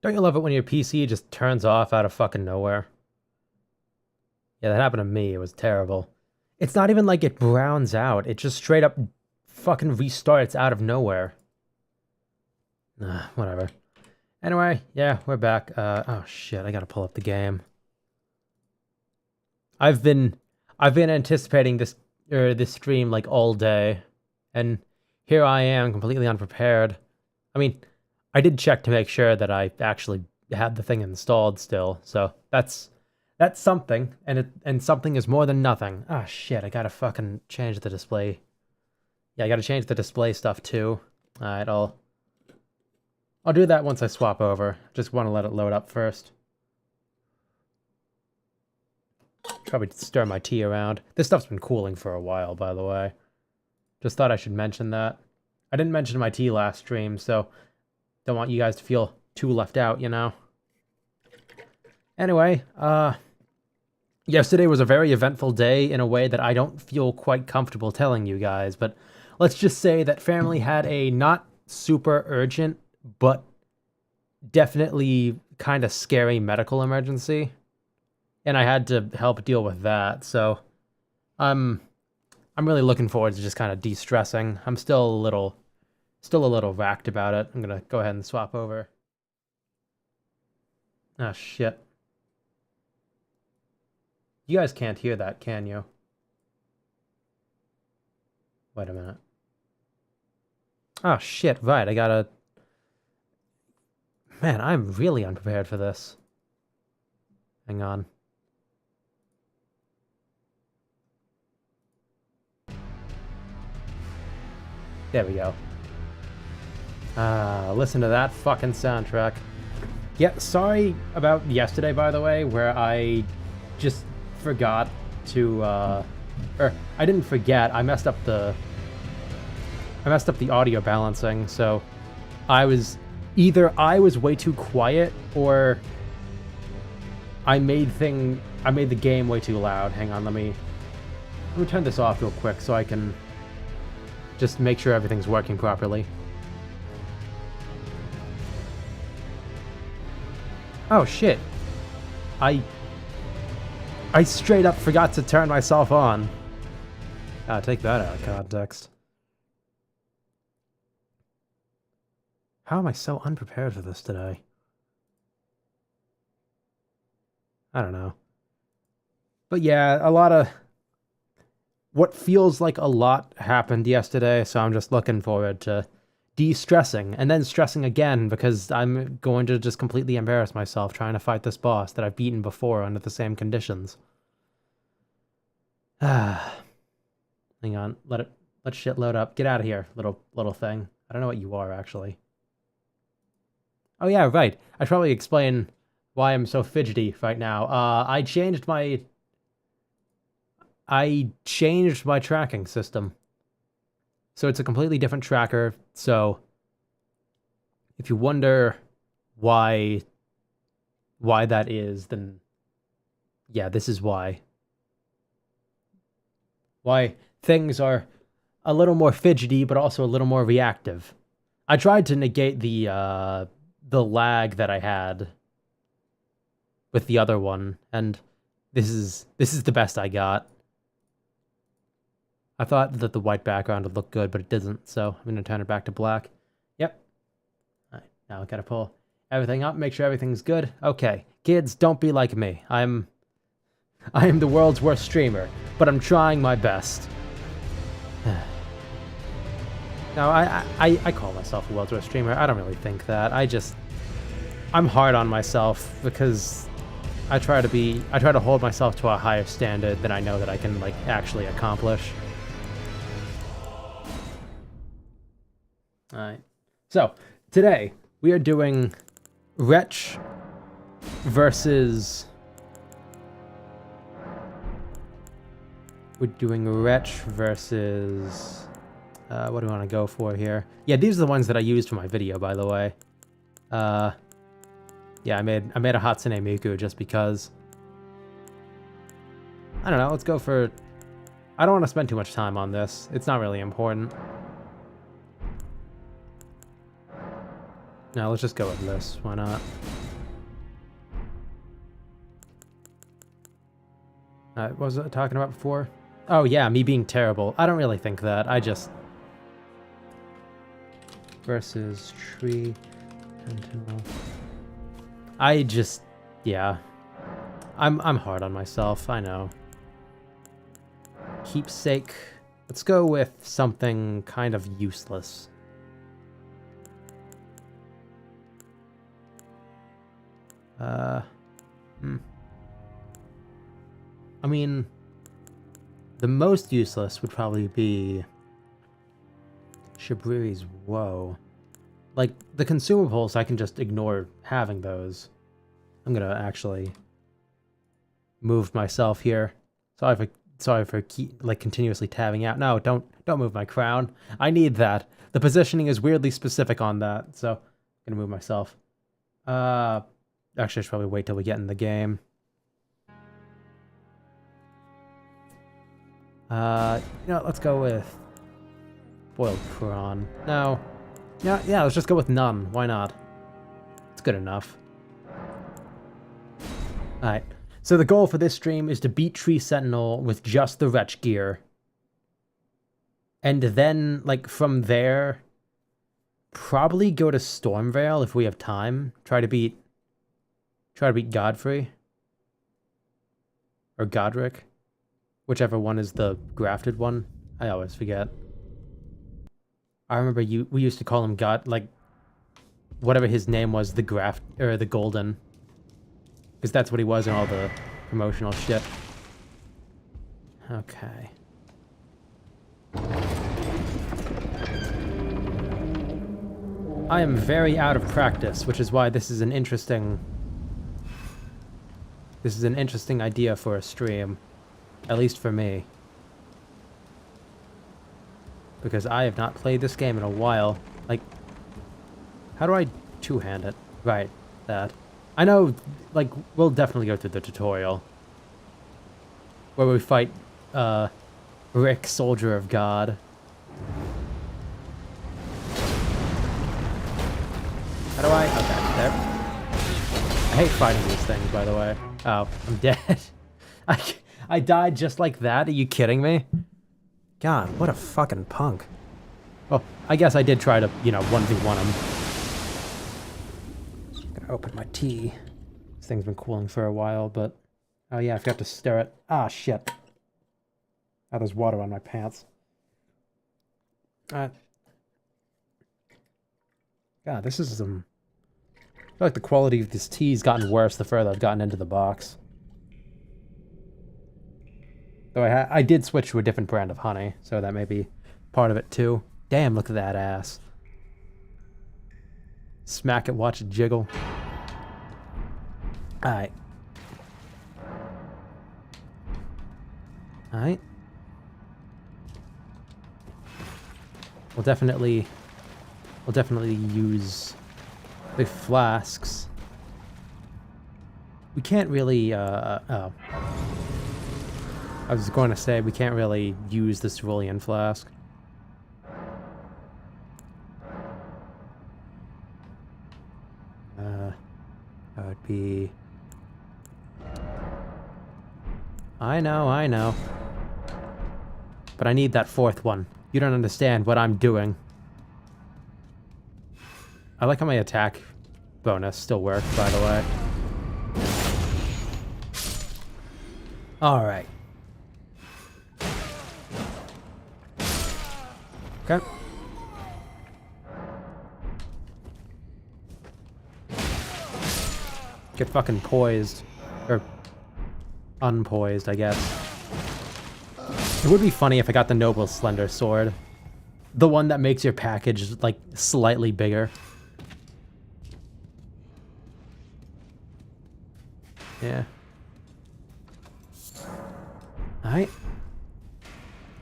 Don't you love it when your PC just turns off out of fucking nowhere? Yeah, that happened to me. It was terrible. It's not even like it browns out. It just straight up fucking restarts out of nowhere. Whatever. Anyway, yeah, we're back. Oh shit, I gotta pull up the game. I've been anticipating this stream like all day, and here I am completely unprepared. I mean, I did check to make sure that I actually had the thing installed still, so that's something, and something is more than nothing. Ah shit, I gotta fucking change the display. Yeah, I gotta change the display stuff too. Alright, I'll do that once I swap over. Just want to let it load up first. Probably stir my tea around. This stuff's been cooling for a while, by the way. Just thought I should mention that. I didn't mention my tea last stream, so don't want you guys to feel too left out, you know? Anyway, yesterday was a very eventful day in a way that I don't feel quite comfortable telling you guys, but let's just say that family had a not super urgent, but definitely kind of scary medical emergency. And I had to help deal with that, so I'm really looking forward to just kind of de-stressing. I'm still a little racked about it. I'm gonna go ahead and swap over. Ah, shit. You guys can't hear that, can you? Wait a minute. Oh, shit, right, I gotta... Man, I'm really unprepared for this. Hang on. There we go. Listen to that fucking soundtrack. Yeah, sorry about yesterday, by the way, where I just forgot to, or I didn't forget, I messed up the audio balancing, so either I was way too quiet, or I made the game way too loud. Hang on, let me turn this off real quick so I can just make sure everything's working properly. Oh shit. I straight up forgot to turn myself on. Take that out of context. How am I so unprepared for this today? I don't know. But yeah, a lot of... What feels like a lot happened yesterday, so I'm just looking forward to de-stressing, and then stressing again, because I'm going to just completely embarrass myself trying to fight this boss that I've beaten before under the same conditions. Hang on, let shit load up. Get out of here, little thing. I don't know what you are, actually. Oh yeah, right. I should probably explain why I'm so fidgety right now. I changed my tracking system. So it's a completely different tracker, so if you wonder why that is, then yeah, this is why. Why things are a little more fidgety, but also a little more reactive. I tried to negate the lag that I had with the other one, and this is the best I got. I thought that the white background would look good, but it doesn't, so I'm gonna turn it back to black. Yep. Alright, now I gotta pull everything up, make sure everything's good. Okay, kids, don't be like me. I am the world's worst streamer, but I'm trying my best. Now, I call myself the world's worst streamer. I don't really think that. I'm hard on myself because I try to hold myself to a higher standard than I know that I can, like, actually accomplish. Alright. So, today, we are doing Wretch versus... We're doing Wretch versus... what do we want to go for here? Yeah, these are the ones that I used for my video, by the way. Yeah, I made a Hatsune Miku just because... I don't know, let's go for... I don't want to spend too much time on this. It's not really important. No, let's just go with this. Why not? What was I talking about before? Oh yeah, me being terrible. I don't really think that. I just... Versus tree... Sentinel. I just... Yeah. I'm hard on myself, I know. Keepsake. Let's go with something kind of useless. I mean, the most useless would probably be Shabriri's Woe. Like, the consumables, I can just ignore having those. I'm gonna actually move myself here. Sorry for continuously tabbing out. No, don't move my crown. I need that. The positioning is weirdly specific on that, so I'm gonna move myself. Actually, I should probably wait till we get in the game. Let's go with boiled prawn. No. Yeah, let's just go with none. Why not? It's good enough. Alright. So the goal for this stream is to beat Tree Sentinel with just the Wretch gear. And then, like, from there, probably go to Stormveil if we have time. Try to beat Godfrey. Or Godric. Whichever one is the grafted one. I always forget. I remember we used to call him whatever his name was, the Golden. Because that's what he was in all the promotional shit. Okay. I am very out of practice, which is why this is an interesting idea for a stream. At least for me. Because I have not played this game in a while. Like, how do I two-hand it? Right, that. I know, like, we'll definitely go through the tutorial. Where we fight, Rick, Soldier of God. How do I? Okay, there. I hate fighting these things, by the way. Oh, I'm dead. I died just like that? Are you kidding me? God, what a fucking punk. Well, I guess I did try to, 1v1 him. Gonna open my tea. This thing's been cooling for a while, but... Oh yeah, I forgot to stir it. Ah, shit. Oh, there's water on my pants. God, this is some... I feel like the quality of this tea's gotten worse the further I've gotten into the box. Though I did switch to a different brand of honey, so that may be part of it too. Damn, look at that ass. Smack it, watch it jiggle. Alright. Alright. We'll definitely use the flasks. We can't really, oh. I was going to say, we can't really use the cerulean flask. That would be... I know. But I need that fourth one. You don't understand what I'm doing. I like how my attack bonus still works, by the way. Alright. Okay. Get fucking poised. Or unpoised, I guess. It would be funny if I got the Noble Slender Sword. The one that makes your package, like, slightly bigger. Yeah. Alright.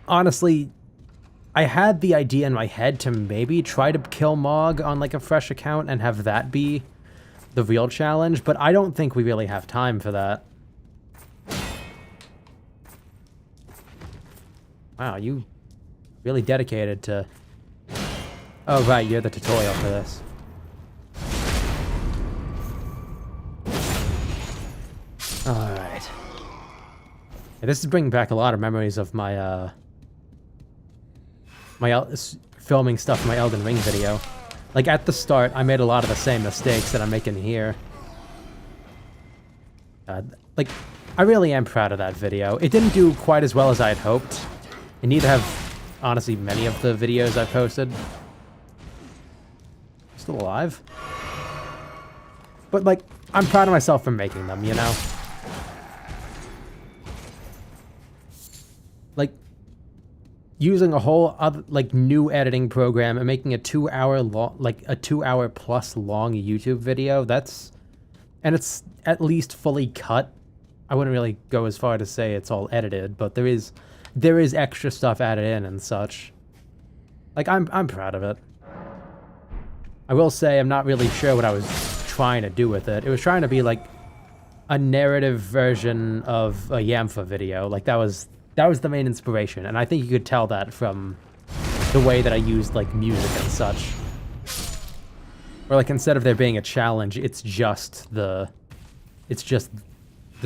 Honestly... I had the idea in my head to maybe try to kill Mog on like a fresh account and have that be the real challenge, but I don't think we really have time for that. Wow, you really dedicated to... Oh right, you're the tutorial for this. And this is bringing back a lot of memories of my filming stuff for my Elden Ring video. Like, at the start, I made a lot of the same mistakes that I'm making here. Like, I really am proud of that video. It didn't do quite as well as I had hoped. And neither have, honestly, many of the videos I posted. Still alive? But, like, I'm proud of myself for making them, you know? Like, using a whole other, like, new editing program and making a 2 hour long, like, a 2 hour plus long YouTube video, that's... And it's at least fully cut. I wouldn't really go as far to say it's all edited, but there is extra stuff added in and such. Like, I'm proud of it. I will say I'm not really sure what I was trying to do with it. It was trying to be like a narrative version of a Yamfa video. Like, that was the main inspiration, and I think you could tell that from the way that I used like music and such. Or like, instead of there being a challenge, it's just the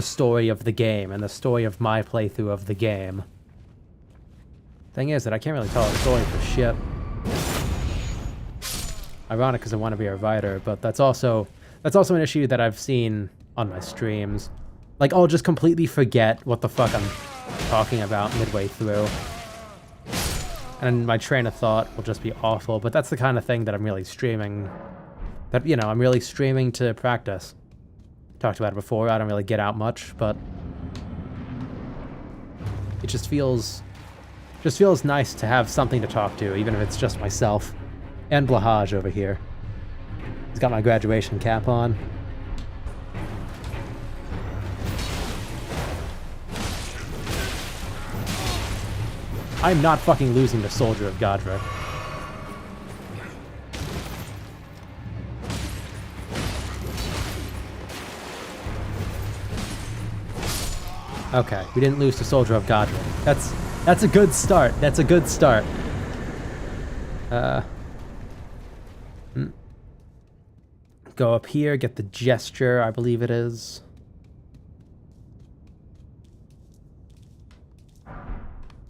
story of the game and the story of my playthrough of the game. Thing is that I can't really tell a story for shit. Ironic because I want to be a writer, but that's also an issue that I've seen on my streams. Like, I'll just completely forget what the fuck I'm talking about midway through. And my train of thought will just be awful, but that's the kind of thing that I'm really streaming. That, you know, I'm really streaming to practice. Talked about it before, I don't really get out much, but it just feels nice to have something to talk to, even if it's just myself. And Blahaj over here. He's got my graduation cap on. I'm not fucking losing the Soldier of Godric. Okay, we didn't lose to Soldier of Godric. That's a good start. That's a good start. Go up here, get the gesture, I believe it is.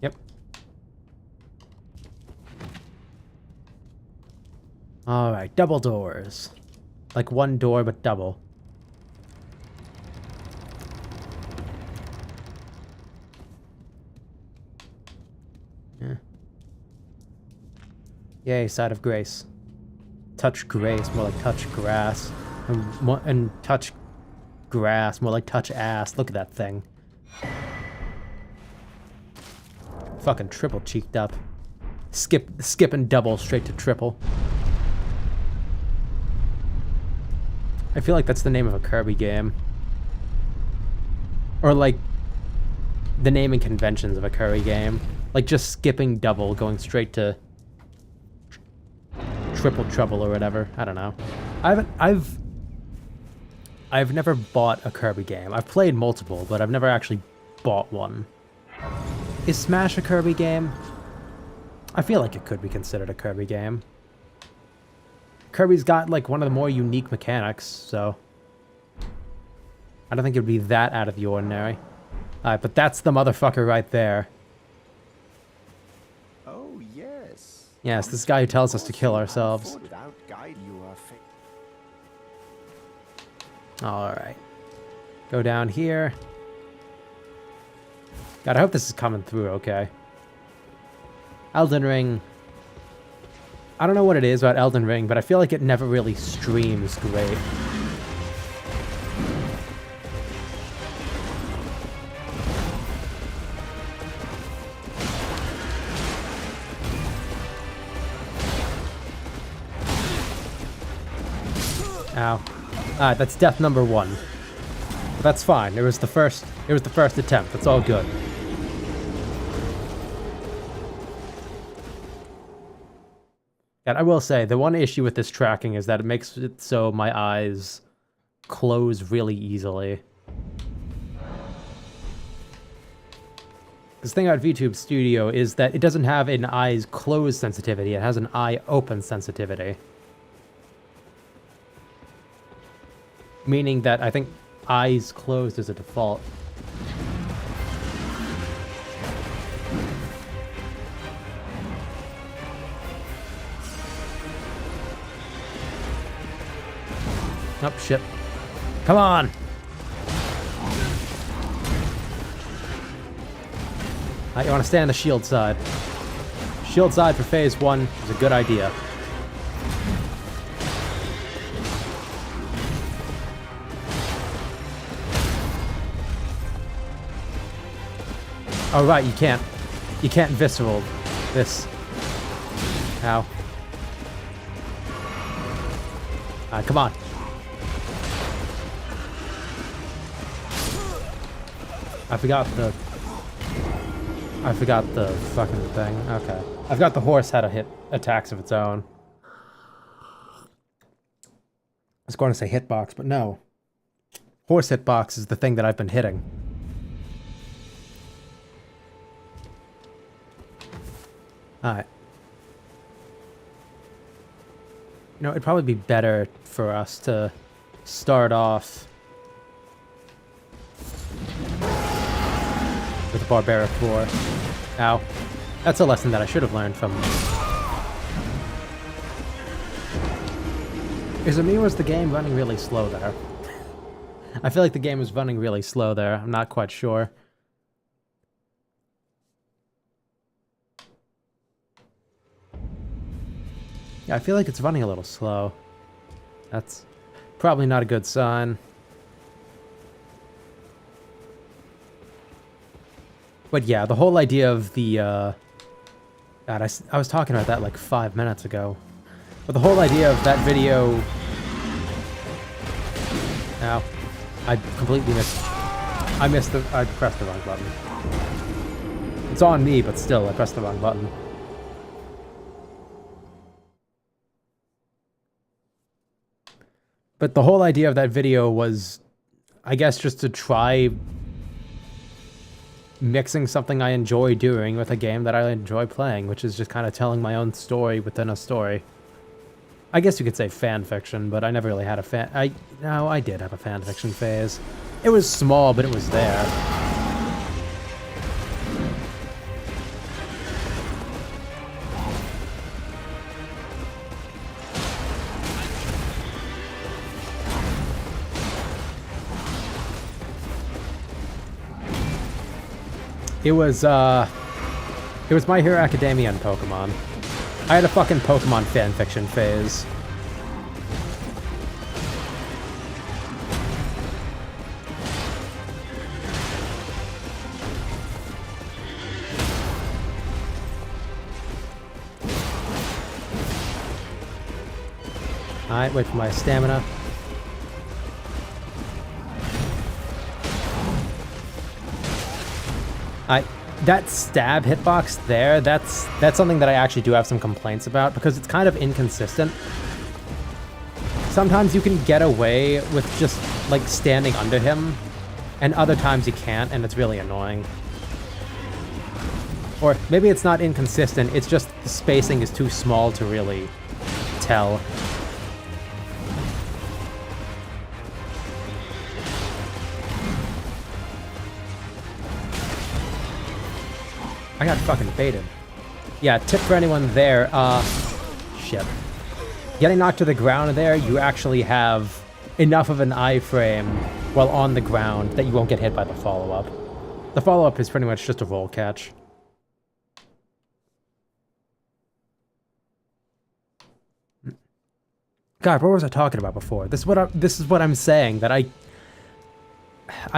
Yep. Alright, double doors. Like one door, but double. Yeah. Yay, side of grace. Touch grace, more like touch grass. And touch grass, more like touch ass. Look at that thing. Fucking triple cheeked up. Skip and double straight to triple. I feel like that's the name of a Kirby game. Or like the naming conventions of a Kirby game. Like just skipping double, going straight to triple trouble or whatever. I don't know. I've never bought a Kirby game. I've played multiple, but I've never actually bought one. Is Smash a Kirby game? I feel like it could be considered a Kirby game. Kirby's got like one of the more unique mechanics, so I don't think it would be that out of the ordinary. Alright, but that's the motherfucker right there. Oh, yes. Yes, this guy who tells us to kill ourselves. Alright. Go down here. God, I hope this is coming through okay. Elden Ring. I don't know what it is about Elden Ring, but I feel like it never really streams great. Ow. Alright, that's death number 1. But that's fine. It was the first attempt. That's all good. And I will say, the one issue with this tracking is that it makes it so my eyes close really easily. This thing about VTube Studio is that it doesn't have an eyes closed sensitivity, it has an eye open sensitivity. Meaning that I think eyes closed is a default. Oh, shit. Come on! You want to stay on the shield side. Shield side for phase 1 is a good idea. Oh, right, you can't visceral this. Ow. Come on. I forgot the fucking thing. Okay. I forgot the horse had a hit attacks of its own. I was going to say hitbox, but no. Horse hitbox is the thing that I've been hitting. Alright. You know, it'd probably be better for us to start off with a barbaric war. Ow. That's a lesson that I should have learned from... Is it me or was the game running really slow there? I feel like the game was running really slow there. I'm not quite sure. Yeah, I feel like it's running a little slow. That's probably not a good sign. But yeah, the whole idea of the, God, I was talking about that like 5 minutes ago. But the whole idea of that video... Ow. I completely missed... I pressed the wrong button. It's on me, but still, I pressed the wrong button. But the whole idea of that video was, I guess, just to try mixing something I enjoy doing with a game that I enjoy playing, which is just kind of telling my own story within a story. I guess you could say fan fiction, but I never really had a No, I did have a fan fiction phase. It was small, but it was there. It was My Hero Academia and Pokemon. I had a fucking Pokemon fanfiction phase. Alright, wait for my stamina. That stab hitbox there, that's something that I actually do have some complaints about, because it's kind of inconsistent. Sometimes you can get away with just, like, standing under him, and other times you can't, and it's really annoying. Or maybe it's not inconsistent, it's just the spacing is too small to really tell. I got fucking baited. Yeah, tip for anyone there, shit. Getting knocked to the ground there, you actually have enough of an iframe while on the ground that you won't get hit by the follow-up. The follow-up is pretty much just a roll catch. God, what was I talking about before? This is what I'm saying, that I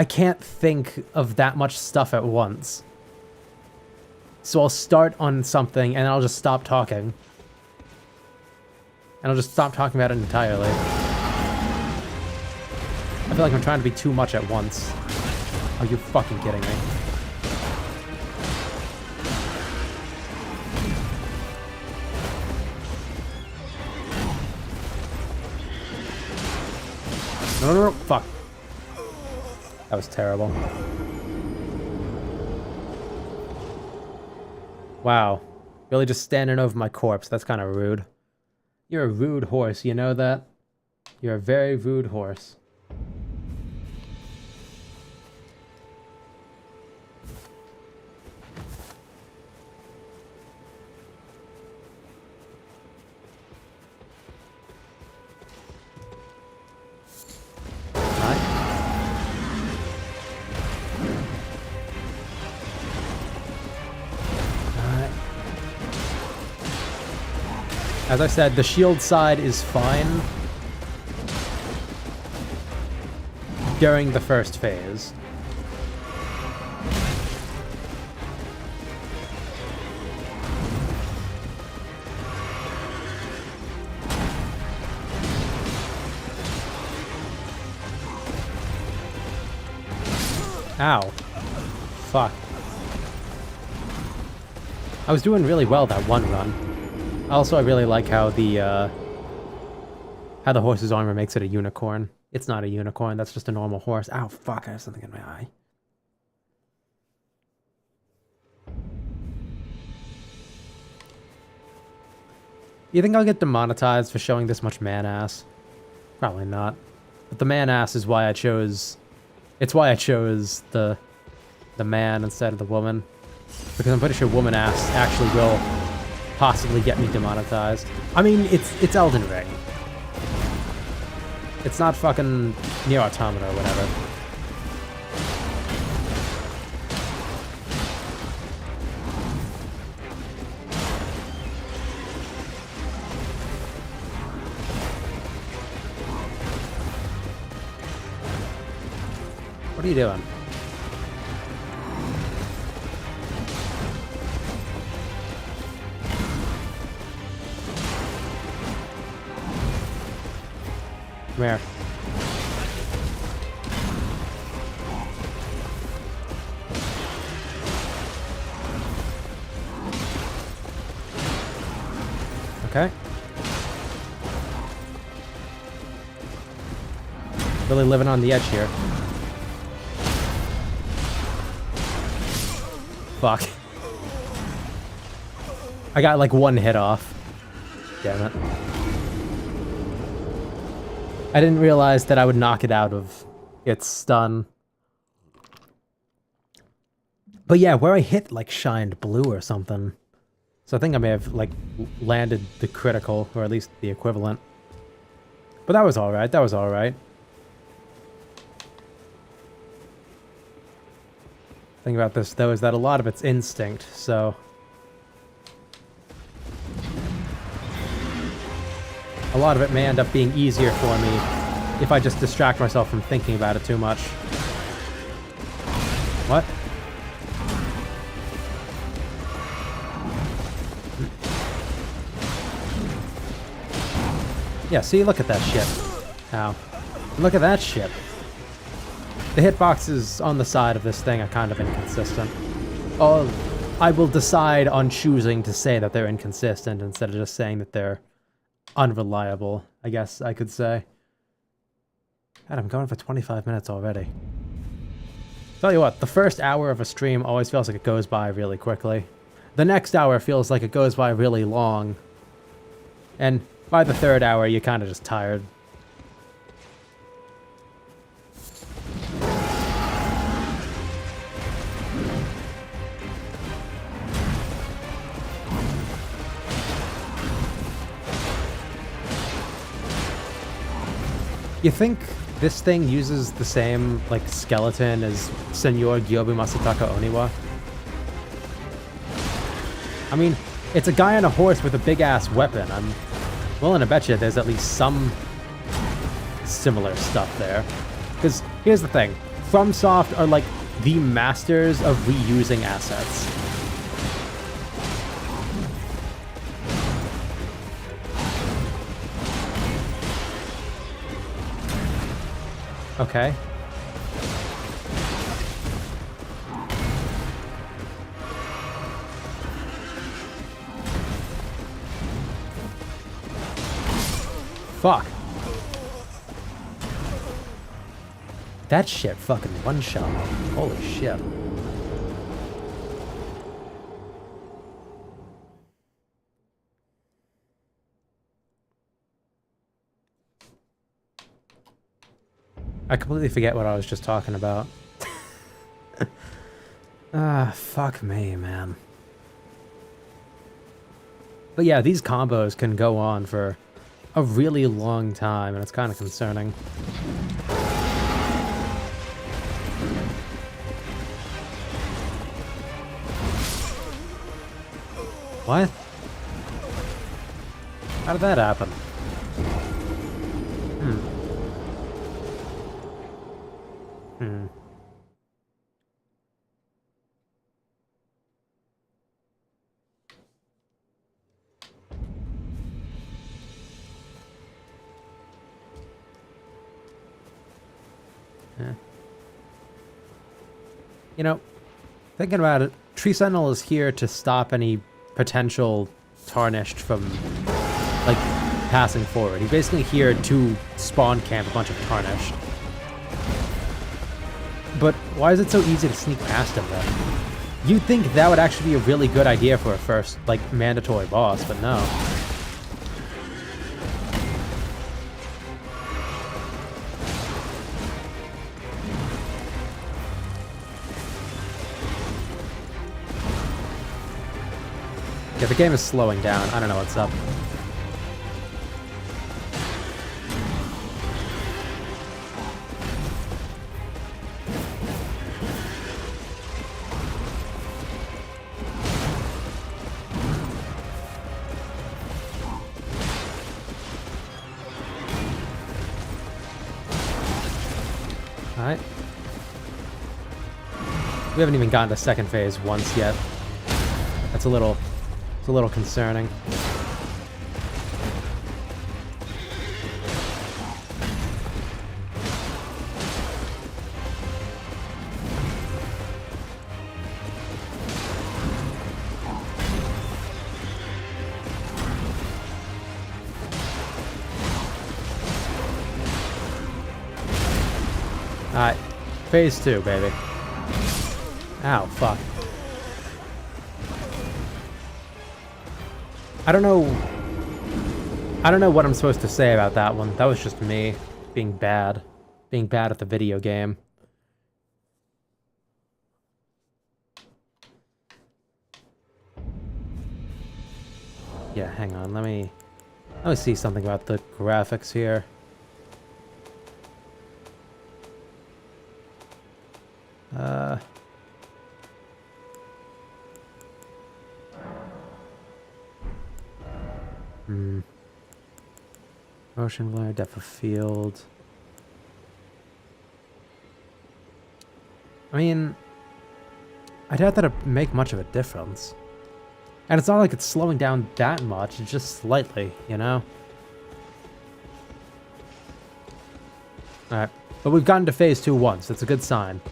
can't think of that much stuff at once. So I'll start on something, and I'll just stop talking. And I'll just stop talking about it entirely. I feel like I'm trying to be too much at once. Are you fucking kidding me? No, fuck. That was terrible. Wow. Really just standing over my corpse. That's kind of rude. You're a rude horse, you know that? You're a very rude horse. As I said, the shield side is fine during the first phase. Ow. Fuck. I was doing really well that one run. Also, I really like how the horse's armor makes it a unicorn. It's not a unicorn, that's just a normal horse. Ow, fuck, I have something in my eye. You think I'll get demonetized for showing this much man-ass? Probably not. But the man-ass is why I chose... It's why I chose the man instead of the woman. Because I'm pretty sure woman-ass actually will possibly get me demonetized. I mean, it's Elden Ring. It's not fucking Nier Automata or whatever. What are you doing? Come here. Okay. Really living on the edge here. Fuck. I got like one hit off. Damn it. I didn't realize that I would knock it out of its stun. But yeah, where I hit like shined blue or something. So I think I may have like landed the critical, or at least the equivalent. But that was alright, that was alright. Thing about this though is that a lot of it's instinct, so... A lot of it may end up being easier for me if I just distract myself from thinking about it too much. What? Yeah, see, look at that shit. Ow. Look at that shit. The hitboxes on the side of this thing are kind of inconsistent. Oh, I will decide on choosing to say that they're inconsistent instead of just saying that they're unreliable, I guess I could say. God, I'm going for 25 minutes already. Tell you what, the first hour of a stream always feels like it goes by really quickly. The next hour feels like it goes by really long. And by the third hour, you're kind of just tired. You think this thing uses the same, like, skeleton as Senor Gyobu Masataka Oniwa? I mean, it's a guy on a horse with a big-ass weapon. I'm willing to bet you there's at least some similar stuff there. Because here's the thing. FromSoft are, like, the masters of reusing assets. Okay. Fuck. That shit fucking one-shot. Holy shit. I completely forget what I was just talking about. Ah, fuck me, man. But yeah, these combos can go on for a really long time, and it's kind of concerning. What? How did that happen? You know, thinking about it, Tree Sentinel is here to stop any potential Tarnished from, like, passing forward. He's basically here to spawn camp a bunch of Tarnished. But why is it so easy to sneak past him, then? You'd think that would actually be a really good idea for a first, like, mandatory boss, but no. Yeah, the game is slowing down. I don't know what's up. Alright. We haven't even gotten to second phase once yet. That's a little concerning. Alright, phase 2, baby. Ow, fuck. I don't know what I'm supposed to say about that one. That was just me being bad at the video game. Yeah, hang on. Let me see something about the graphics here. Motion blur, depth of field. I mean, I doubt that'd make much of a difference. And it's not like it's slowing down that much, it's just slightly, you know? Alright, but we've gotten to phase 2 once, that's a good sign.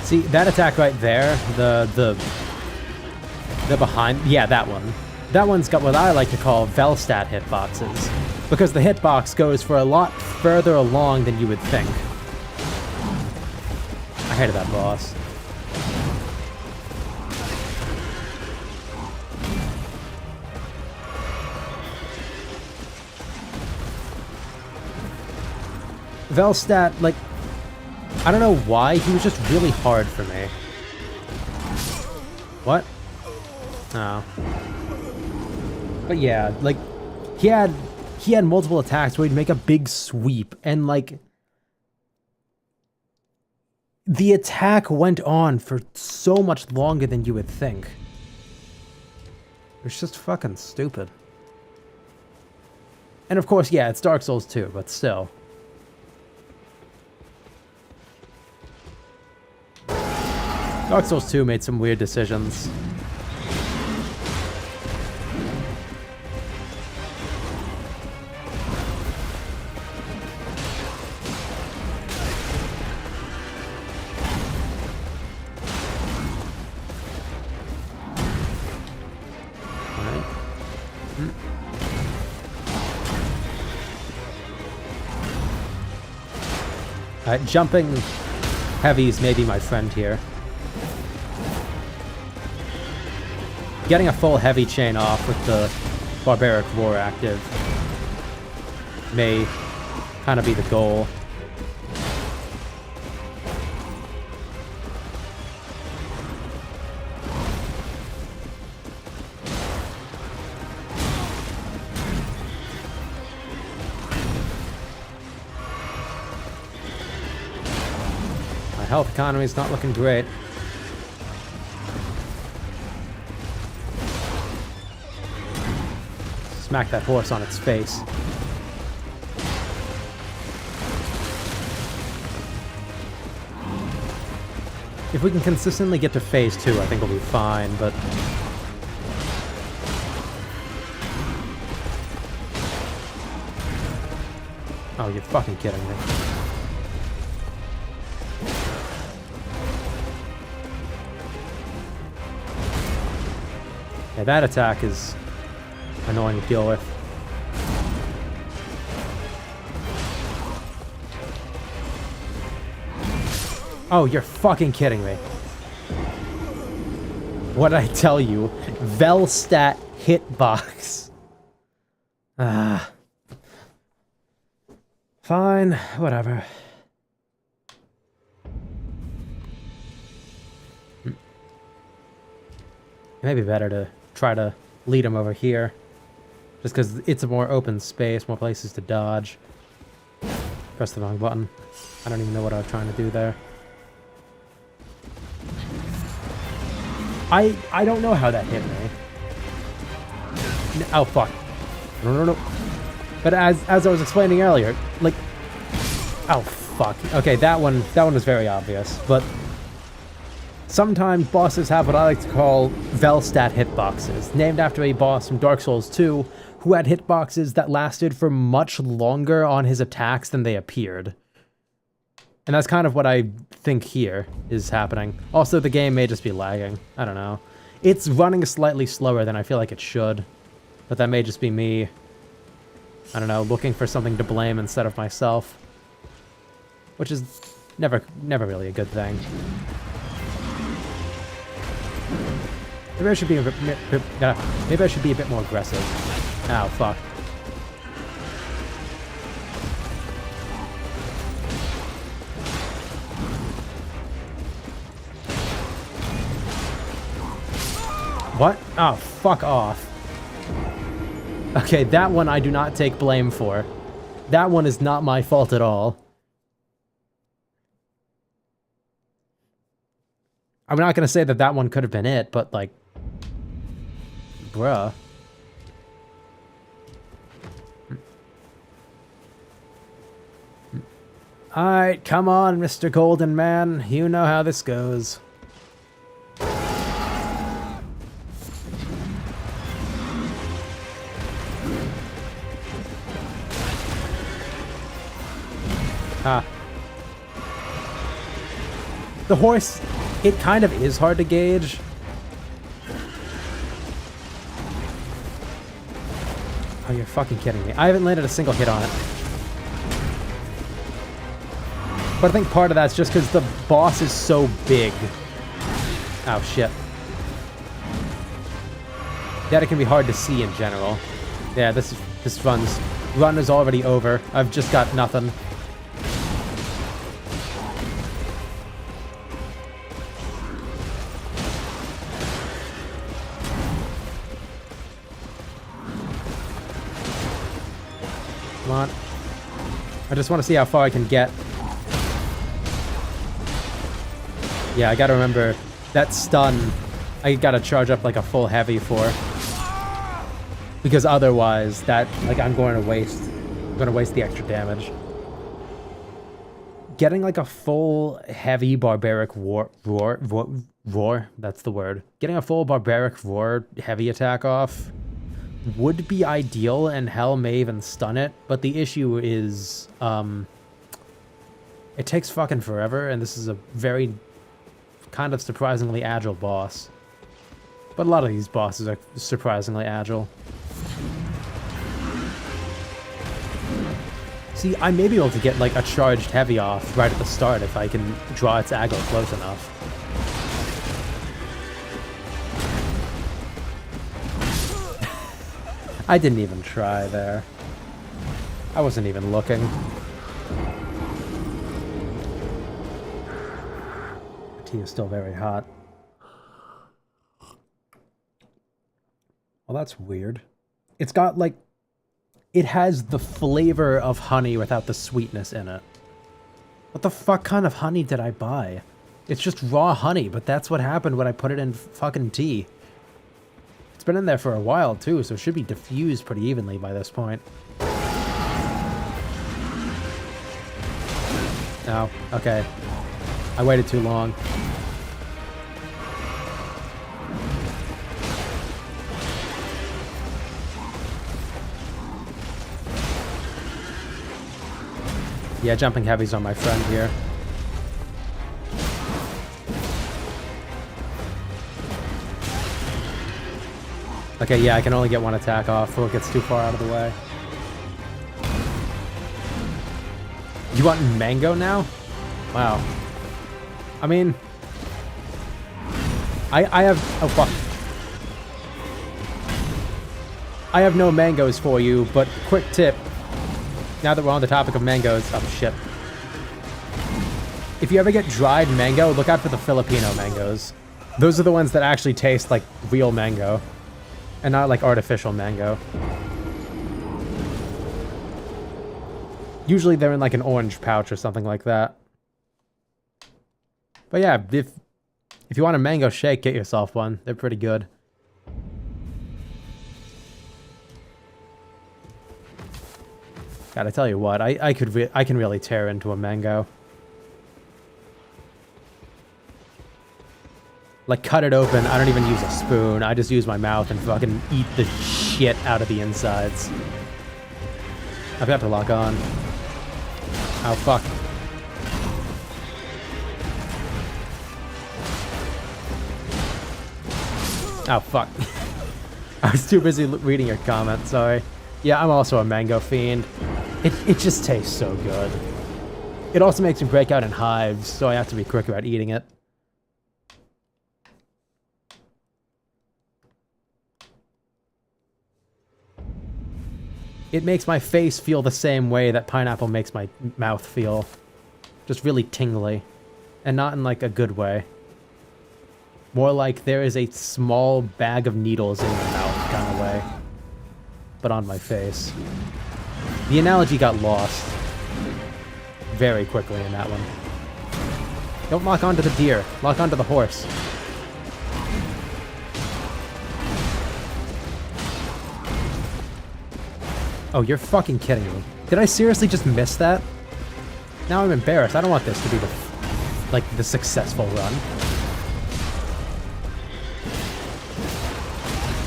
See, that attack right there, the behind, yeah, that one. That one's got what I like to call Velstat hitboxes, because the hitbox goes for a lot further along than you would think. I hated that boss. Velstat, like, I don't know why, he was just really hard for me. What? Oh. But yeah, like, he had multiple attacks where he'd make a big sweep, and like, the attack went on for so much longer than you would think. It's just fucking stupid. And of course, yeah, it's Dark Souls 2, but still. Dark Souls 2 made some weird decisions. Alright, jumping heavies may be my friend here. Getting a full heavy chain off with the Barbaric Roar active may kind of be the goal. health economy is not looking great. Smack that horse on its face. If we can consistently get to phase 2, I think we'll be fine, but... Oh, you're fucking kidding me. Yeah, that attack is annoying to deal with. Oh, you're fucking kidding me. What'd I tell you? Velstat hitbox. Ah. Fine, whatever. It may be better to try to lead him over here. Just because it's a more open space, more places to dodge. Press the wrong button. I don't even know what I was trying to do there. I don't know how that hit me. Oh, fuck. No. But as I was explaining earlier, like... Oh, fuck. Okay, that one was very obvious, but... Sometimes bosses have what I like to call Velstat hitboxes, named after a boss from Dark Souls 2 who had hitboxes that lasted for much longer on his attacks than they appeared. And that's kind of what I think here is happening. Also, the game may just be lagging. I don't know. It's running slightly slower than I feel like it should, but that may just be me, I don't know, looking for something to blame instead of myself. Which is never really a good thing. Maybe I should be a bit more aggressive. Ow, fuck. What? Oh, fuck off. Okay, that one I do not take blame for. That one is not my fault at all. I'm not gonna say that that one could have been it, but like... Bruh. Alright, come on, Mr. Golden Man. You know how this goes. Ah. The horse, it kind of is hard to gauge. Oh, you're fucking kidding me. I haven't landed a single hit on it. But I think part of that's just because the boss is so big. Oh, shit. That it can be hard to see in general. Yeah, this run is already over. I've just got nothing. Come on. I just want to see how far I can get. Yeah, I gotta remember that stun. I gotta charge up like a full heavy for, because otherwise, that like I'm going to waste the extra damage. Getting like a full heavy barbaric roar. That's the word. Getting a full barbaric roar heavy attack off would be ideal, and hell may even stun it. But the issue is, it takes fucking forever, and this is a very kind of surprisingly agile boss. But a lot of these bosses are surprisingly agile. See, I may be able to get like a charged heavy off right at the start if I can draw its aggro close enough. I didn't even try there. I wasn't even looking. The tea is still very hot. Well, that's weird. It's got, like... It has the flavor of honey without the sweetness in it. What the fuck kind of honey did I buy? It's just raw honey, but that's what happened when I put it in fucking tea. It's been in there for a while, too, so it should be diffused pretty evenly by this point. Oh, okay. I waited too long. Yeah, jumping heavy's on my friend here. Okay, yeah, I can only get one attack off before it gets too far out of the way. You want mango now? Wow. I mean... I have... Oh, fuck. I have no mangoes for you, but quick tip. Now that we're on the topic of mangoes... Oh, shit. If you ever get dried mango, look out for the Filipino mangoes. Those are the ones that actually taste like real mango. And not like artificial mango. Usually they're in like an orange pouch or something like that. But yeah, if you want a mango shake, get yourself one. They're pretty good. God, I tell you what, I can really tear into a mango. Like, cut it open. I don't even use a spoon. I just use my mouth and fucking eat the shit out of the insides. I've got to lock on. Oh, fuck. Oh, fuck. I was too busy reading your comment, sorry. Yeah, I'm also a mango fiend. It just tastes so good. It also makes me break out in hives, so I have to be quick about eating it. It makes my face feel the same way that pineapple makes my mouth feel. Just really tingly. And not in, like, a good way. More like there is a small bag of needles in your mouth kind of way. But on my face. The analogy got lost. Very quickly in that one. Don't lock onto the deer. Lock onto the horse. Oh, you're fucking kidding me. Did I seriously just miss that? Now I'm embarrassed. I don't want this to be the successful run.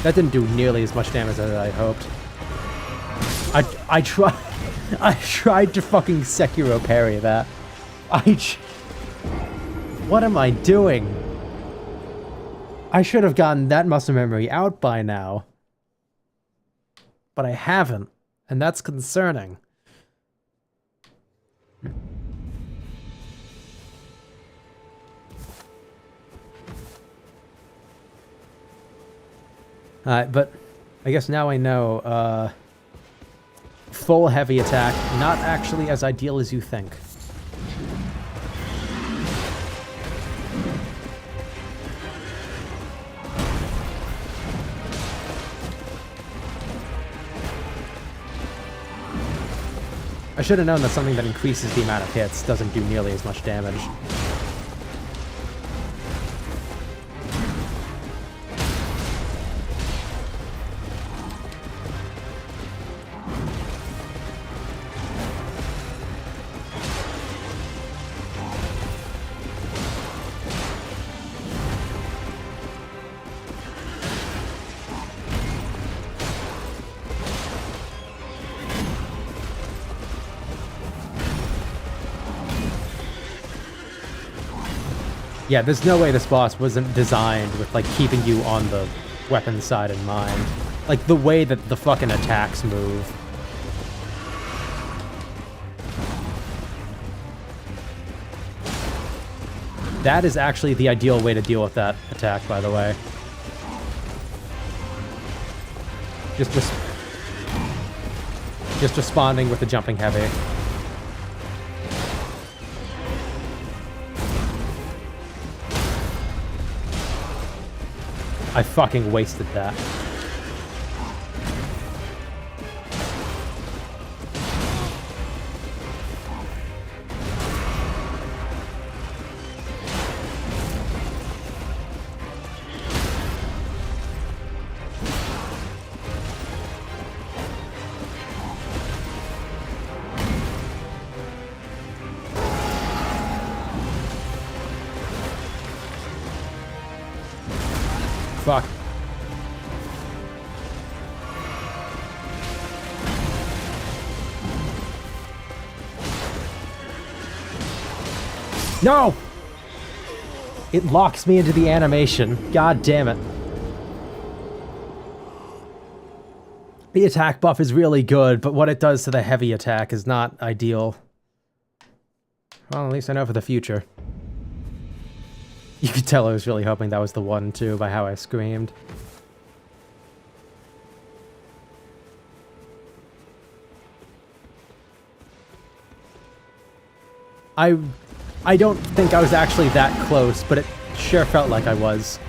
That didn't do nearly as much damage as I hoped. I tried to fucking Sekiro parry that. What am I doing? I should have gotten that muscle memory out by now. But I haven't. And that's concerning. But I guess now I know, full heavy attack, not actually as ideal as you think. I should have known that something that increases the amount of hits doesn't do nearly as much damage. Yeah, there's no way this boss wasn't designed with, like, keeping you on the weapon side in mind. Like, the way that the fucking attacks move. That is actually the ideal way to deal with that attack, by the way. Just responding with the jumping heavy. I fucking wasted that. fuck. No! It locks me into the animation. God damn it. The attack buff is really good, but what it does to the heavy attack is not ideal. Well, at least I know for the future. You could tell I was really hoping that was the one, too, by how I screamed. I don't think I was actually that close, but it sure felt like I was.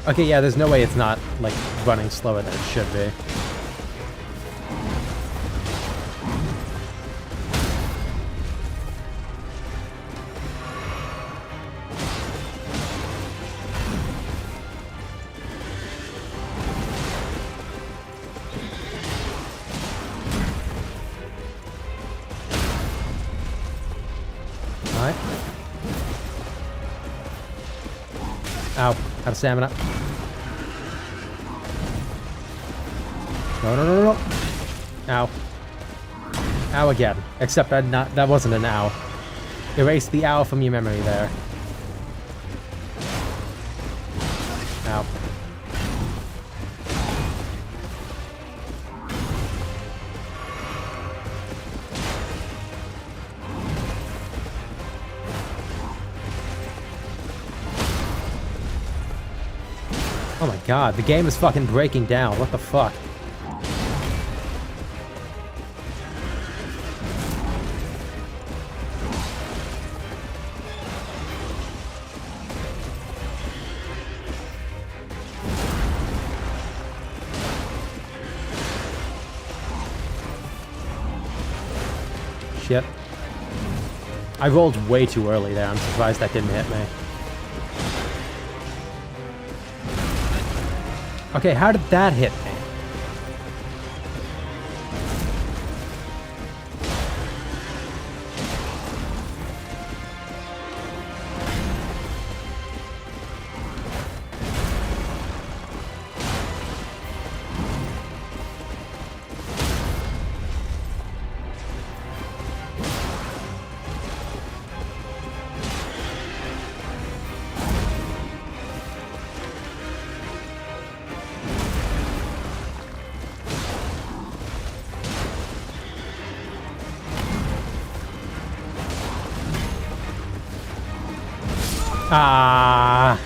Okay, yeah, there's no way it's not, like, running slower than it should be. Alright. Ow, out of stamina. No, no, no, no. Ow. Ow again. Except that wasn't an ow. Erase the ow from your memory there. Ow. Oh my god, the game is fucking breaking down. What the fuck? Shit. I rolled way too early there. I'm surprised that didn't hit me. Okay, how did that hit me? Ah.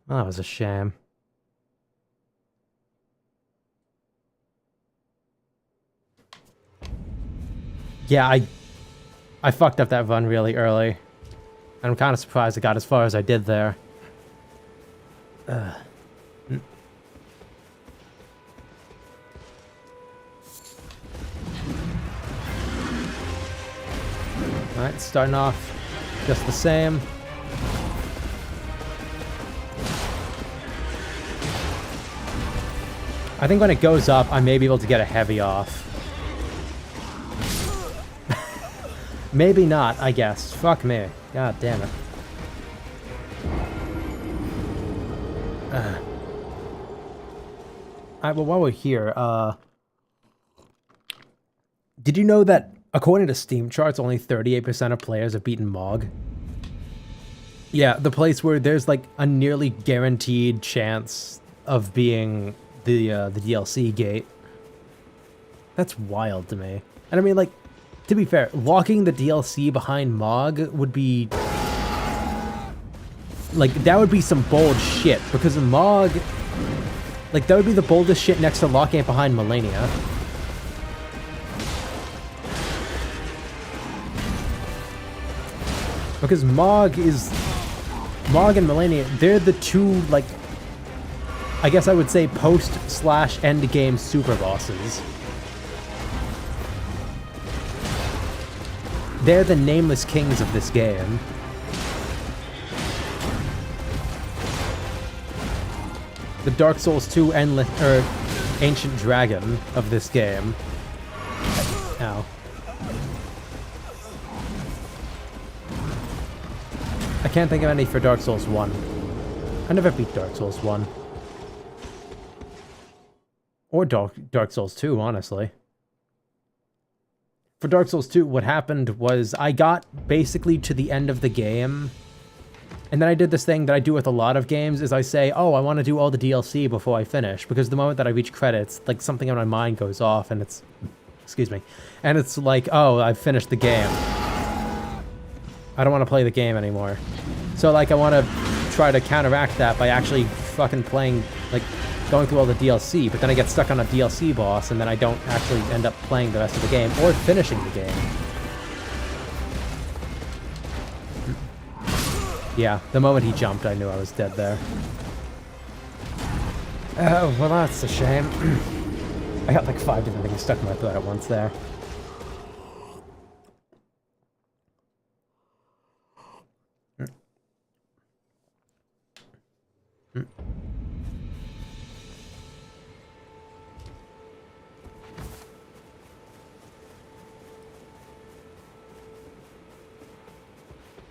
Well, that was a shame. Yeah, I fucked up that run really early. And I'm kind of surprised I got as far as I did there. Alright, starting off just the same. I think when it goes up, I may be able to get a heavy off. Maybe not, I guess. Fuck me. God damn it. Alright, well, while we're here, did you know that according to Steam charts, only 38% of players have beaten Mog? Yeah, the place where there's like a nearly guaranteed chance of being the DLC gate. That's wild to me. And I mean, like, to be fair, locking the DLC behind Mog would be... like, that would be some bold shit, because Mog... like, that would be the boldest shit next to locking it behind Millennia. Because Mog and Millennia, they're the two, like, I guess I would say post/endgame super bosses. They're the nameless kings of this game. the Dark Souls 2 Ancient Dragon of this game. Ow. I can't think of any for Dark Souls 1. I never beat Dark Souls 1. Or Dark Souls 2, honestly. For Dark Souls 2, what happened was I got basically to the end of the game, and then I did this thing that I do with a lot of games, is I say, oh, I want to do all the DLC before I finish, because the moment that I reach credits, like, something in my mind goes off, and it's... Excuse me. And it's like, oh, I've finished the game. I don't want to play the game anymore. So, like, I want to try to counteract that by actually fucking playing, like, going through all the DLC, but then I get stuck on a DLC boss, and then I don't actually end up playing the rest of the game, or finishing the game. Yeah, the moment he jumped, I knew I was dead there. Oh, well that's a shame. I got like 5 different things stuck in my throat at once there.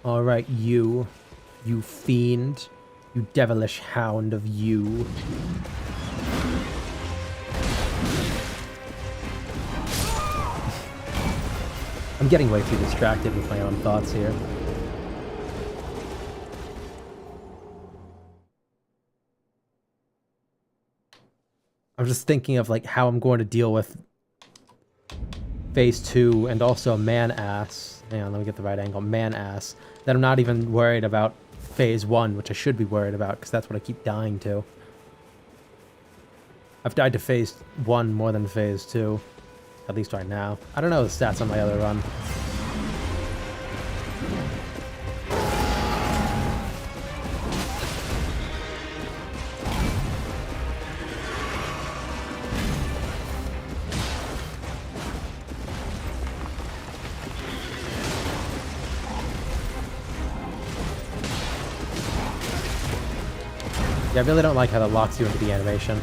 Alright, you fiend. You devilish hound of you. I'm getting way too distracted with my own thoughts here. I'm just thinking of like how I'm going to deal with Phase 2 and also man-ass. Hang on, let me get the right angle. Man-ass. That I'm not even worried about Phase 1, which I should be worried about, because that's what I keep dying to. I've died to Phase 1 more than Phase 2. At least right now. I don't know the stats on my other run. Yeah, I really don't like how that locks you into the animation.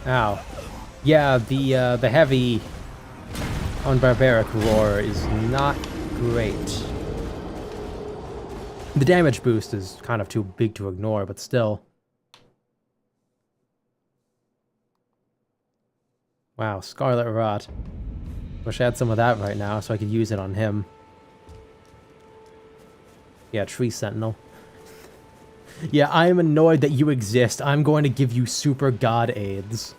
Ow. Yeah, the heavy on Barbaric Roar is not great. The damage boost is kind of too big to ignore, but still. Wow, Scarlet Rot. Wish I had some of that right now so I could use it on him. Yeah, Tree Sentinel. Yeah, I am annoyed that you exist. I'm going to give you super god aids.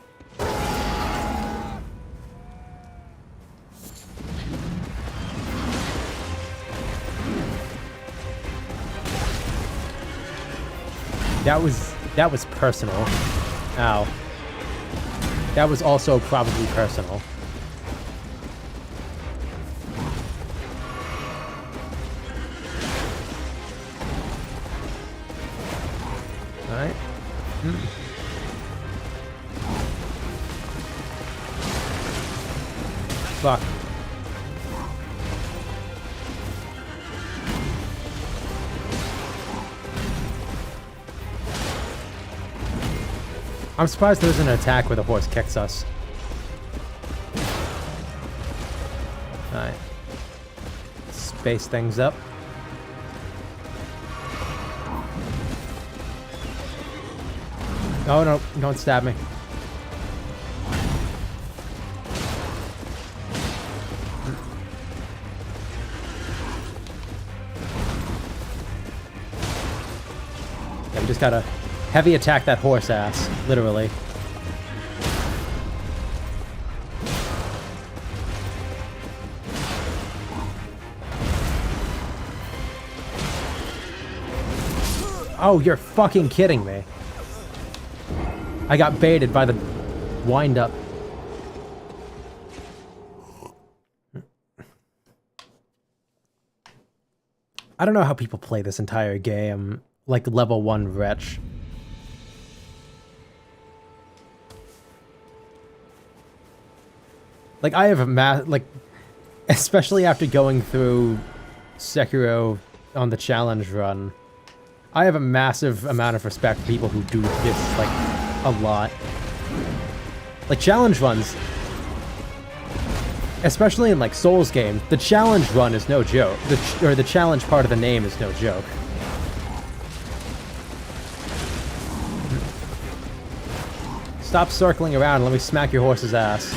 That was personal. Ow. That was also probably personal. Alright. Fuck. I'm surprised there isn't an attack where the horse kicks us. Alright. Space things up. Oh no, don't stab me. Yeah, we just gotta heavy attack that horse ass, literally. Oh, you're fucking kidding me. I got baited by the wind-up. I don't know how people play this entire game, like level 1 Wretch. Like, I have a like, especially after going through Sekiro on the challenge run, I have a massive amount of respect for people who do this, like, a lot. Like, challenge runs, especially in, like, Souls games, the challenge run is no joke. The challenge part of the name is no joke. Stop circling around and let me smack your horse's ass.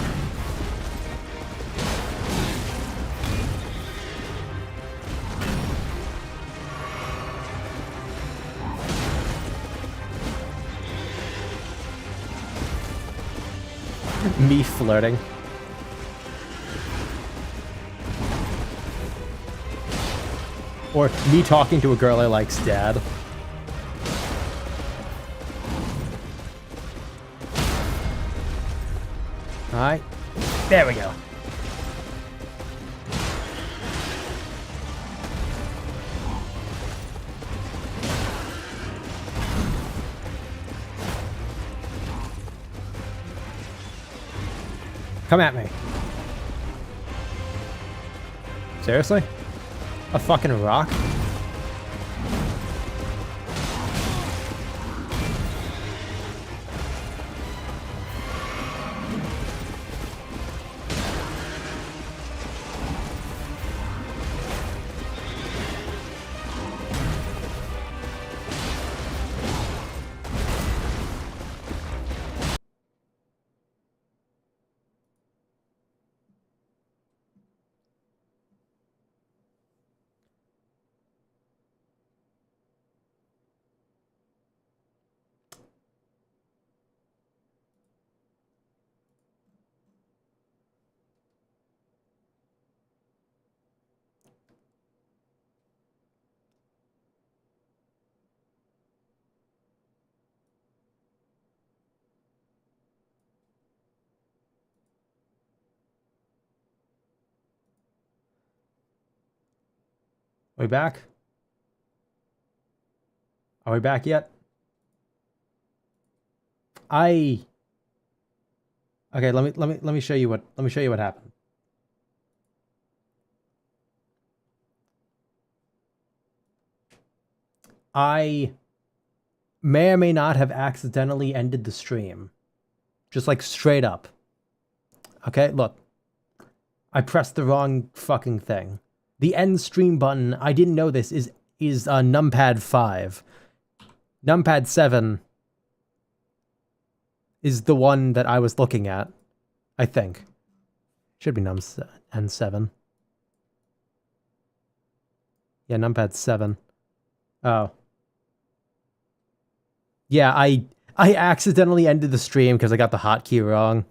Me flirting. Or me talking to a girl I like's dad. Alright. There we go. Come at me. Seriously? A fucking rock? Are we back? Are we back yet? Okay, let me show you what happened. I may or may not have accidentally ended the stream. Just like straight up. Okay, look. I pressed the wrong fucking thing. The end stream button, I didn't know this, is numpad 5. Numpad 7 is the one that I was looking at, I think. Should be and 7. Yeah, numpad 7. Oh. Yeah, I accidentally ended the stream because I got the hotkey wrong.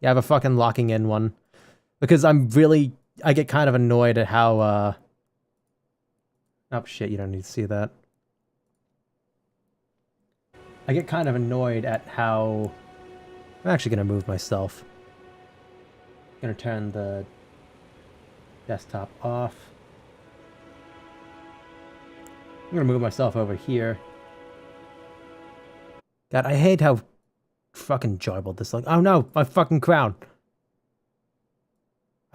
Yeah, I have a fucking locking in one. Because I get kind of annoyed at how, oh shit, you don't need to see that. I get kind of annoyed at how... I'm actually gonna move myself. Gonna turn the desktop off. I'm gonna move myself over here. God, I hate how fucking enjoyable this looks. Oh no, my fucking crown!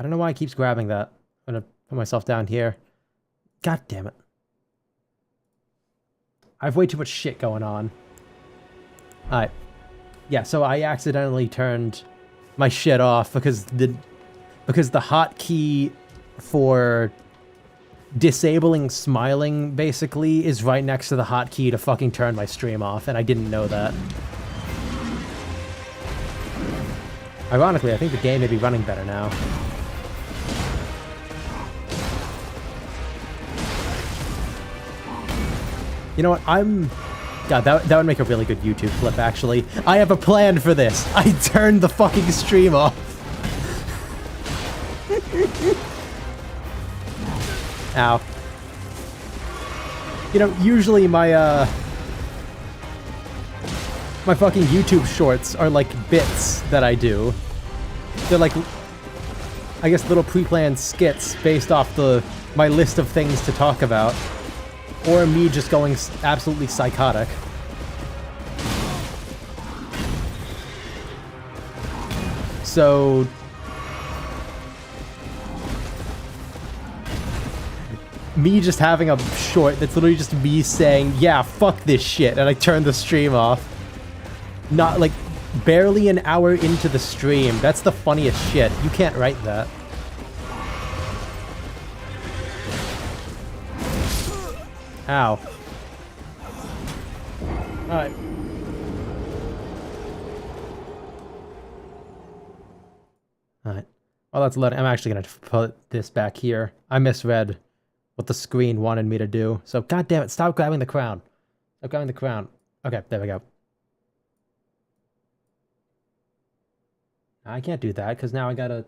I don't know why it keeps grabbing that. I'm gonna put myself down here. God damn it. I have way too much shit going on. Alright. Yeah, so I accidentally turned my shit off because the hotkey for disabling smiling, basically, is right next to the hotkey to fucking turn my stream off, and I didn't know that. Ironically, I think the game may be running better now. You know what, God, that would make a really good YouTube clip, actually. I have a plan for this. I turned the fucking stream off. Ow. You know, usually my fucking YouTube shorts are like bits that I do. They're like, I guess, little pre-planned skits based off the my list of things to talk about, or me just going absolutely psychotic. So me just having a short that's literally just me saying, yeah, fuck this shit, and I turn the stream off. Not like barely an hour into the stream. That's the funniest shit. You can't write that. Ow. Alright. Alright. Well, that's loading. I'm actually gonna put this back here. I misread what the screen wanted me to do. So, god damn it, stop grabbing the crown. Stop grabbing the crown. Okay, there we go. I can't do that, because now I gotta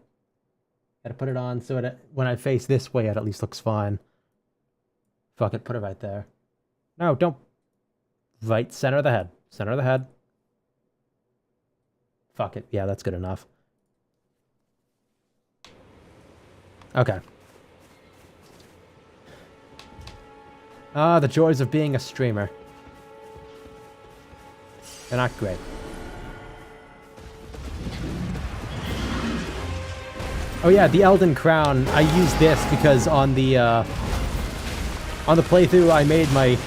put it on so that when I face this way, it at least looks fine. Fuck it, put it right there. No, don't. Right, center of the head. Center of the head. Fuck it. Yeah, that's good enough. Okay. Ah, the joys of being a streamer. They're not great. Oh yeah, the Elden crown. I use this because on the playthrough I made my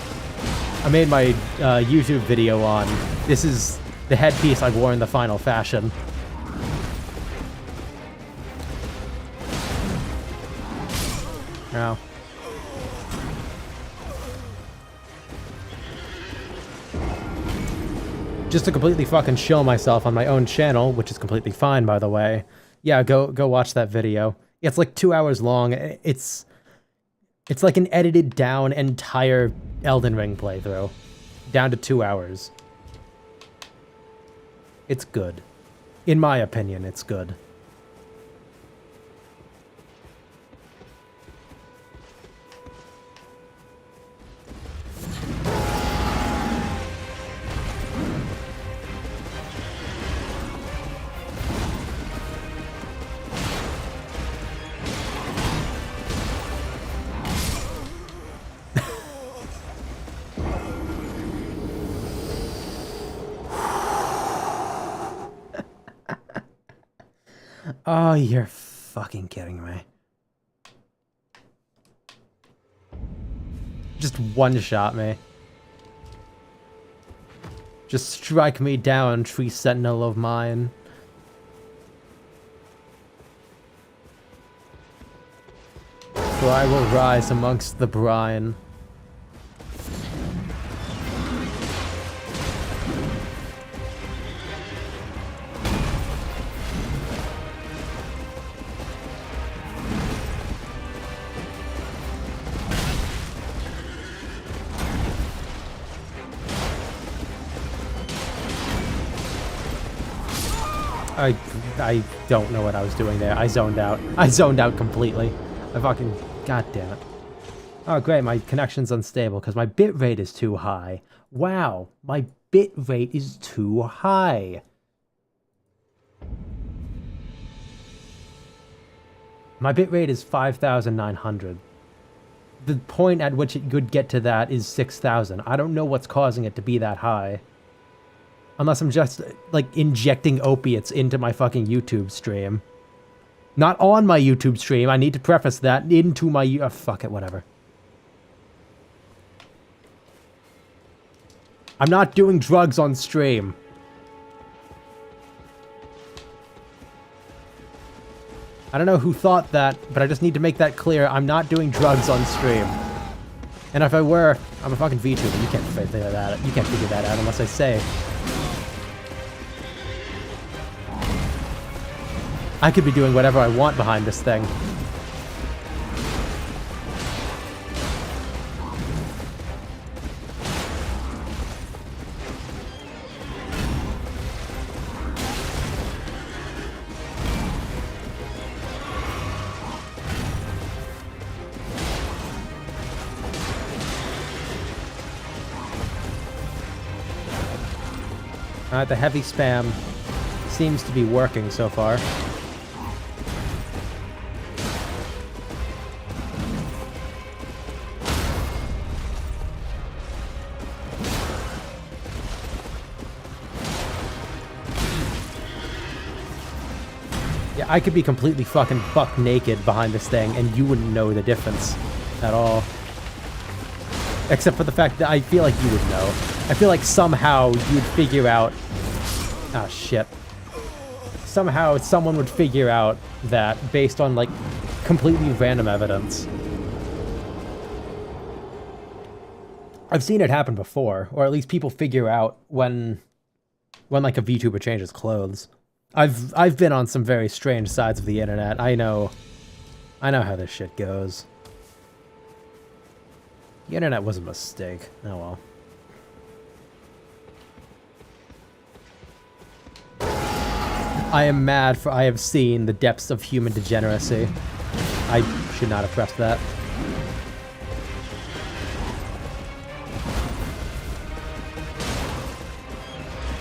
YouTube video on. This is the headpiece I wore in the final fashion. Now. Just to completely fucking show myself on my own channel, which is completely fine, by the way. Yeah, go watch that video. It's like 2 hours long. It's like an edited down entire Elden Ring playthrough. Down to 2 hours. It's good. In my opinion, it's good. Oh, you're fucking kidding me. Just one-shot me. Just strike me down, tree sentinel of mine. For I will rise amongst the brine. I don't know what I was doing there. I zoned out. I zoned out completely. I fucking... God damn it. Oh, great. My connection's unstable because my bitrate is too high. Wow. My bitrate is too high. My bitrate is 5,900. The point at which it could get to that is 6,000. I don't know what's causing it to be that high. Unless I'm just, like, injecting opiates into my fucking YouTube stream. Not on my YouTube stream, I need to preface that, into my... fuck it, whatever. I'm not doing drugs on stream. I don't know who thought that, but I just need to make that clear. I'm not doing drugs on stream. And if I were, I'm a fucking VTuber. You can't figure that out. You can't figure that out unless I say... I could be doing whatever I want behind this thing. Alright, the heavy spam seems to be working so far. Yeah, I could be completely fucking buck naked behind this thing, and you wouldn't know the difference at all. Except for the fact that I feel like you would know. I feel like somehow you'd figure out... Ah, shit. Somehow someone would figure out that based on, like, completely random evidence. I've seen it happen before, or at least people figure out when like, a VTuber changes clothes. I've been on some very strange sides of the internet. I know how this shit goes. The internet was a mistake. Oh well. I am mad for I have seen the depths of human degeneracy. I should not have pressed that.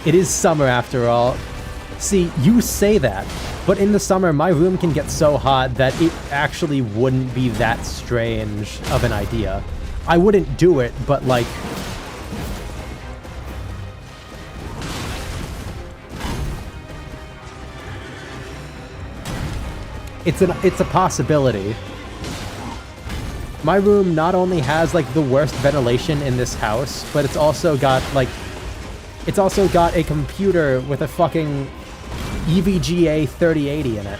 It is summer after all. See, you say that, but in the summer my room can get so hot that it actually wouldn't be that strange of an idea. I wouldn't do it, but like... It's a possibility. My room not only has, like, the worst ventilation in this house, but it's also got, like... It's also got a computer with a fucking EVGA 3080 in it.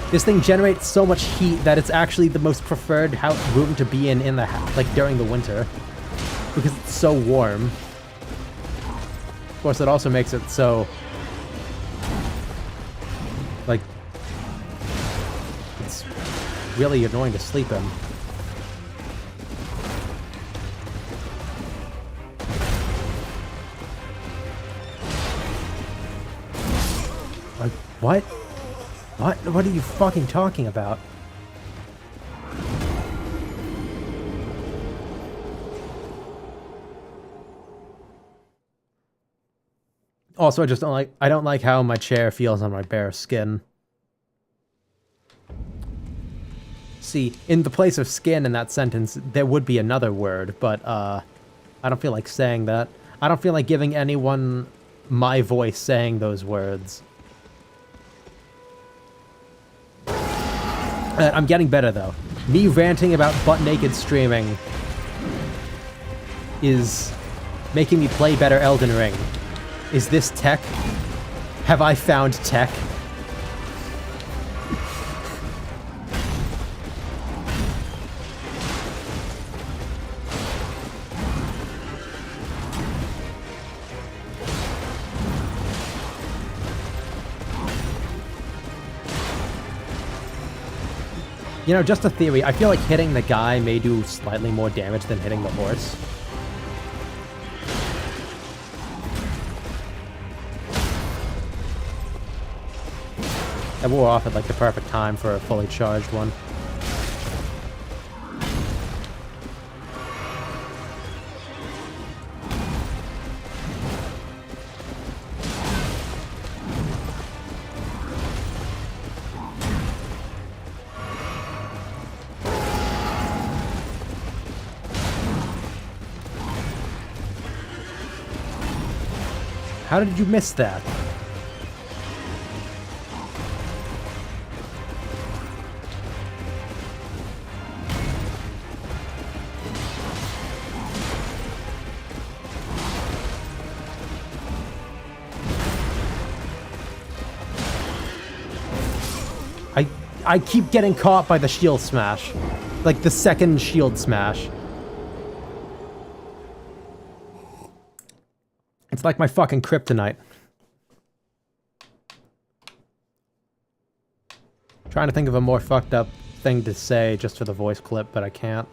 This thing generates so much heat that it's actually the most preferred room to be in the like, during the winter. Because it's so warm. Of course, it also makes it so... like... it's really annoying to sleep in. Like, what? What are you fucking talking about? Also, I don't like how my chair feels on my bare skin. See, in the place of skin in that sentence, there would be another word, but, I don't feel like saying that. I don't feel like giving anyone my voice saying those words. I'm getting better, though. Me ranting about butt-naked streaming is making me play better Elden Ring. Is this tech? Have I found tech? You know, just a theory. I feel like hitting the guy may do slightly more damage than hitting the horse. That wore off at like the perfect time for a fully charged one. How did you miss that? I keep getting caught by the shield smash. Like the second shield smash. It's like my fucking kryptonite. Trying to think of a more fucked up thing to say just for the voice clip, but I can't.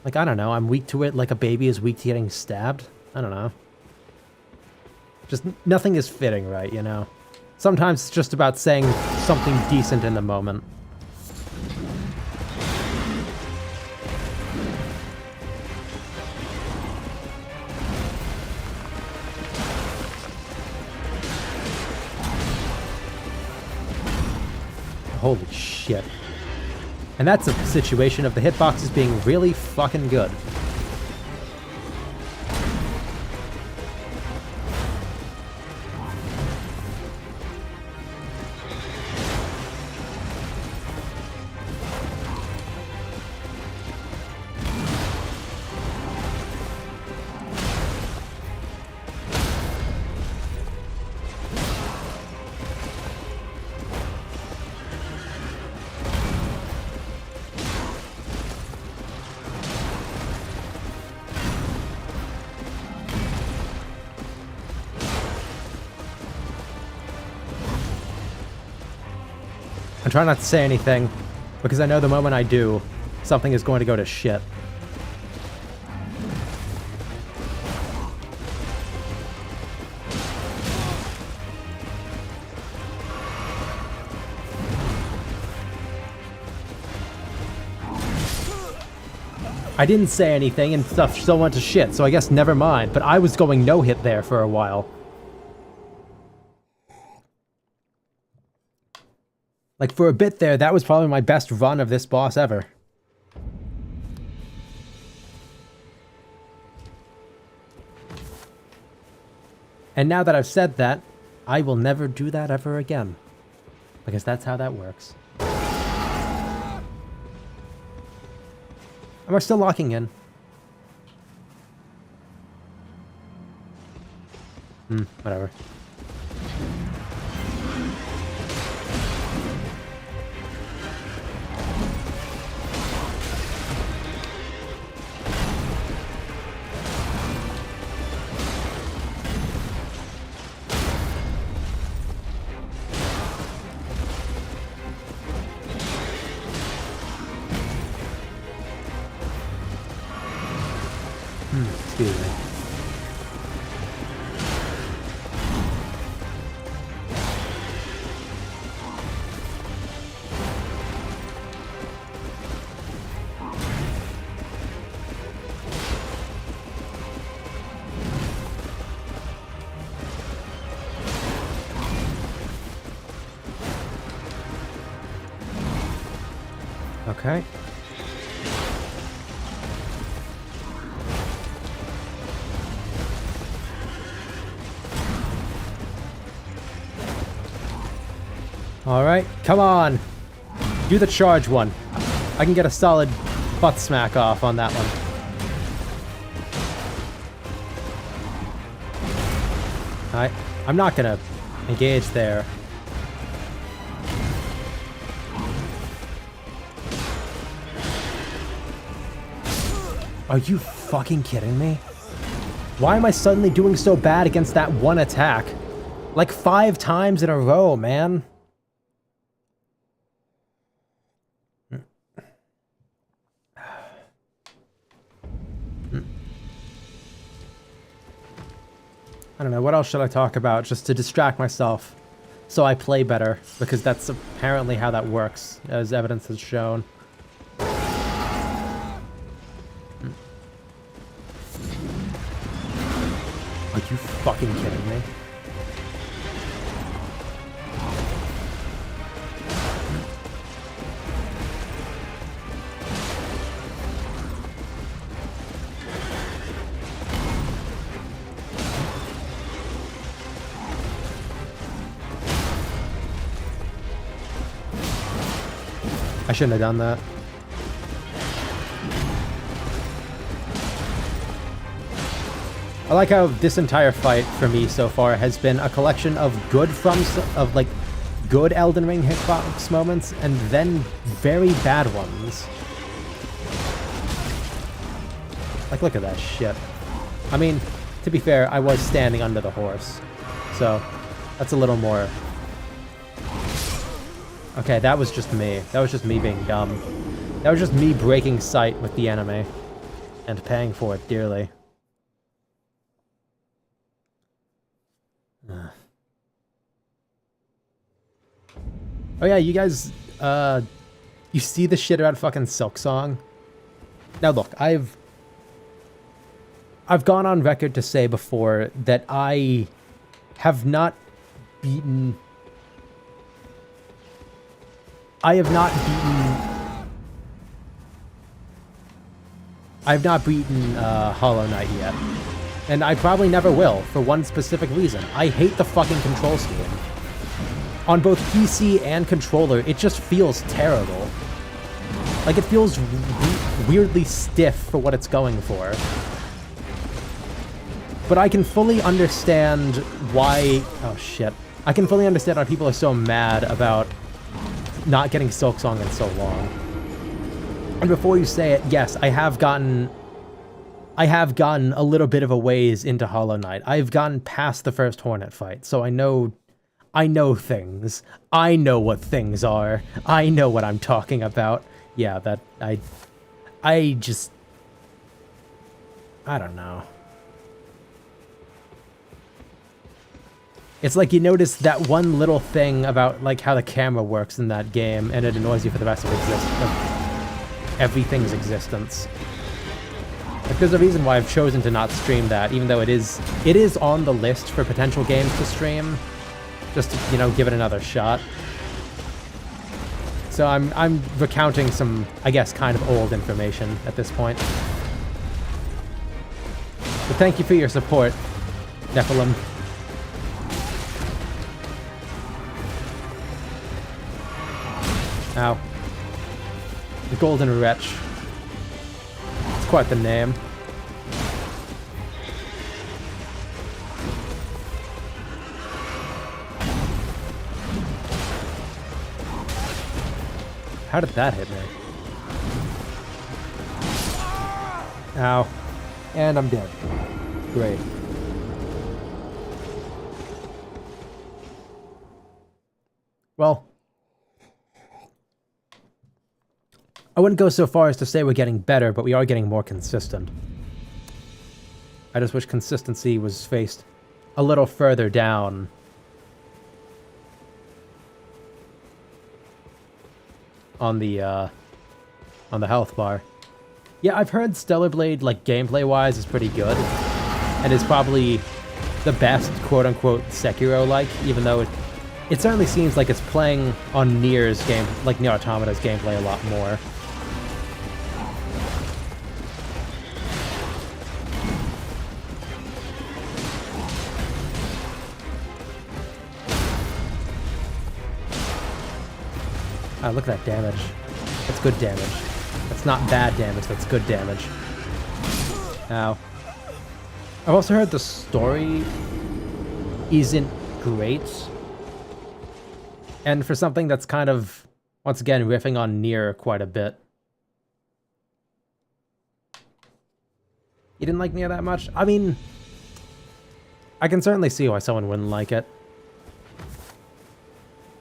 Like, I don't know, I'm weak to it like a baby is weak to getting stabbed? I don't know. Just nothing is fitting right, you know? Sometimes it's just about saying something decent in the moment. Holy shit. And that's a situation of the hitboxes being really fucking good. I'm trying not to say anything, because I know the moment I do, something is going to go to shit. I didn't say anything and stuff still went to shit, so I guess never mind, but I was going no hit there for a while. Like, for a bit there, that was probably my best run of this boss ever. And now that I've said that, I will never do that ever again. Because that's how that works. Am I still locking in? Whatever. Excuse me. Okay. Alright, come on! Do the charge one. I can get a solid butt smack off on that one. Alright, I'm not gonna engage there. Are you fucking kidding me? Why am I suddenly doing so bad against that one attack? Like 5 times in a row, man. I don't know, what else should I talk about just to distract myself so I play better, because that's apparently how that works, as evidence has shown. Are you fucking kidding me? I shouldn't have done that. I like how this entire fight for me so far has been a collection of good good Elden Ring hitbox moments and then very bad ones. Like, look at that shit. I mean, to be fair, I was standing under the horse, so that's a little more. Okay, that was just me. That was just me being dumb. That was just me breaking sight with the enemy. And paying for it dearly. Oh yeah, you guys, you see the shit about fucking Silksong? Now look, I've gone on record to say before that I have not beaten... I have not beaten Hollow Knight yet. And I probably never will, for one specific reason. I hate the fucking control scheme. On both PC and controller, it just feels terrible. Like, it feels weirdly stiff for what it's going for. But I can fully understand why... Oh, shit. I can fully understand why people are so mad about not getting Silksong in so long. And before you say it, yes, I have gotten a little bit of a ways into Hollow Knight. I've gotten past the first Hornet fight, so I know I know things. I know what things are. I know what I'm talking about. Yeah, that, I don't know. It's like you notice that one little thing about like how the camera works in that game, and it annoys you for the rest of everything's existence. Like, there's a reason why I've chosen to not stream that, even though it is on the list for potential games to stream, just to, you know, give it another shot. So I'm recounting some, I guess, kind of old information at this point. But thank you for your support, Nephilim. Ow. The Golden Wretch. It's quite the name. How did that hit me? Ow. And I'm dead. Great. Well, I wouldn't go so far as to say we're getting better, but we are getting more consistent. I just wish consistency was faced a little further down. On the health bar. Yeah, I've heard Stellar Blade, like, gameplay-wise, is pretty good. And is probably the best, quote-unquote, Sekiro-like, even though it certainly seems like it's playing on Nier's game, like Nier Automata's gameplay a lot more. Ah, look at that damage. That's good damage. That's not bad damage, that's good damage. Ow. I've also heard the story isn't great. And for something that's kind of, once again, riffing on Nier quite a bit. You didn't like Nier that much? I mean, I can certainly see why someone wouldn't like it.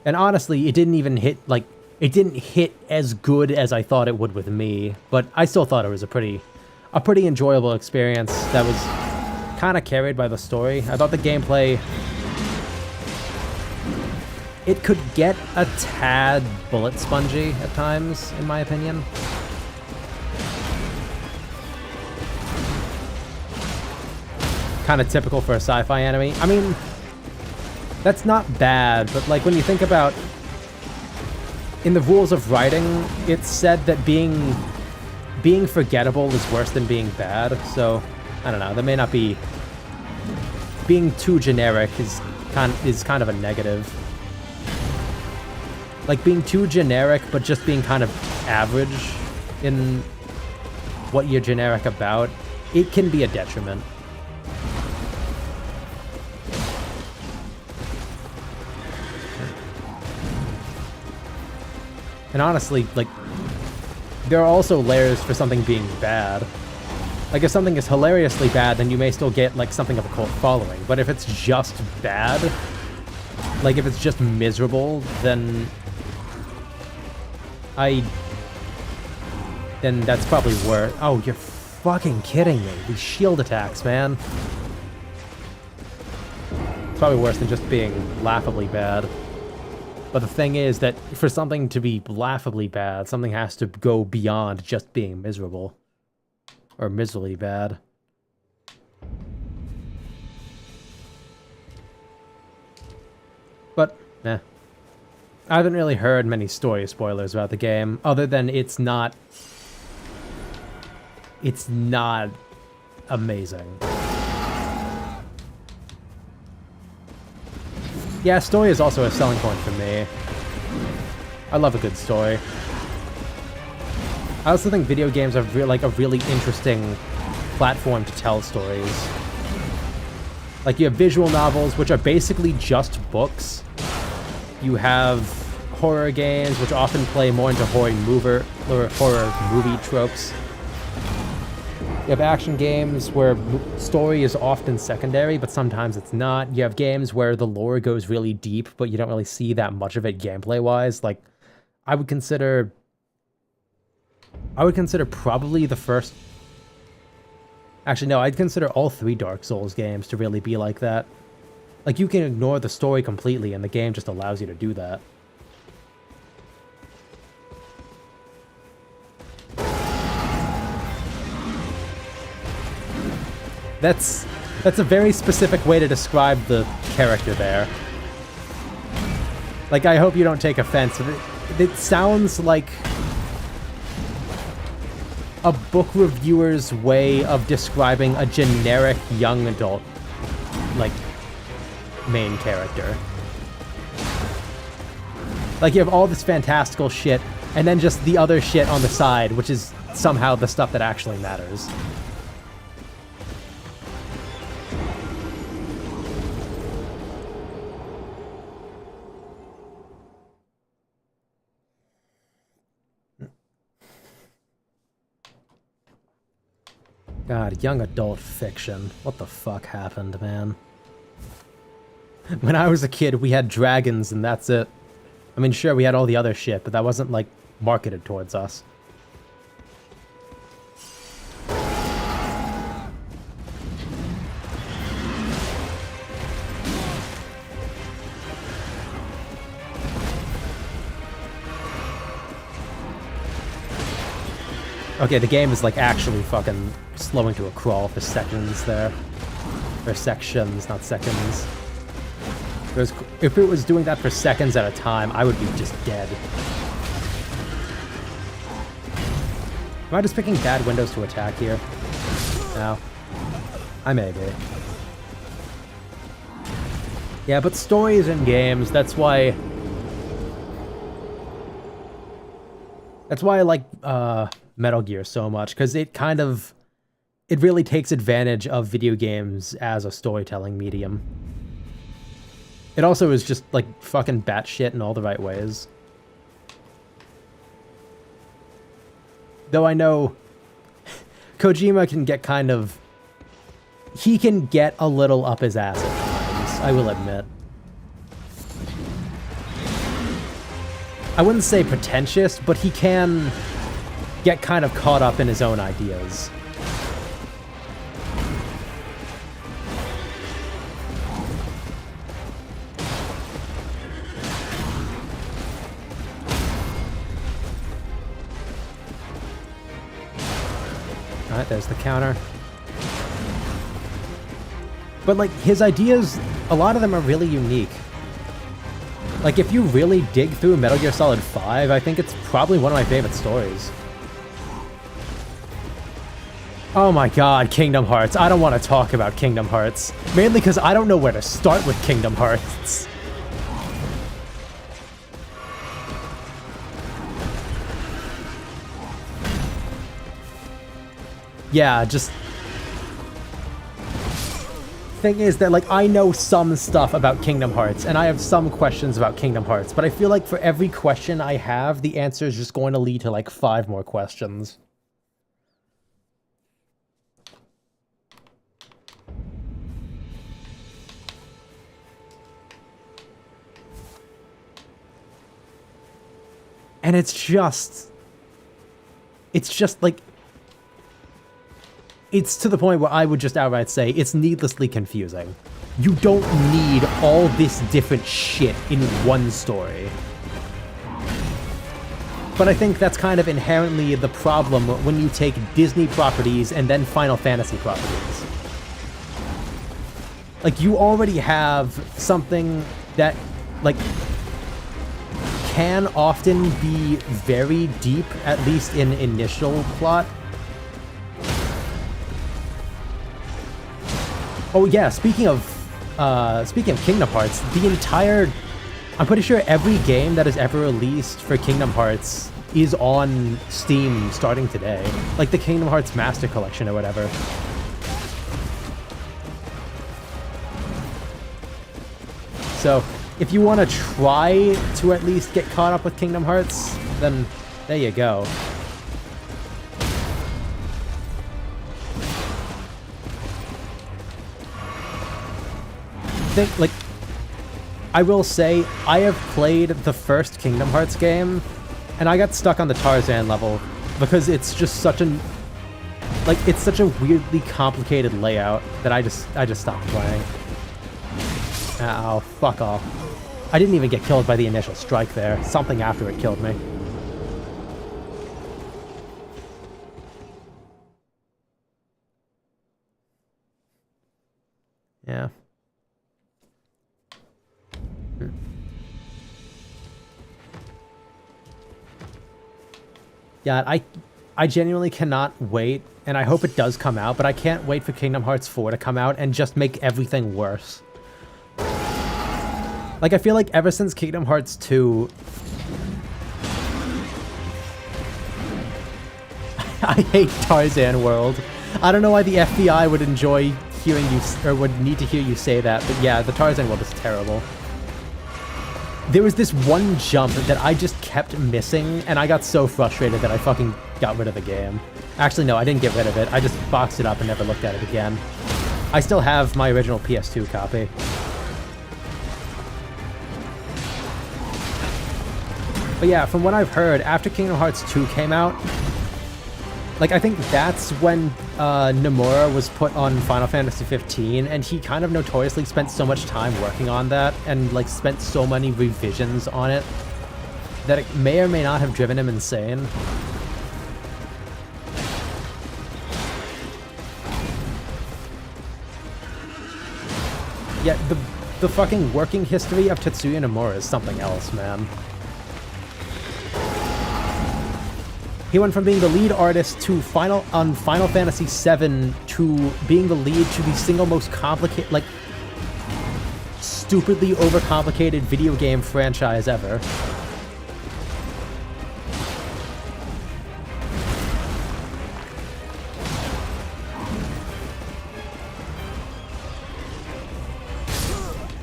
And honestly, it didn't even hit, like, it didn't hit as good as I thought it would with me, but I still thought it was a pretty enjoyable experience that was kind of carried by the story. I thought the gameplay, it could get a tad bullet spongy at times, in my opinion. Kind of typical for a sci-fi anime. I mean, that's not bad, but like when you think about, in the rules of writing, it's said that being forgettable is worse than being bad, so I don't know, that may not be, being too generic is kind of a negative. Like being too generic but just being kind of average in what you're generic about, it can be a detriment. And honestly, like, there are also layers for something being bad. Like, if something is hilariously bad, then you may still get, like, something of a cult following. But if it's just bad, like, if it's just miserable, then that's probably worse. Oh, you're fucking kidding me. These shield attacks, man. It's probably worse than just being laughably bad. But the thing is that for something to be laughably bad, something has to go beyond just being miserable. Or miserably bad. But, eh. I haven't really heard many story spoilers about the game, other than it's not amazing. Yeah, story is also a selling point for me. I love a good story. I also think video games are like a really interesting platform to tell stories. Like, you have visual novels, which are basically just books. You have horror games, which often play more into horror movie tropes. You have action games where story is often secondary, but sometimes it's not. You have games where the lore goes really deep, but you don't really see that much of it gameplay-wise. Like, I would consider probably the first... Actually, no, I'd consider all 3 Dark Souls games to really be like that. Like, you can ignore the story completely, and the game just allows you to do that. That's a very specific way to describe the character there. Like, I hope you don't take offense. It sounds like a book reviewer's way of describing a generic young adult, like, main character. Like, you have all this fantastical shit, and then just the other shit on the side, which is somehow the stuff that actually matters. God, young adult fiction. What the fuck happened, man? When I was a kid, we had dragons and that's it. I mean, sure, we had all the other shit, but that wasn't, like, marketed towards us. Okay, the game is, like, actually fucking slowing to a crawl for seconds there. Or sections, not seconds. If it was doing that for seconds at a time, I would be just dead. Am I just picking bad windows to attack here? No. I may be. Yeah, but stories in games, that's why I like, Metal Gear so much, because it really takes advantage of video games as a storytelling medium. It also is just, like, fucking batshit in all the right ways. Though I know Kojima can get kind of... He can get a little up his ass at times, I will admit. I wouldn't say pretentious, but he can get kind of caught up in his own ideas. Alright, there's the counter. But, like, his ideas, a lot of them are really unique. Like, if you really dig through Metal Gear Solid 5, I think it's probably one of my favorite stories. Oh my god, Kingdom Hearts. I don't want to talk about Kingdom Hearts. Mainly because I don't know where to start with Kingdom Hearts. Yeah, just... Thing is that, like, I know some stuff about Kingdom Hearts, and I have some questions about Kingdom Hearts, but I feel like for every question I have, the answer is just going to lead to, like, 5 more questions. And it's just, like, it's to the point where I would just outright say it's needlessly confusing. You don't need all this different shit in one story. But I think that's kind of inherently the problem when you take Disney properties and then Final Fantasy properties. Like, you already have something that, like, can often be very deep, at least in initial plot. Oh yeah, speaking of Kingdom Hearts, the entire... I'm pretty sure every game that is ever released for Kingdom Hearts is on Steam starting today. Like the Kingdom Hearts Master Collection or whatever. So, if you want to try to at least get caught up with Kingdom Hearts, then there you go. think, like, I will say, I have played the first Kingdom Hearts game, and I got stuck on the Tarzan level, because it's just such an... Like, it's such a weirdly complicated layout that I just stopped playing. Ow, fuck off. I didn't even get killed by the initial strike there. Something after it killed me. Yeah. Yeah, I genuinely cannot wait, and I hope it does come out, but I can't wait for Kingdom Hearts 4 to come out and just make everything worse. Like, I feel like ever since Kingdom Hearts 2... I hate Tarzan World. I don't know why the FBI would enjoy hearing you, or would need to hear you say that, but yeah, the Tarzan World is terrible. There was this one jump that I just kept missing, and I got so frustrated that I fucking got rid of the game. Actually, no, I didn't get rid of it. I just boxed it up and never looked at it again. I still have my original PS2 copy. But yeah, from what I've heard, after Kingdom Hearts 2 came out, like, I think that's when Nomura was put on Final Fantasy 15, and he kind of notoriously spent so much time working on that, and, like, spent so many revisions on it, that it may or may not have driven him insane. Yeah, the fucking working history of Tetsuya Nomura is something else, man. He went from being the lead artist to Final Fantasy VII to being the lead to the single most complicated, like, stupidly overcomplicated video game franchise ever.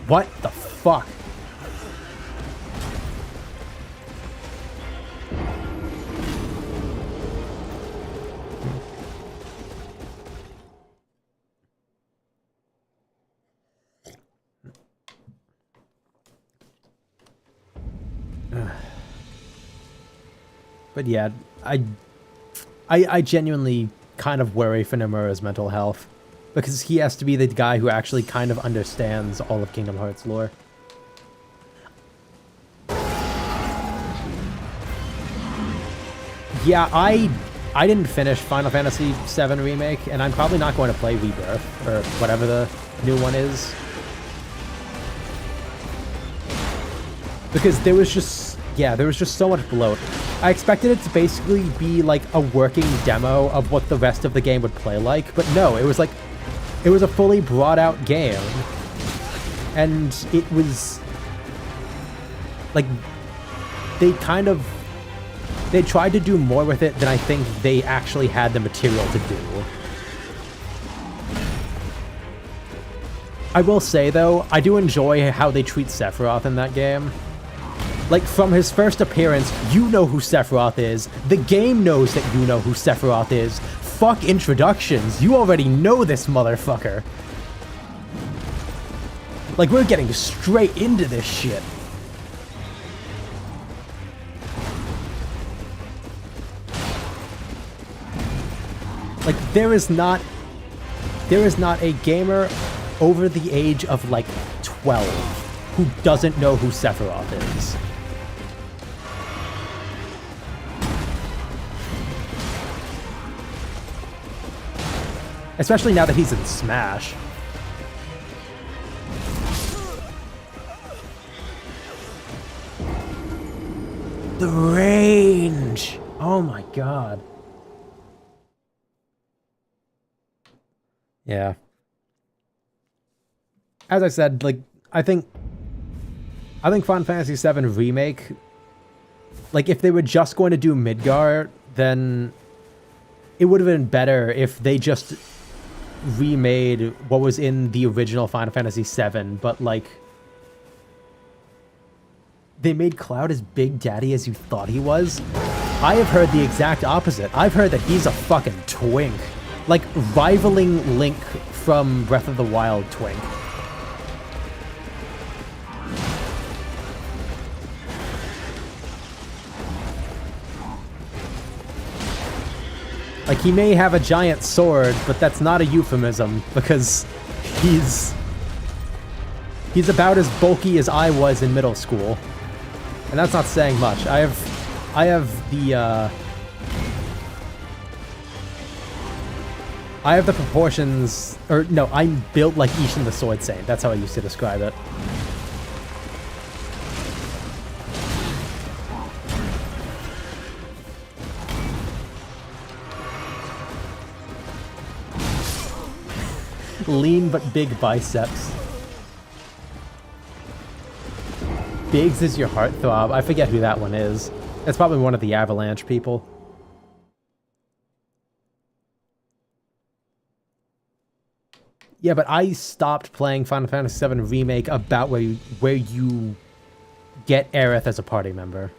What the fuck? But yeah, I genuinely kind of worry for Nomura's mental health, because he has to be the guy who actually kind of understands all of Kingdom Hearts lore. Yeah, I didn't finish Final Fantasy VII Remake, and I'm probably not going to play Rebirth, or whatever the new one is. Because there was just so much bloat. I expected it to basically be like a working demo of what the rest of the game would play like, but no, it was a fully brought out game. And it was like they tried to do more with it than I think they actually had the material to do. I will say though, I do enjoy how they treat Sephiroth in that game. Like, from his first appearance, you know who Sephiroth is. The game knows that you know who Sephiroth is. Fuck introductions. You already know this motherfucker. Like, we're getting straight into this shit. Like, there is not a gamer over the age of, like, 12 who doesn't know who Sephiroth is. Especially now that he's in Smash. The range! Oh my god. Yeah. As I said, like, I think Final Fantasy VII Remake, like, if they were just going to do Midgar, then it would have been better if they just remade what was in the original Final Fantasy VII, but, like, they made Cloud as Big Daddy as you thought he was. I have heard the exact opposite. I've heard that he's a fucking twink. Like, rivaling Link from Breath of the Wild twink. Like, he may have a giant sword, but that's not a euphemism, because he's about as bulky as I was in middle school. And that's not saying much. I have the proportions, or no, I'm built like Ishin the Sword Saint. That's how I used to describe it. Lean but big biceps. Biggs is your heartthrob. I forget who that one is. It's probably one of the Avalanche people. Yeah, but I stopped playing Final Fantasy VII Remake about where you get Aerith as a party member.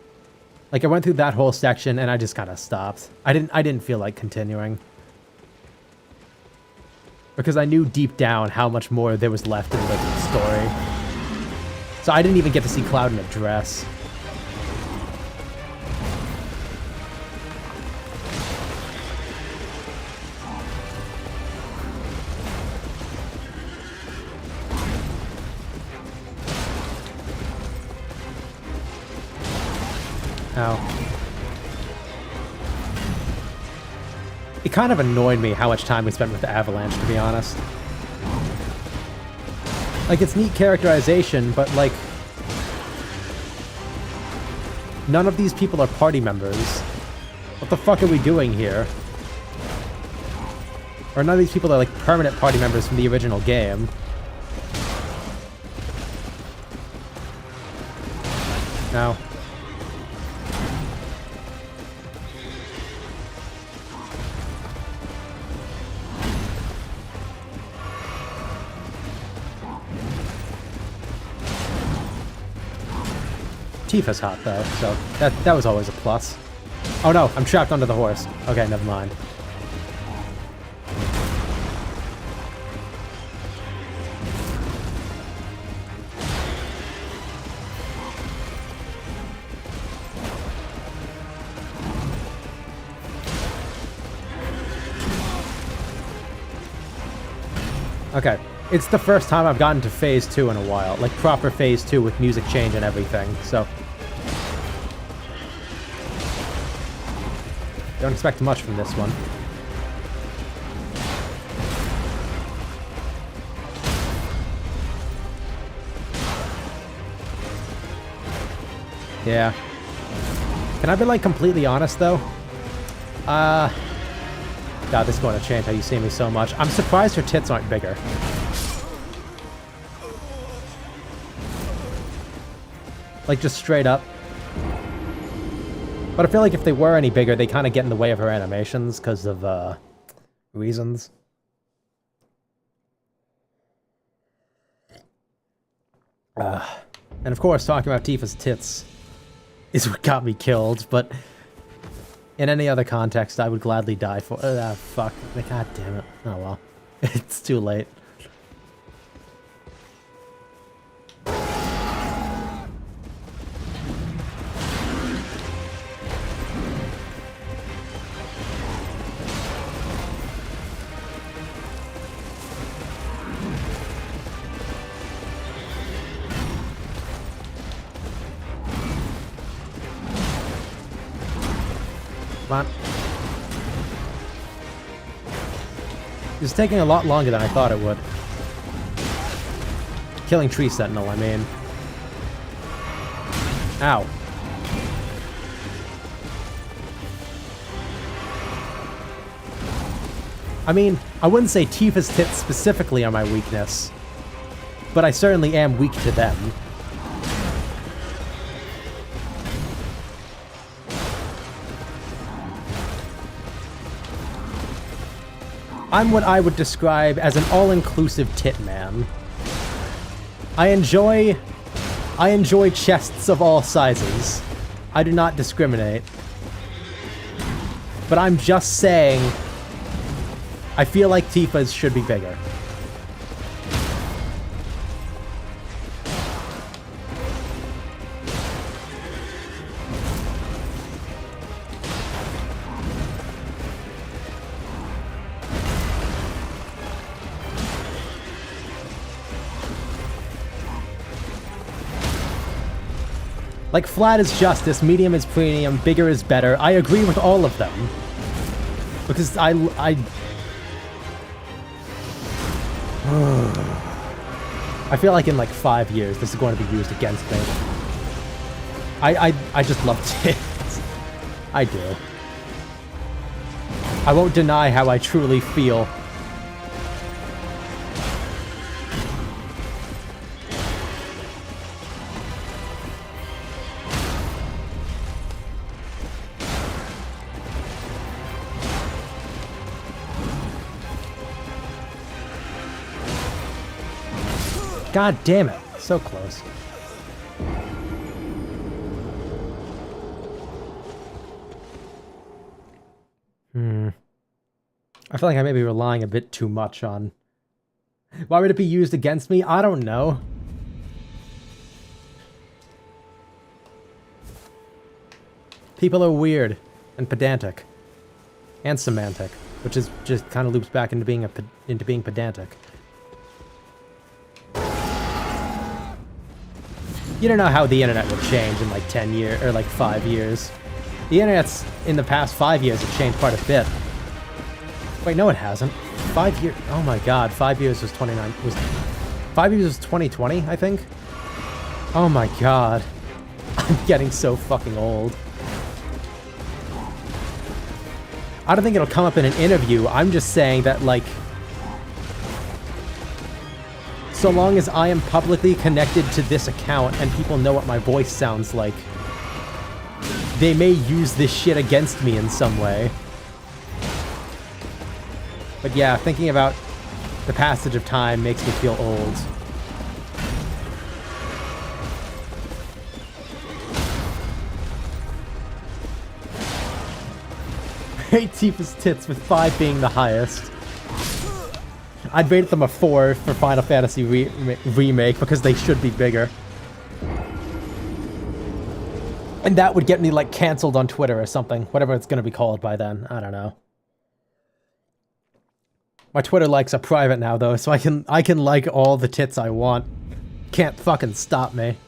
Like, I went through that whole section and I just kind of stopped. I didn't feel like continuing. Because I knew deep down how much more there was left in the story. So I didn't even get to see Cloud in a dress. Ow. It kind of annoyed me how much time we spent with the Avalanche, to be honest. Like, it's neat characterization, but, like, none of these people are party members. What the fuck are we doing here? Or none of these people are, like, permanent party members from the original game. No. Tifa's hot, though, so that was always a plus. Oh no, I'm trapped under the horse. Okay, never mind. Okay, it's the first time I've gotten to Phase 2 in a while, like proper Phase 2 with music change and everything, so... Don't expect much from this one. Yeah. Can I be, like, completely honest, though? God, this is going to change how you see me so much. I'm surprised her tits aren't bigger. Like, just straight up. But I feel like if they were any bigger, they kind of get in the way of her animations because of, reasons. And of course, talking about Tifa's tits is what got me killed, but in any other context, I would gladly die for... fuck. God damn it. Oh well. It's too late. Come on. It's taking a lot longer than I thought it would. Killing Tree Sentinel, I mean. Ow. I mean, I wouldn't say Tifa's tits specifically are my weakness, but I certainly am weak to them. I'm what I would describe as an all-inclusive tit man. I enjoy chests of all sizes. I do not discriminate. But I'm just saying, I feel like Tifa's should be bigger. Like, flat is justice, medium is premium, bigger is better. I agree with all of them. Because I feel like in like 5 years, this is going to be used against me. I just love tits. I do. I won't deny how I truly feel. God damn it. So close. I feel like I may be relying a bit too much on... Why would it be used against me? I don't know. People are weird and pedantic. And semantic, which is just kind of loops back into being pedantic. You don't know how the internet will change in like 10 years, or like 5 years. The internet's, in the past 5 years, have changed quite a bit. Wait, no it hasn't. 5 years, oh my god, 5 years was 5 years was 2020, I think? Oh my god. I'm getting so fucking old. I don't think it'll come up in an interview, I'm just saying that, like, so long as I am publicly connected to this account and people know what my voice sounds like, they may use this shit against me in some way. But yeah, thinking about the passage of time makes me feel old. Rate Tifa's tits with 5 being the highest. I'd rate them a 4 for Final Fantasy Remake because they should be bigger. And that would get me, like, cancelled on Twitter or something. Whatever it's gonna be called by then. I don't know. My Twitter likes are private now, though, so I can like all the tits I want. Can't fucking stop me.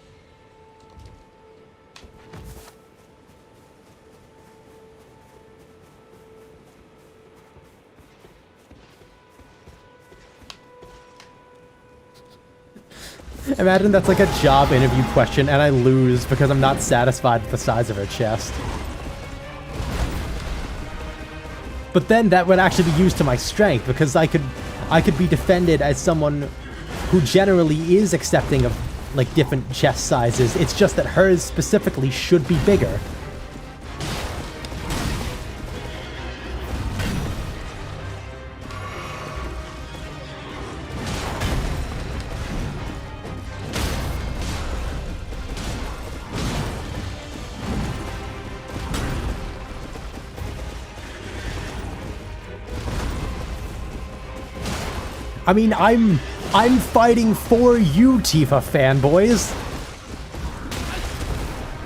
Imagine that's like a job interview question and I lose because I'm not satisfied with the size of her chest. But then that would actually be used to my strength because I could be defended as someone who generally is accepting of like different chest sizes. It's just that hers specifically should be bigger. I mean, I'm fighting for you, Tifa fanboys.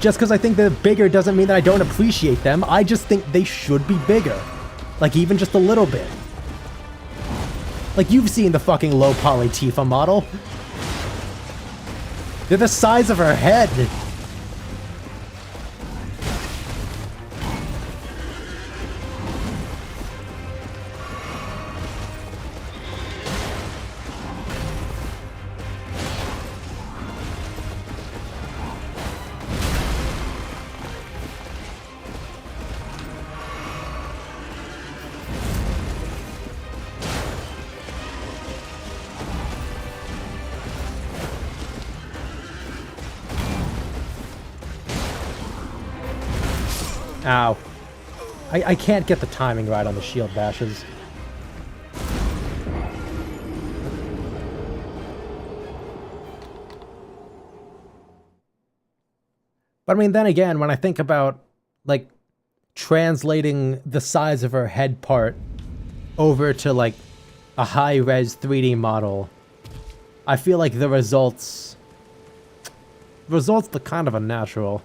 Just because I think they're bigger doesn't mean that I don't appreciate them. I just think they should be bigger. Like, even just a little bit. Like, you've seen the fucking low poly Tifa model. They're the size of her head. Ow. I can't get the timing right on the shield bashes. But I mean, then again, when I think about, like, translating the size of her head part over to, like, a high-res 3D model, I feel like the results look kind of unnatural.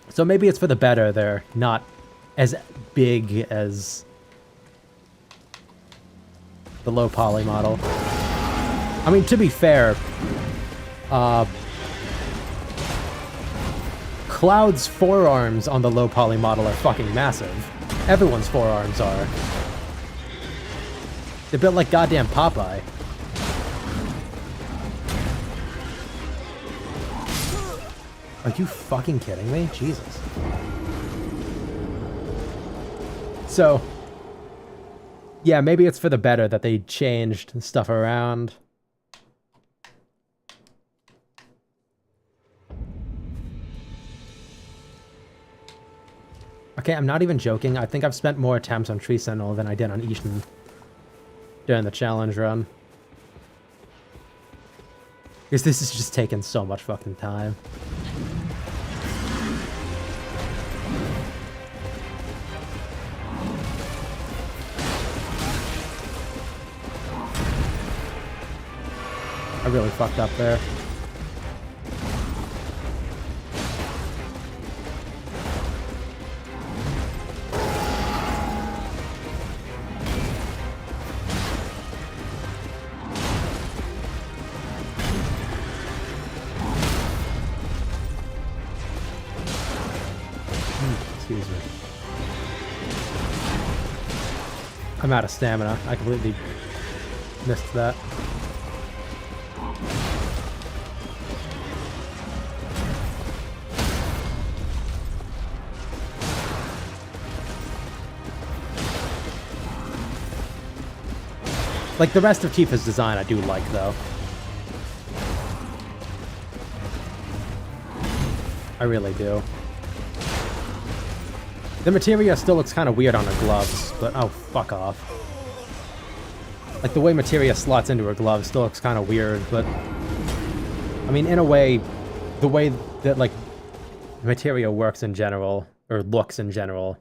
So maybe it's for the better they're not as big as the low poly model. I mean, to be fair, Cloud's forearms on the low poly model are fucking massive. Everyone's forearms are. They're built like goddamn Popeye. Are you fucking kidding me? Jesus. So, yeah, maybe it's for the better that they changed stuff around. Okay, I'm not even joking. I think I've spent more attempts on Tree Sentinel than I did on Ishin during the challenge run. Because this is just taking so much fucking time. I really fucked up there. Excuse me. I'm out of stamina. I completely missed that. Like, the rest of Tifa's design I do like, though. I really do. The materia still looks kind of weird on her gloves, but oh, fuck off. Like, the way materia slots into her gloves still looks kind of weird, but... I mean, in a way, the way that, like, materia works in general, or looks in general,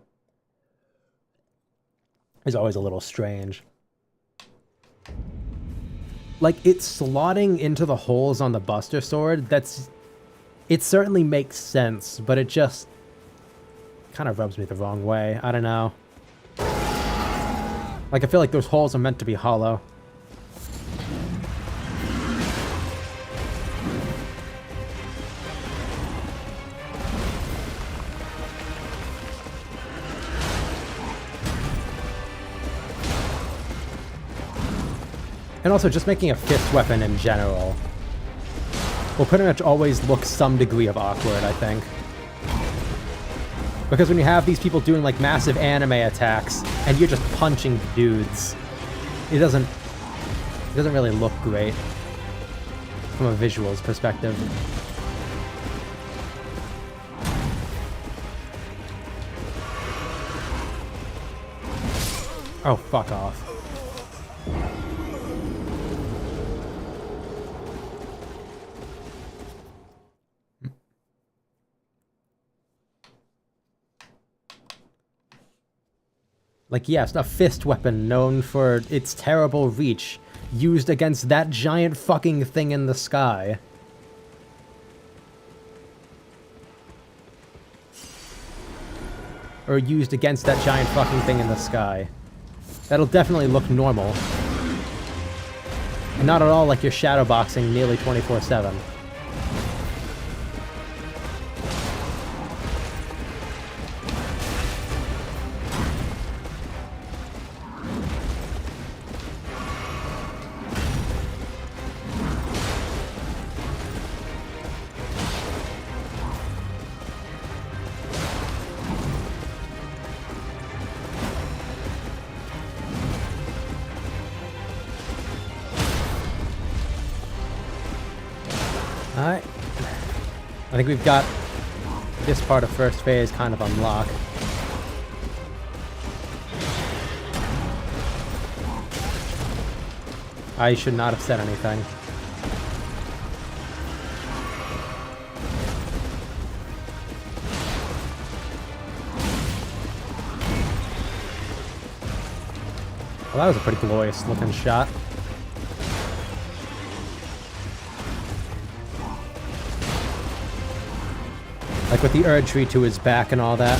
is always a little strange. Like, it's slotting into the holes on the Buster Sword, it certainly makes sense, but it just kind of rubs me the wrong way. I don't know. Like, I feel like those holes are meant to be hollow. And also, just making a fist weapon in general will pretty much always look some degree of awkward, I think. Because when you have these people doing, like, massive anime attacks, and you're just punching dudes, it doesn't really look great from a visuals perspective. Oh, fuck off. Like, yes, a fist weapon known for its terrible reach, used against that giant fucking thing in the sky. Or used against that giant fucking thing in the sky. That'll definitely look normal. And not at all like you're shadowboxing nearly 24/7. Alright. I think we've got this part of first phase kind of unlocked. I should not have said anything. Well, that was a pretty glorious looking shot. Like with the Erdtree to his back and all that.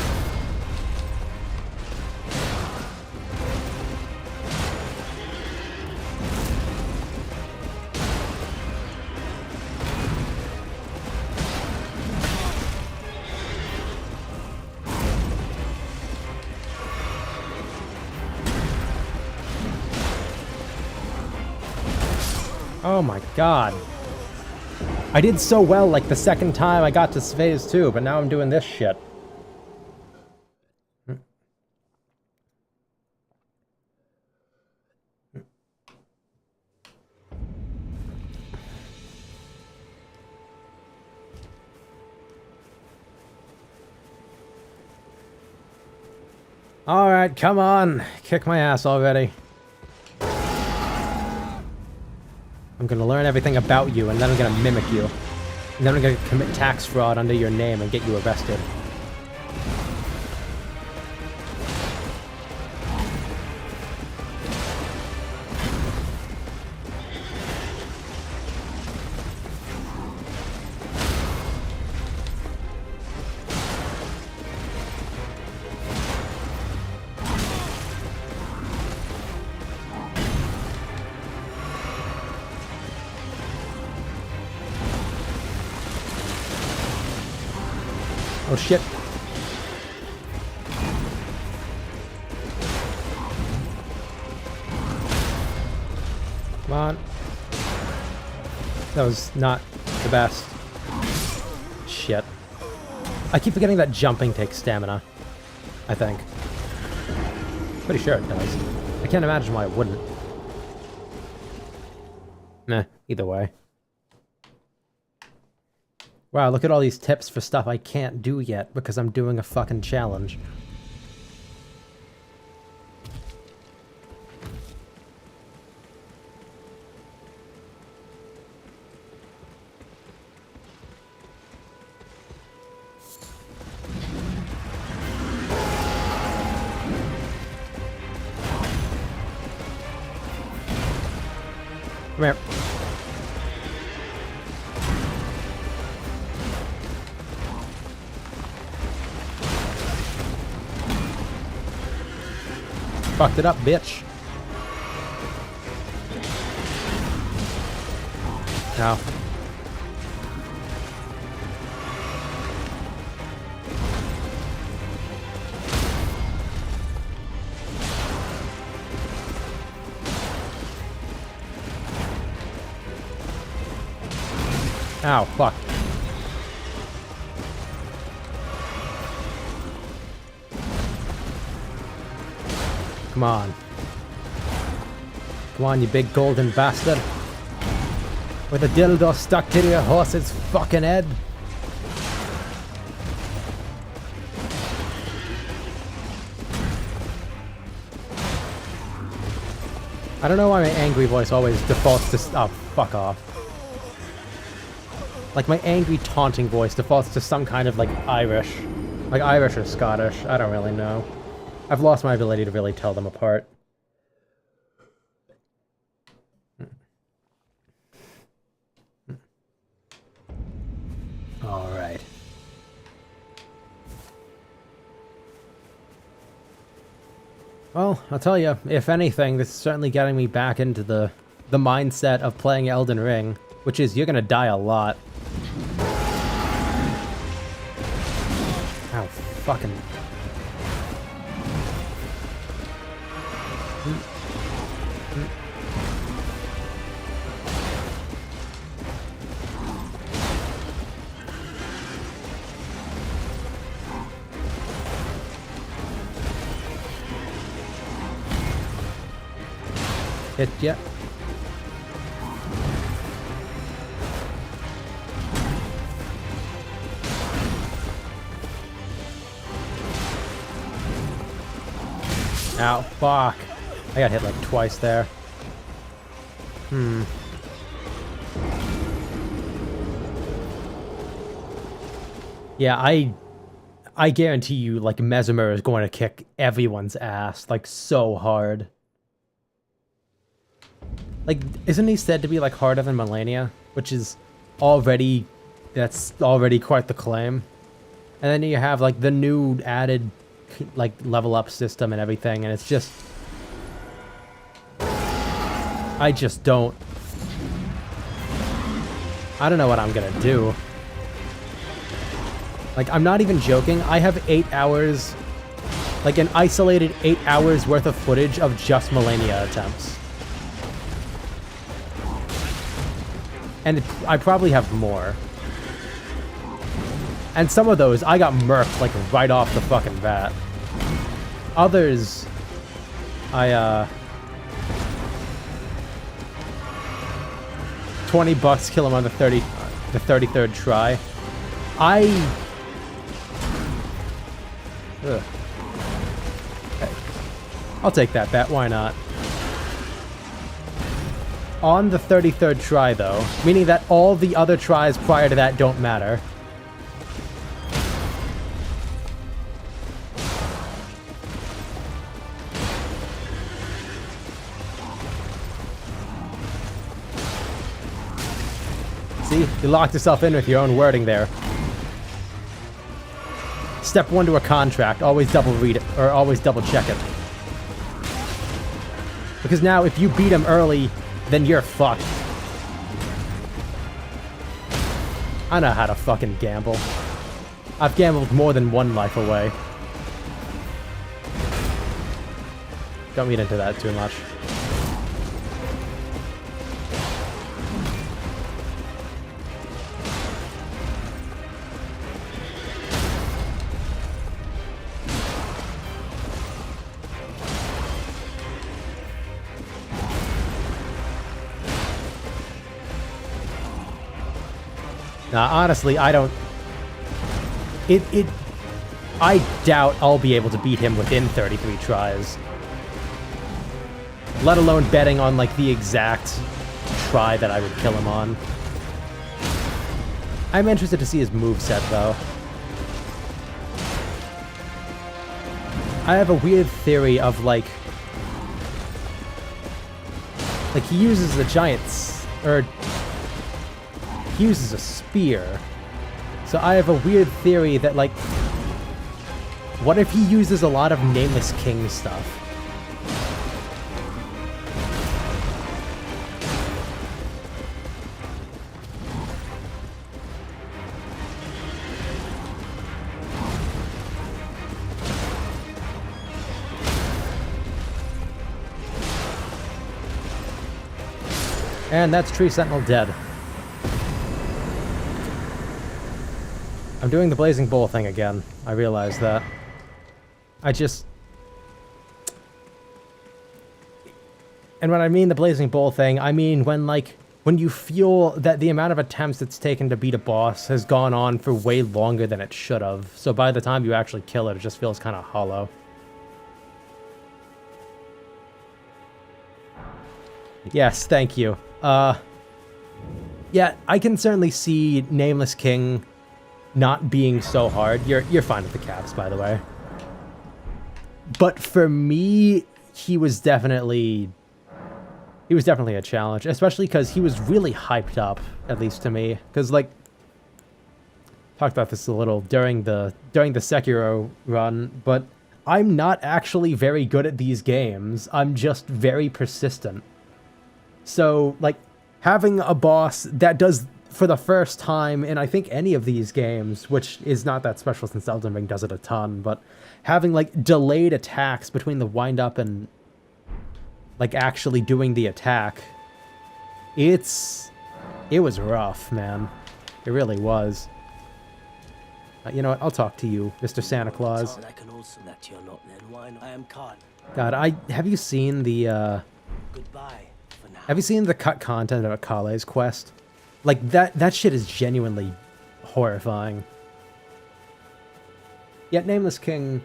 Oh my god. I did so well like the second time I got to phase 2, but now I'm doing this shit. Alright, come on. Kick my ass already. I'm gonna learn everything about you, and then I'm gonna mimic you. And then I'm gonna commit tax fraud under your name and get you arrested. Oh shit. Come on. That was not the best. Shit. I keep forgetting that jumping takes stamina. I think. Pretty sure it does. I can't imagine why it wouldn't. Nah, either way. Wow, look at all these tips for stuff I can't do yet because I'm doing a fucking challenge. Come here. Fucked it up, bitch. Ow. Ow, fuck. Come on. Come on, you big golden bastard. With a dildo stuck to your horse's fucking head. I don't know why my angry voice always defaults to... Oh, fuck off. Like, my angry taunting voice defaults to some kind of, like, Irish. Like, Irish or Scottish. I don't really know. I've lost my ability to really tell them apart. Alright. Well, I'll tell you, if anything, this is certainly getting me back into the mindset of playing Elden Ring, which is you're gonna die a lot. Ow, fucking... Hit ya. Ow, fuck. I got hit like twice there. Yeah, I guarantee you, like, Mesmer is going to kick everyone's ass, like, so hard. Like, isn't he said to be, like, harder than Melania? Which is already... That's already quite the claim. And then you have, like, the new added, like, level up system and everything, and it's just... I just don't... I don't know what I'm gonna do. Like, I'm not even joking. I have 8 hours... Like, an isolated 8 hours worth of footage of just Melania attempts. And I probably have more. And some of those, I got murked, like, right off the fucking bat. Others, I, $20, kill him on the 33rd try. Ugh. Okay. I'll take that bet, why not? On the 33rd try, though, meaning that all the other tries prior to that don't matter. See? You locked yourself in with your own wording there. Step 1 to a contract, always double read it, or always double check it. Because now, if you beat him early, then you're fucked. I know how to fucking gamble. I've gambled more than one life away. Don't read into that too much. Now, honestly, I don't... I doubt I'll be able to beat him within 33 tries. Let alone betting on, like, the exact try that I would kill him on. I'm interested to see his moveset, though. I have a weird theory of, like, he uses a giant's... or... he uses a spear. So I have a weird theory that, like, what if he uses a lot of Nameless King stuff? And that's Tree Sentinel dead. I'm doing the Blazing Bowl thing again. I realize that. I just... And when I mean the Blazing Bowl thing, I mean when, like, when you feel that the amount of attempts it's taken to beat a boss has gone on for way longer than it should have. So by the time you actually kill it, it just feels kind of hollow. Yes, thank you. Yeah, I can certainly see Nameless King not being so hard. You're fine with the caps, by the way. But for me, he was definitely a challenge, especially because he was really hyped up, at least to me. Because, like, talked about this a little during the Sekiro run, but I'm not actually very good at these games. I'm just very persistent. So, like, having a boss that does, for the first time in I think any of these games, which is not that special since Elden Ring does it a ton, but having, like, delayed attacks between the wind-up and, like, actually doing the attack, it was rough, man. It really was. You know what? I'll talk to you, Mr. Santa Claus. God, have you seen the, have you seen the cut content of Akale's quest? Like, that shit is genuinely horrifying. Yet, Nameless King,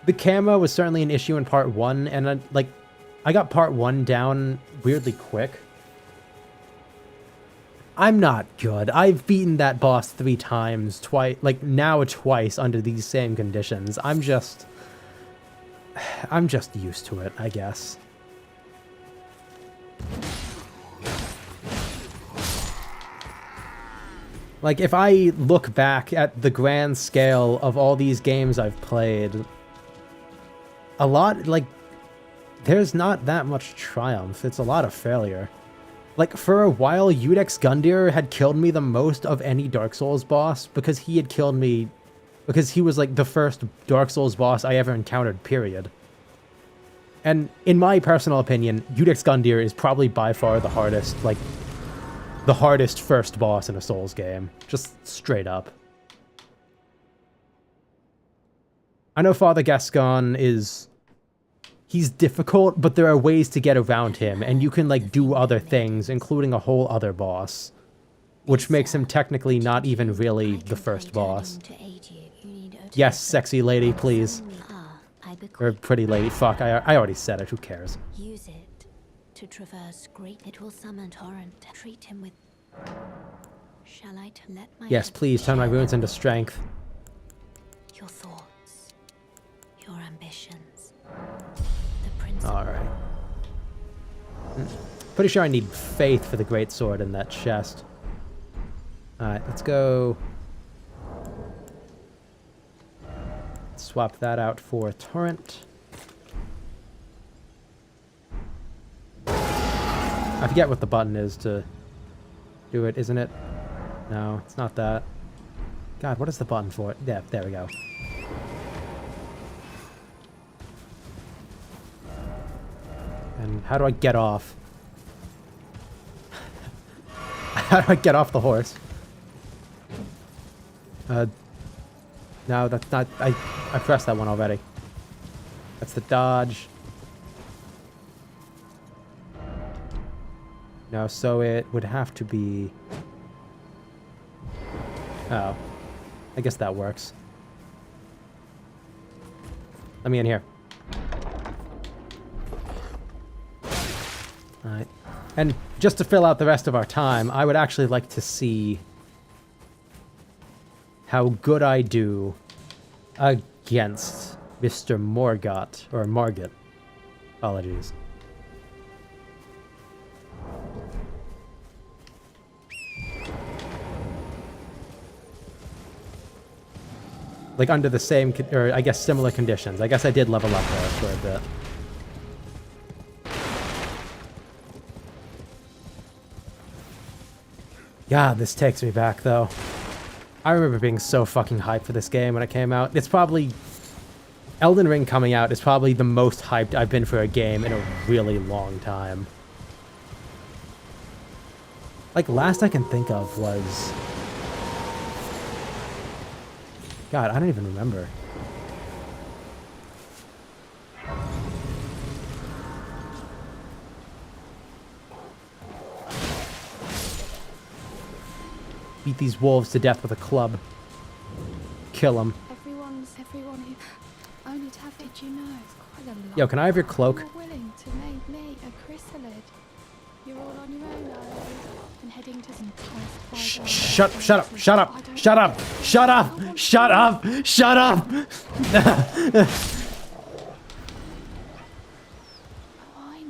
the camo was certainly an issue in part 1, and, I got part 1 down weirdly quick. I'm not good. I've beaten that boss 3 times, twice under these same conditions. I'm just used to it, I guess. Like, if I look back at the grand scale of all these games I've played, a lot, like, there's not that much triumph. It's a lot of failure. Like, for a while, Udex Gundyr had killed me the most of any Dark Souls boss, because he had killed me, because he was, like, the first Dark Souls boss I ever encountered, period. And in my personal opinion, Udex Gundyr is probably by far the hardest, like, the hardest first boss in a Souls game. Just straight up. I know Father Gascon is... He's difficult, but there are ways to get around him, and you can, like, do other things, including a whole other boss. Which makes him technically not even really the first boss. Yes, sexy lady, please. Or pretty lady. Fuck, I already said it. Who cares? Use it to traverse great. It will summon torrent. Treat him with... Shall I let my... Yes, please, turn my runes into strength. Your thoughts. Your ambitions. The principle. Alright. Pretty sure I need faith for the great sword in that chest. Alright, let's go... Swap that out for torrent. I forget what the button is to do it, isn't it? No, it's not that. God, what is the button for it? Yeah, there we go. And how do I get off? How do I get off the horse? No, that's not... I pressed that one already. That's the dodge. No, so it would have to be... Oh. I guess that works. Let me in here. Alright. And just to fill out the rest of our time, I would actually like to see how good I do against Mr. Morgott, or Margit. Apologies. Like under the same, or I guess similar conditions. I guess I did level up there for a bit. God, this takes me back though. I remember being so fucking hyped for this game when it came out. It's probably... Elden Ring coming out is probably the most hyped I've been for a game in a really long time. Like, last I can think of was... God, I don't even remember. Beat these wolves to death with a club. Kill them. Everyone who only to have it, you know, it's quite a lot. Yo, can I have your cloak? You're willing to make me a chrysalid. You're all on your own, are you? And heading to some Shut up! Shut up! Shut up! Shut up! Shut up! Shut up!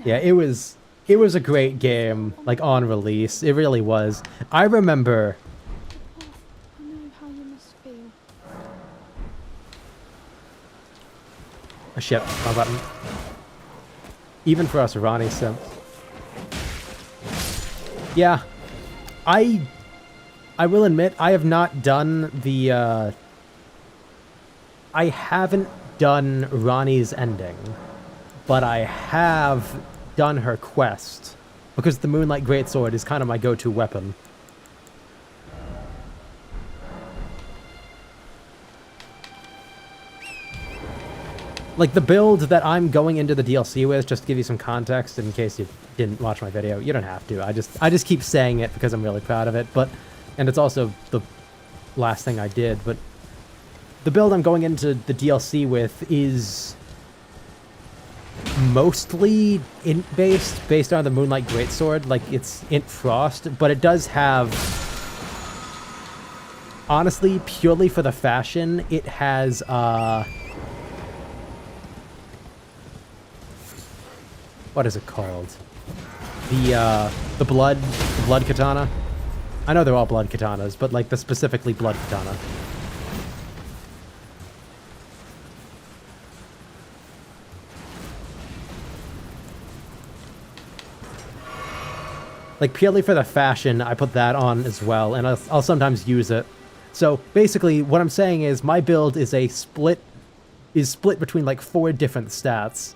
Yeah, it was a great game, like on release. It really was. I remember. I know how you must feel. Oh shit, wrong button. Even for us Ronnie simps. Yeah. I will admit, I have not done the, I haven't done Ronnie's ending, but I have done her quest, because the Moonlight Greatsword is kind of my go-to weapon. Like, the build that I'm going into the DLC with, just to give you some context in case you didn't watch my video, you don't have to. I just keep saying it because I'm really proud of it, but... And it's also the last thing I did, but... The build I'm going into the DLC with is... mostly int-based, based on the Moonlight Greatsword. Like, it's int Frost, but it does have... Honestly, purely for the fashion, it has, what is it called? The blood katana? I know they're all blood katanas, but like the specifically blood katana. Like purely for the fashion, I put that on as well, and I'll sometimes use it. So basically, what I'm saying is my build is split between like 4 different stats.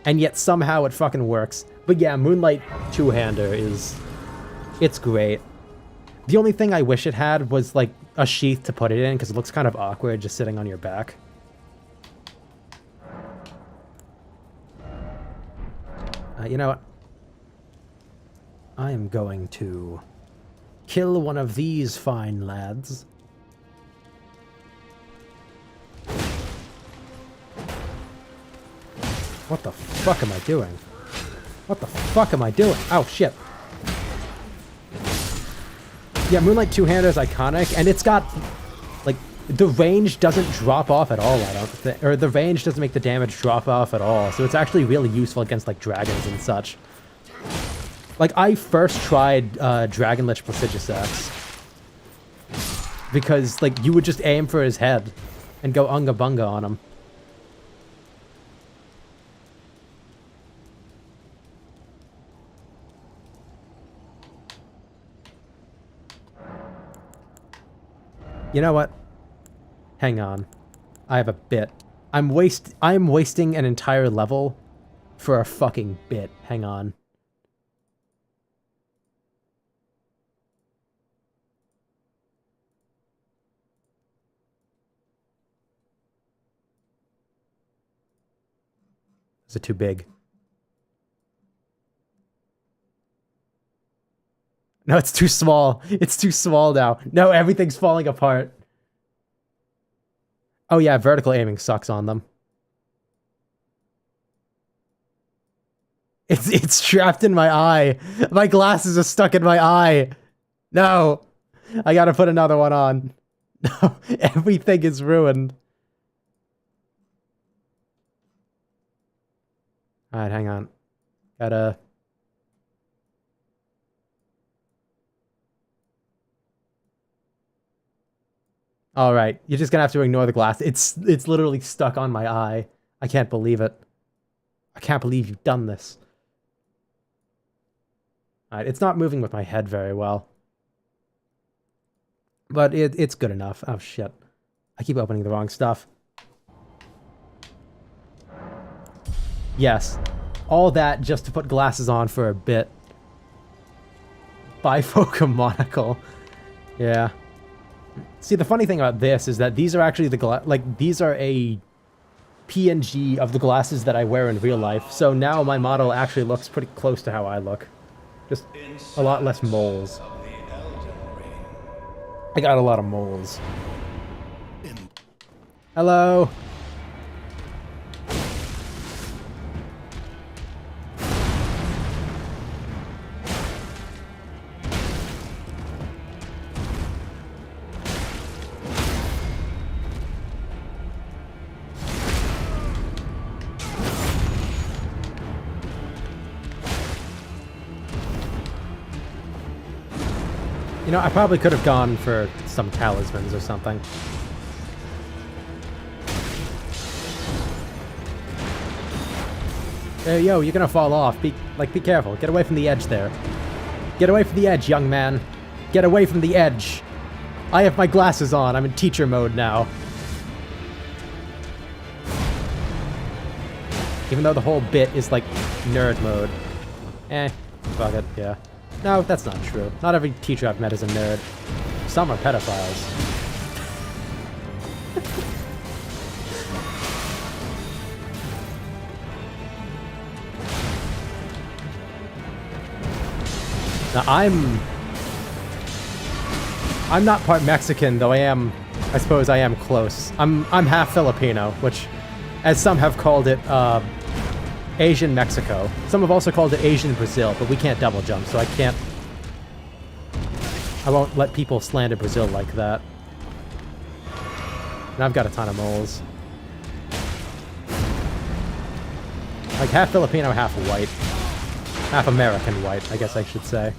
And yet somehow it fucking works. But yeah, Moonlight Two-Hander is It's great. The only thing I wish it had was, like, a sheath to put it in, because it looks kind of awkward just sitting on your back. You know what? I am going to kill one of these fine lads. What the fuck am I doing? What the fuck am I doing? Oh, shit. Yeah, Moonlight Two-Hander is iconic, and it's got, like, the range doesn't drop off at all, I don't think. Or the range doesn't make the damage drop off at all, so it's actually really useful against, like, dragons and such. Like, I first tried Dragon Lich Prestigious Axe because, like, you would just aim for his head and go unga bunga on him. You know what? Hang on. I have a bit. I'm wasting an entire level for a fucking bit. Hang on. Is it too big? No, it's too small. It's too small now. No, everything's falling apart. Oh yeah, vertical aiming sucks on them. It's trapped in my eye. My glasses are stuck in my eye. No. I gotta put another one on. No, everything is ruined. Alright, hang on. Gotta... Alright, you're just gonna have to ignore the glass. It's literally stuck on my eye. I can't believe it. I can't believe you've done this. Alright, it's not moving with my head very well. But it's good enough. Oh shit. I keep opening the wrong stuff. Yes. All that just to put glasses on for a bit. Bifocal monocle. Yeah. See, the funny thing about this is that these are actually these are a PNG of the glasses that I wear in real life. So now my model actually looks pretty close to how I look. Just a lot less moles. I got a lot of moles. Hello. You know, I probably could have gone for some talismans or something. Hey, yo, you're gonna fall off. Be careful. Get away from the edge there. Get away from the edge, young man. Get away from the edge. I have my glasses on. I'm in teacher mode now. Even though the whole bit is, like, nerd mode. Fuck it, yeah. No, that's not true. Not every teacher I've met is a nerd. Some are pedophiles. Now, I'm not part Mexican, though I suppose I am close. I'm half Filipino, which, as some have called it, Asian Mexico. Some have also called it Asian Brazil, but we can't double jump, so I won't let people slander Brazil like that. And I've got a ton of moles. Like half Filipino, half white. Half American white, I guess I should say.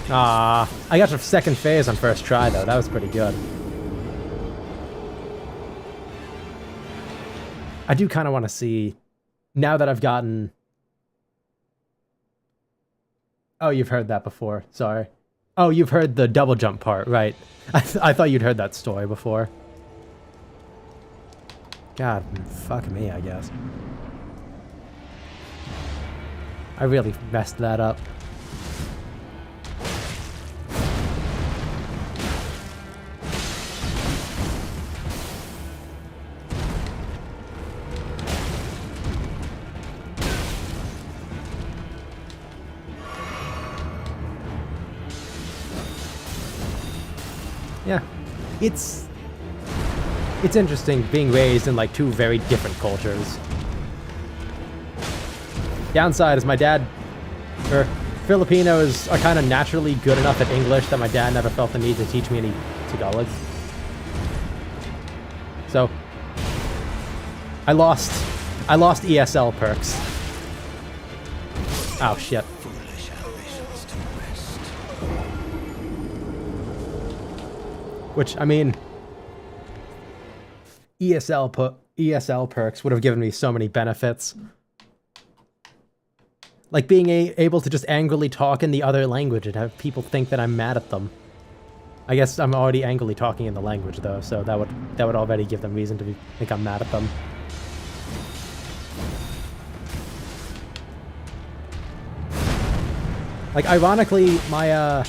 Ah, I got to second phase on first try though. That was pretty good. I do kind of want to see, now that I've gotten... Oh, you've heard that before. Sorry. Oh, you've heard the double jump part, right. I thought you'd heard that story before. God, fuck me, I guess. I really messed that up. Yeah, it's interesting being raised in like two very different cultures. Downside is my dad, or Filipinos are kind of naturally good enough at English that my dad never felt the need to teach me any Tagalog. So I lost ESL perks. Oh shit. Which, I mean, ESL perks would have given me so many benefits. Like being able to just angrily talk in the other language and have people think that I'm mad at them. I guess I'm already angrily talking in the language though, so that would already give them reason to think I'm mad at them. Like ironically, my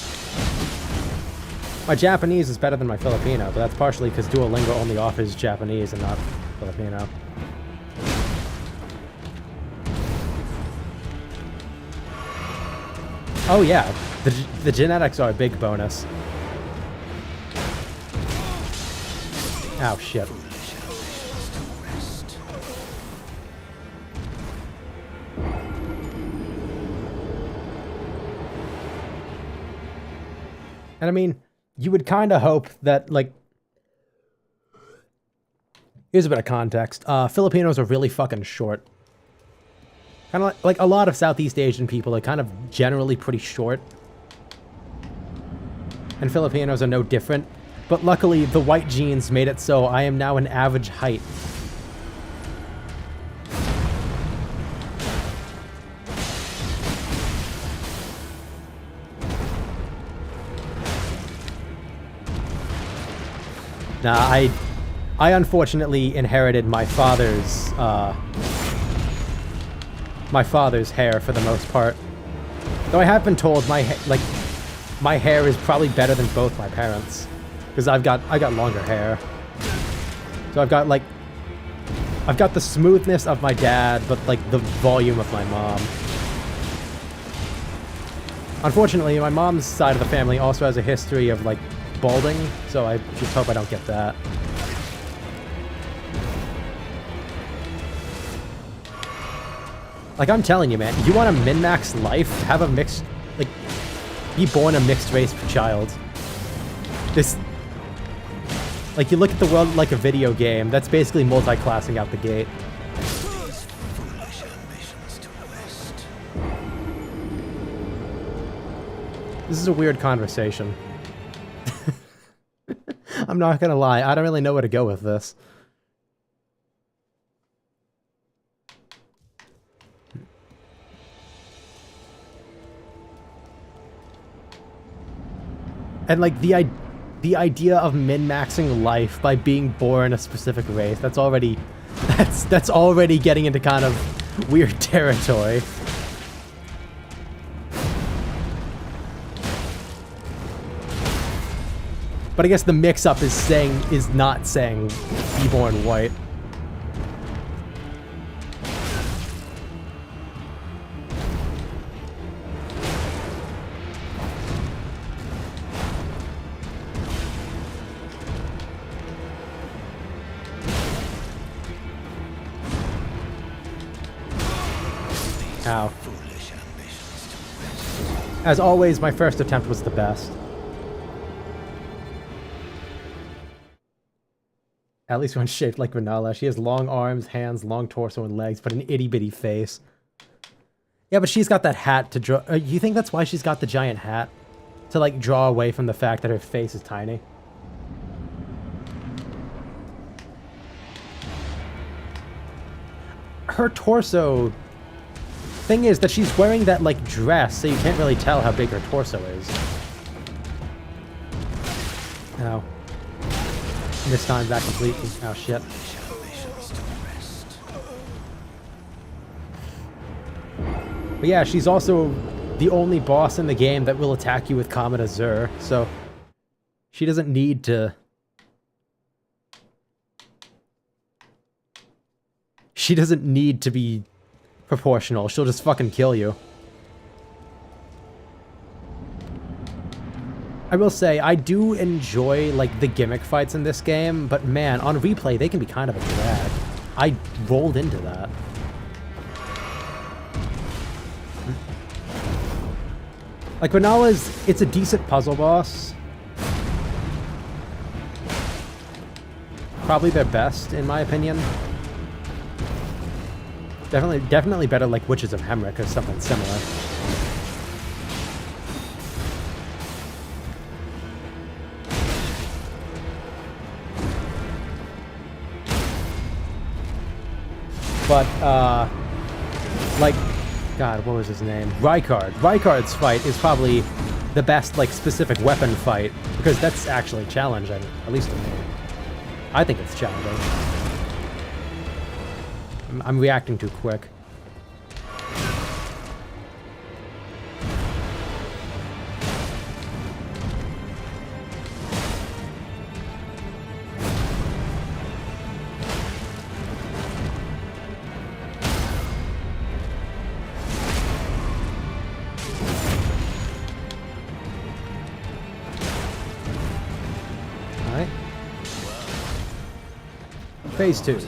Japanese is better than my Filipino, but that's partially because Duolingo only offers Japanese and not Filipino. Oh yeah, the genetics are a big bonus. Oh shit. And I mean, you would kind of hope that, like, here's a bit of context. Filipinos are really fucking short. Kind of like a lot of Southeast Asian people are kind of generally pretty short. And Filipinos are no different. But luckily, the white genes made it so I am now an average height. Nah, I unfortunately inherited my father's hair for the most part. Though I have been told my hair is probably better than both my parents, because I got longer hair. So I've got the smoothness of my dad, but like the volume of my mom. Unfortunately, my mom's side of the family also has a history of like balding, so I just hope I don't get that. Like, I'm telling you, man, you want a min-max life? Have a mixed, like, be born a mixed-race child. This, like, you look at the world like a video game, that's basically multi-classing out the gate. This is a weird conversation. I'm not gonna lie, I don't really know where to go with this. And like the idea of min-maxing life by being born a specific race, that's already getting into kind of weird territory. But I guess the mix-up is not saying be born white. Ow. As always, my first attempt was the best. At least when shaped like Vanilla. She has long arms, hands, long torso, and legs, but an itty-bitty face. Yeah, but she's got that hat to draw... you think that's why she's got the giant hat? To, like, draw away from the fact that her face is tiny? Her torso... Thing is that she's wearing that, like, dress, so you can't really tell how big her torso is. Ow. This time that completely. Oh shit. But yeah, she's also the only boss in the game that will attack you with Comet Azure, so she doesn't need to... She doesn't need to be proportional. She'll just fucking kill you. I will say, I do enjoy, like, the gimmick fights in this game, but man, on replay, they can be kind of a drag. I rolled into that. Like, Renala's, it's a decent puzzle boss. Probably their best, in my opinion. Definitely better like Witches of Hemrick or something similar. But, like, God, what was his name? Rykard. Rykard's fight is probably the best, like, specific weapon fight, because that's actually challenging, at least to me. I think it's challenging. I'm reacting too quick. Alright. Phase 2.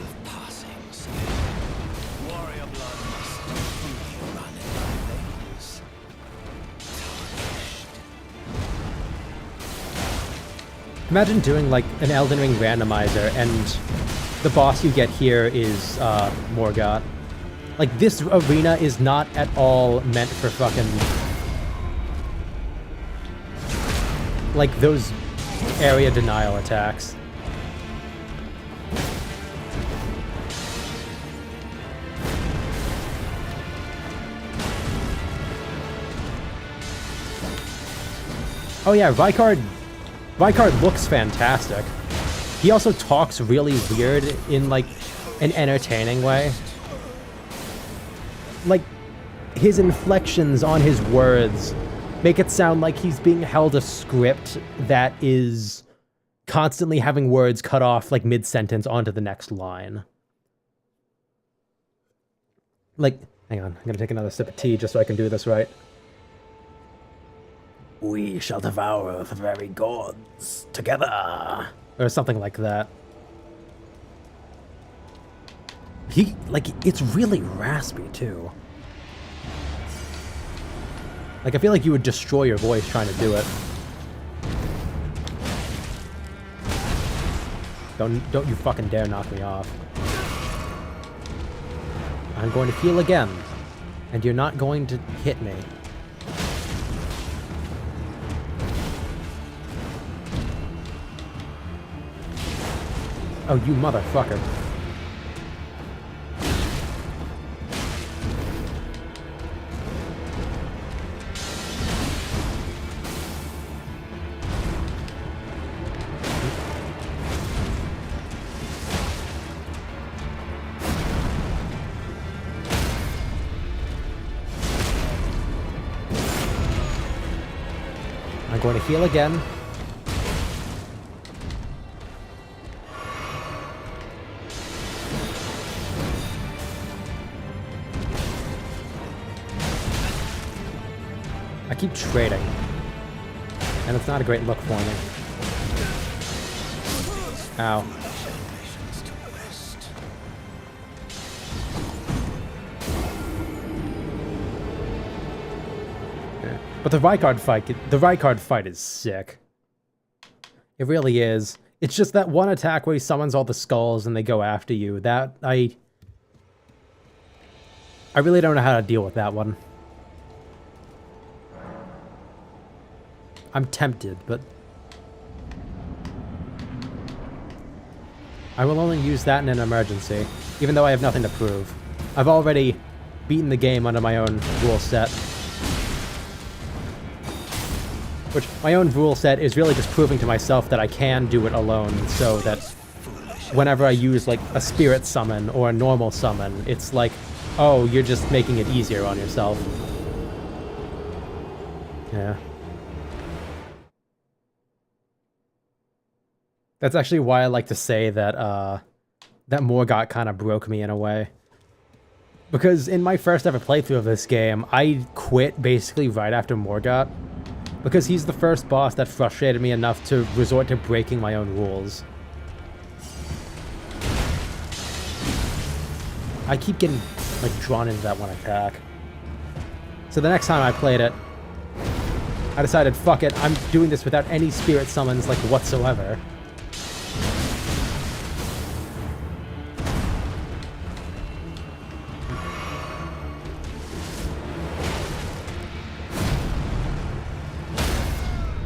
Imagine doing like an Elden Ring randomizer and the boss you get here is Morgott. Like, this arena is not at all meant for fucking... like, those area denial attacks. Oh yeah, Rykard looks fantastic. He also talks really weird in, like, an entertaining way. Like, his inflections on his words make it sound like he's being held a script that is constantly having words cut off, like, mid-sentence onto the next line. Like, hang on, I'm gonna take another sip of tea just so I can do this right. We shall devour the very gods together. Or something like that. He, like, it's really raspy, too. Like, I feel like you would destroy your voice trying to do it. Don't you fucking dare knock me off. I'm going to heal again. And you're not going to hit me. Oh, you motherfucker. I'm going to heal again. I keep trading, and it's not a great look for me. Ow. Yeah. But the Rykard fight is sick. It really is. It's just that one attack where he summons all the skulls and they go after you. That, I really don't know how to deal with that one. I'm tempted, but I will only use that in an emergency, even though I have nothing to prove. I've already beaten the game under my own rule set. Which, my own rule set is really just proving to myself that I can do it alone, so that whenever I use, like, a spirit summon or a normal summon, it's like Oh, you're just making it easier on yourself. Yeah. That's actually why I like to say that, that Morgott kind of broke me in a way. Because in my first ever playthrough of this game, I quit basically right after Morgott. Because he's the first boss that frustrated me enough to resort to breaking my own rules. I keep getting, like, drawn into that one attack. So the next time I played it, I decided, fuck it, I'm doing this without any spirit summons, like, whatsoever.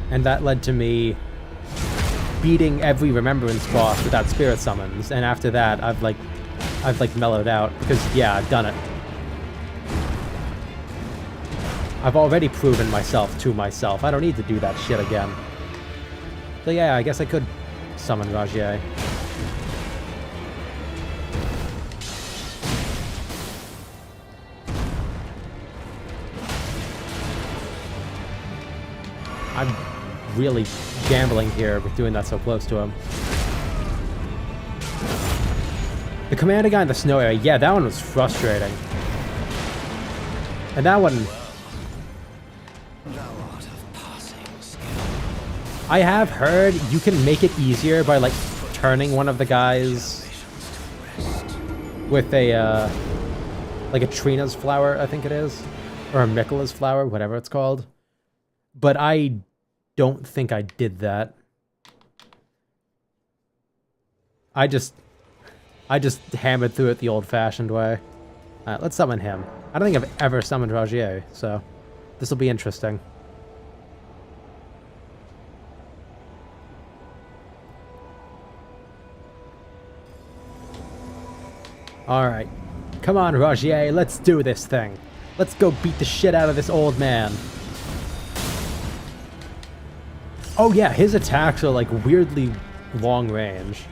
And that led to me beating every Remembrance boss without spirit summons, and after that, I've mellowed out, because, yeah, I've done it. I've already proven myself to myself. I don't need to do that shit again. So yeah, I guess I could summon Rajier. I'm really gambling here with doing that so close to him. The commander guy in the snow area, yeah, that one was frustrating. And that one... I have heard you can make it easier by, like, turning one of the guys with a, like a Trina's flower, I think it is. Or a Mikkela's flower, whatever it's called. But I don't think I did that. I just hammered through it the old-fashioned way. Alright, let's summon him. I don't think I've ever summoned Rajier, so this will be interesting. Alright. Come on, Rajier, let's do this thing. Let's go beat the shit out of this old man. Oh yeah, his attacks are like weirdly long range.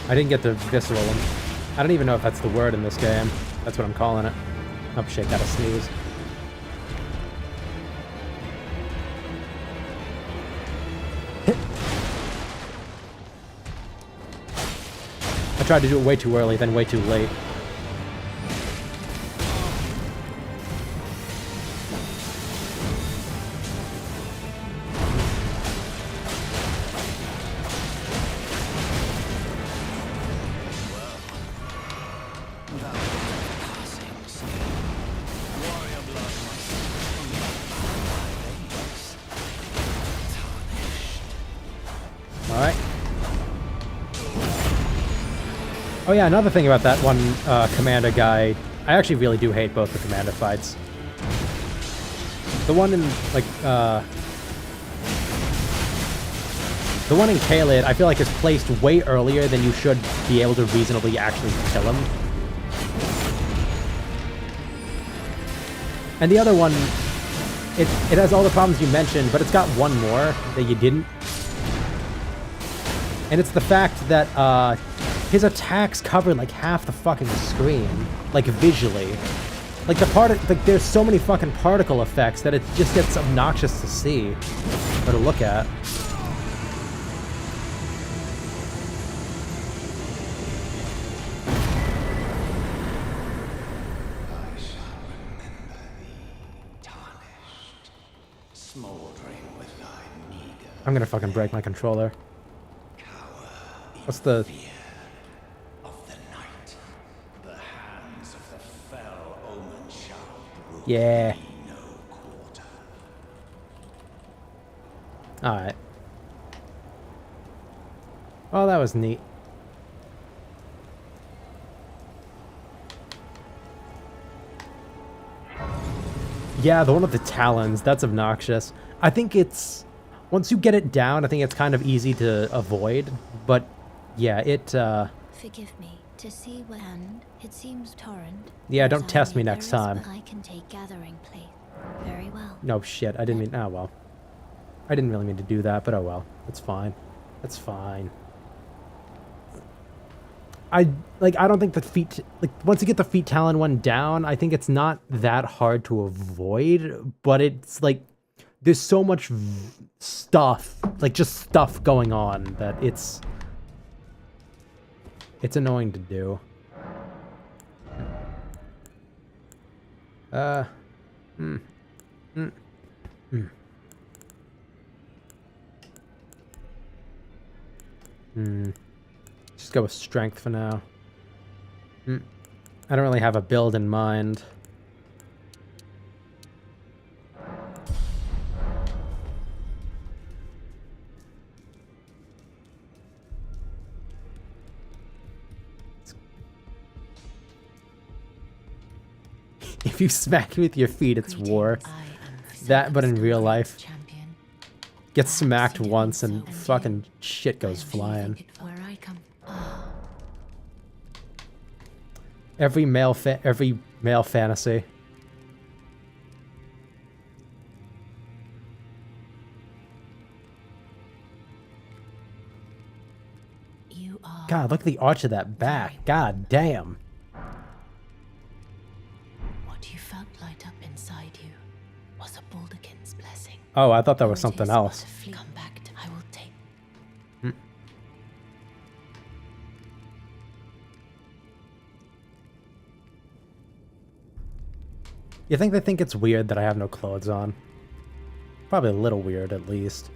I didn't get to visceral him. I don't even know if that's the word in this game. That's what I'm calling it. Oh shit, gotta sneeze. I tried to do it way too early, then way too late. Alright. Oh yeah, another thing about that one commander guy, I actually really do hate both the commander fights. The one in, like, the one in Caelid, I feel like is placed way earlier than you should be able to reasonably actually kill him. And the other one, it has all the problems you mentioned, but it's got one more that you didn't. And it's the fact that, his attacks cover, like, half the fucking screen. Like, visually. Like, there's so many fucking particle effects that it just gets obnoxious to see. Or to look at. I'm gonna fucking break my controller. What's the... Yeah. Alright. Oh, that was neat. Yeah, the one with the talons. That's obnoxious. I think it's... Once you get it down, I think it's kind of easy to avoid. But, yeah, it, Forgive me. To see where and it seems torrent. Yeah, As don't I test me knew next there is, time. but I can take gathering place. Very well. No, shit. I didn't mean... Oh, well. I didn't really mean to do that, but oh well. It's fine. It's fine. I don't think the feet... Like, once you get the feet talon one down, I think it's not that hard to avoid, but it's, like... There's so much stuff, like, just stuff going on that it's... It's annoying to do. Just go with strength for now. I don't really have a build in mind. If you smack me with your feet, it's war. That, but in real life, get smacked once and fucking shit goes flying. Every male fantasy. God, look at the arch of that back. God damn. What you felt light up inside you was a Baldakin's blessing. Oh, I thought that was something else. Come back to, I will take. You think they think it's weird that I have no clothes on? Probably a little weird, at least.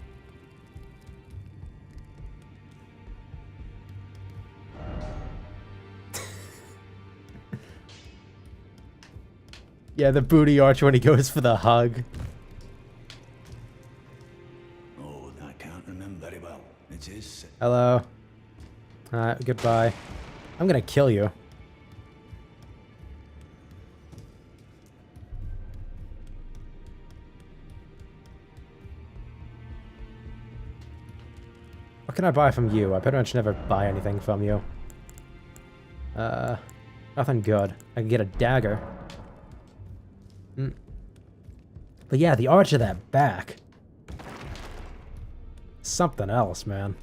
Yeah, the booty arch when he goes for the hug. Oh, I can't remember very well. It is. Hello. Goodbye. I'm gonna kill you. What can I buy from you? I pretty much never buy anything from you. Nothing good. I can get a dagger. But yeah, the arch of that back. Something else, man.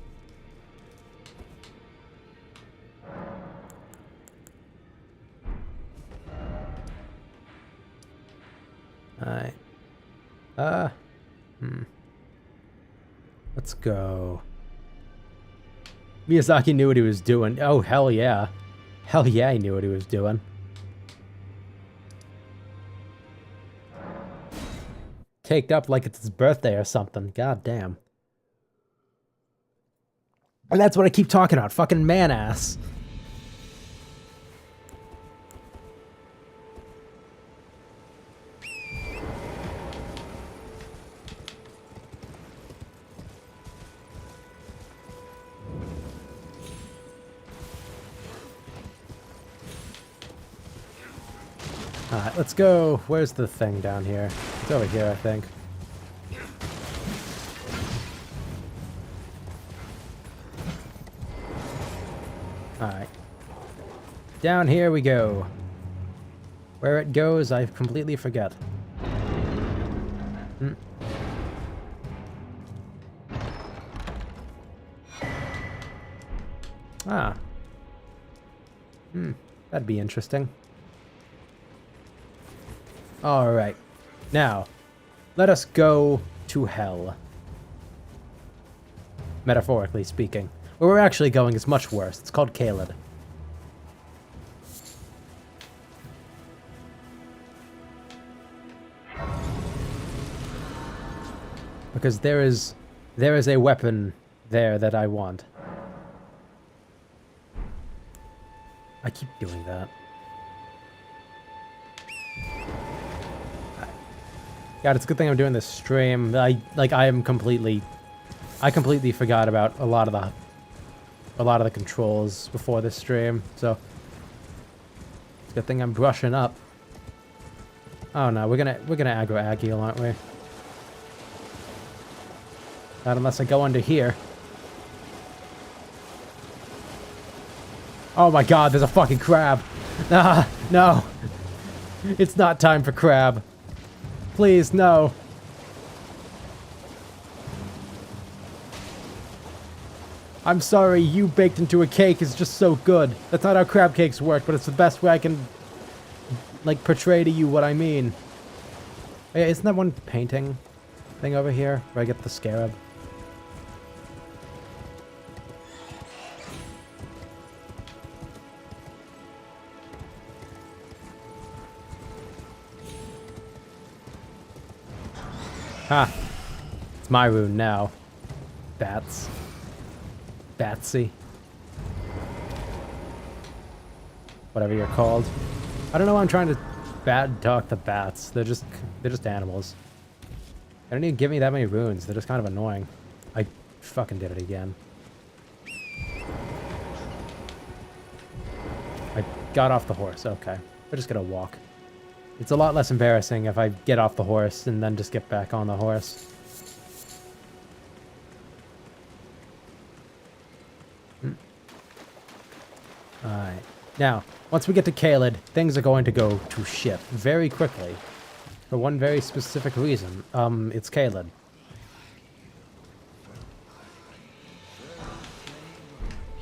Alright. Let's go. Miyazaki knew what he was doing. Oh, hell yeah. Hell yeah, he knew what he was doing. Caked up like it's his birthday or something. God damn. And that's what I keep talking about. Fucking man-ass. Alright, let's go. Where's the thing down here? It's over here, I think. Alright. Down here we go. Where it goes, I completely forget. Ah. That'd be interesting. Alright. Now, let us go to hell. Metaphorically speaking. Where we're actually going is much worse. It's called Caelid. Because there is a weapon there that I want. I keep doing that. God, it's a good thing I'm doing this stream. I completely forgot about a lot of the controls before this stream, so it's a good thing I'm brushing up. Oh no, we're gonna aggro Agil, aren't we? Not unless I go under here. Oh my god, there's a fucking crab. Ah, no. It's not time for crab. Please, no. I'm sorry, you baked into a cake is just so good. That's not how crab cakes work, but it's the best way I can, like, portray to you what I mean. Yeah, isn't that one painting thing over here where I get the scarab? Ha! It's my rune now. Bats. Batsy. Whatever you're called. I don't know why I'm trying to bad talk the bats. They're just animals. They don't even give me that many runes. They're just kind of annoying. I fucking did it again. I got off the horse. Okay. We're just gonna walk. It's a lot less embarrassing if I get off the horse and then just get back on the horse. Alright. Now, once we get to Caelid, things are going to go to shit very quickly. For one very specific reason. It's Caelid.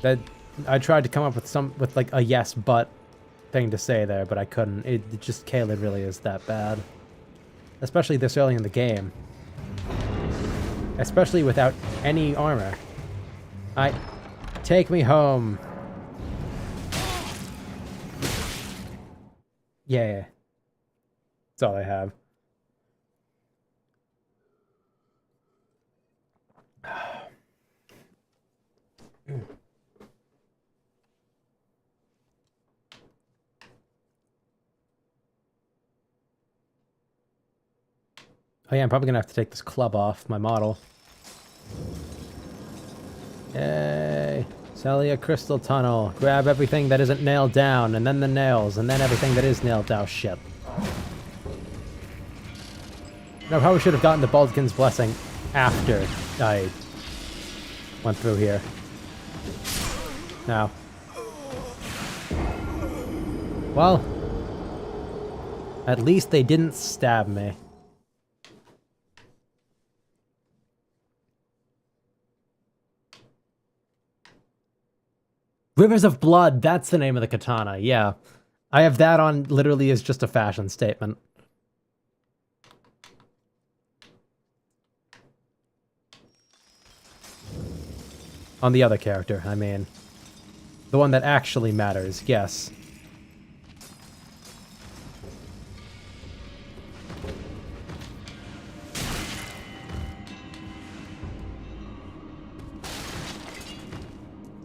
That I tried to come up with like a yes but thing to say there, but I couldn't. It just Caelid really is that bad. Especially this early in the game. Especially without any armor. Take me home. Yeah. That's all I have. Oh yeah, I'm probably gonna have to take this club off my model. Yay! Celia Crystal Tunnel. Grab everything that isn't nailed down, and then the nails, and then everything that is nailed down. Shit. No, I probably should have gotten the Baldkin's Blessing after I went through here. Now. Well. At least they didn't stab me. Rivers of Blood, that's the name of the katana, yeah. I have that on literally as just a fashion statement. On the other character, I mean. The one that actually matters, yes.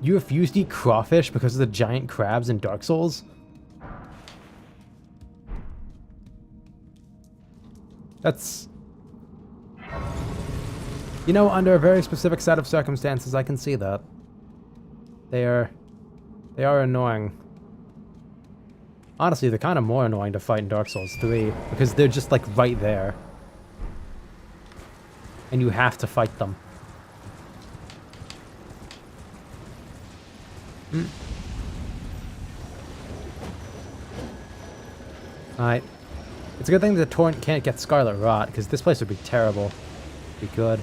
You refuse to eat crawfish because of the giant crabs in Dark Souls? That's... You know, under a very specific set of circumstances, I can see that. They are annoying. Honestly, they're kind of more annoying to fight in Dark Souls 3, because they're just, like, right there. And you have to fight them. Alright. It's a good thing the Torrent can't get Scarlet Rot, because this place would be terrible. Be good.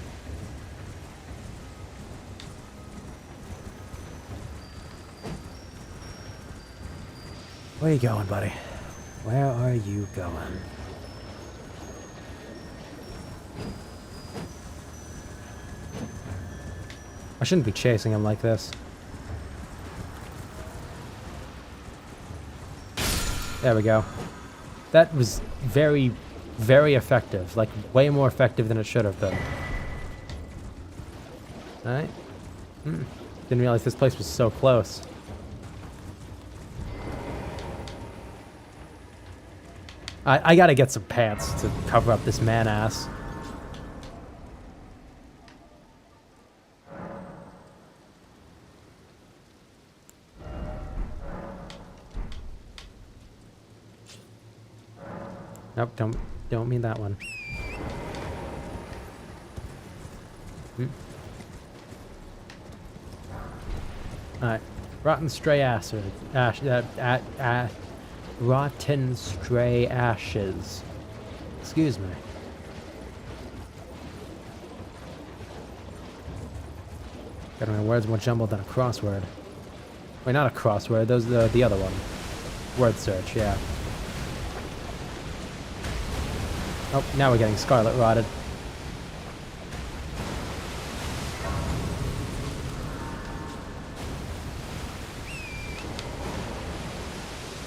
Where are you going, buddy? Where are you going? I shouldn't be chasing him like this. There we go. That was very, very effective. Like, way more effective than it should have been. Alright. Didn't realize this place was so close. I gotta get some pants to cover up this man-ass. Nope, don't mean that one. Alright. Rotten stray ashes. Rotten stray ashes. Excuse me. Got my words more jumbled than a crossword. Wait, not a crossword. Those are the other one. Word search, yeah. Oh, now we're getting scarlet rotted.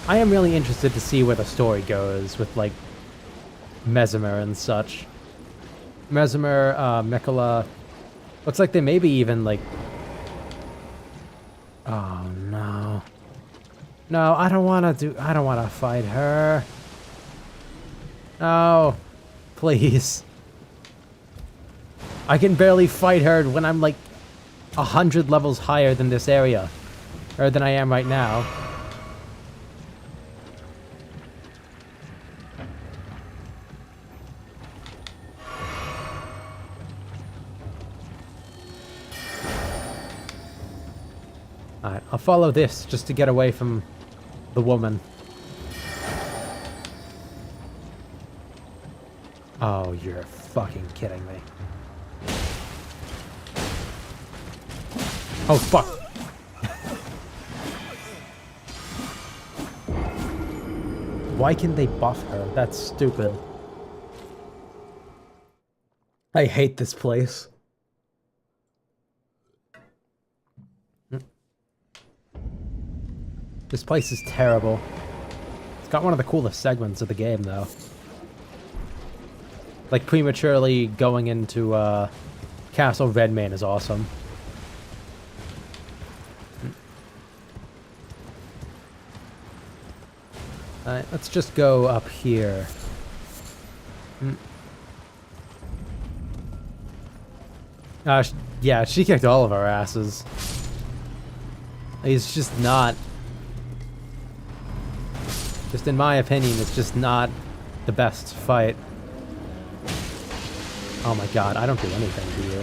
I am really interested to see where the story goes with, like, Mesmer and such. Mesmer, Mikola. Looks like they maybe even, like... Oh, no. No, I don't want to fight her. No. Please. I can barely fight her when I'm, like, 100 levels higher than this area. Or than I am right now. Alright, I'll follow this just to get away from the woman. Oh, you're fucking kidding me. Oh, fuck. Why can they buff her? That's stupid. I hate this place. This place is terrible. It's got one of the coolest segments of the game, though. Like, prematurely going into, Castle Redmane is awesome. Alright, let's just go up here. Yeah, she kicked all of our asses. He's just not... Just in my opinion, it's just not the best fight. Oh my god, I don't do anything to you.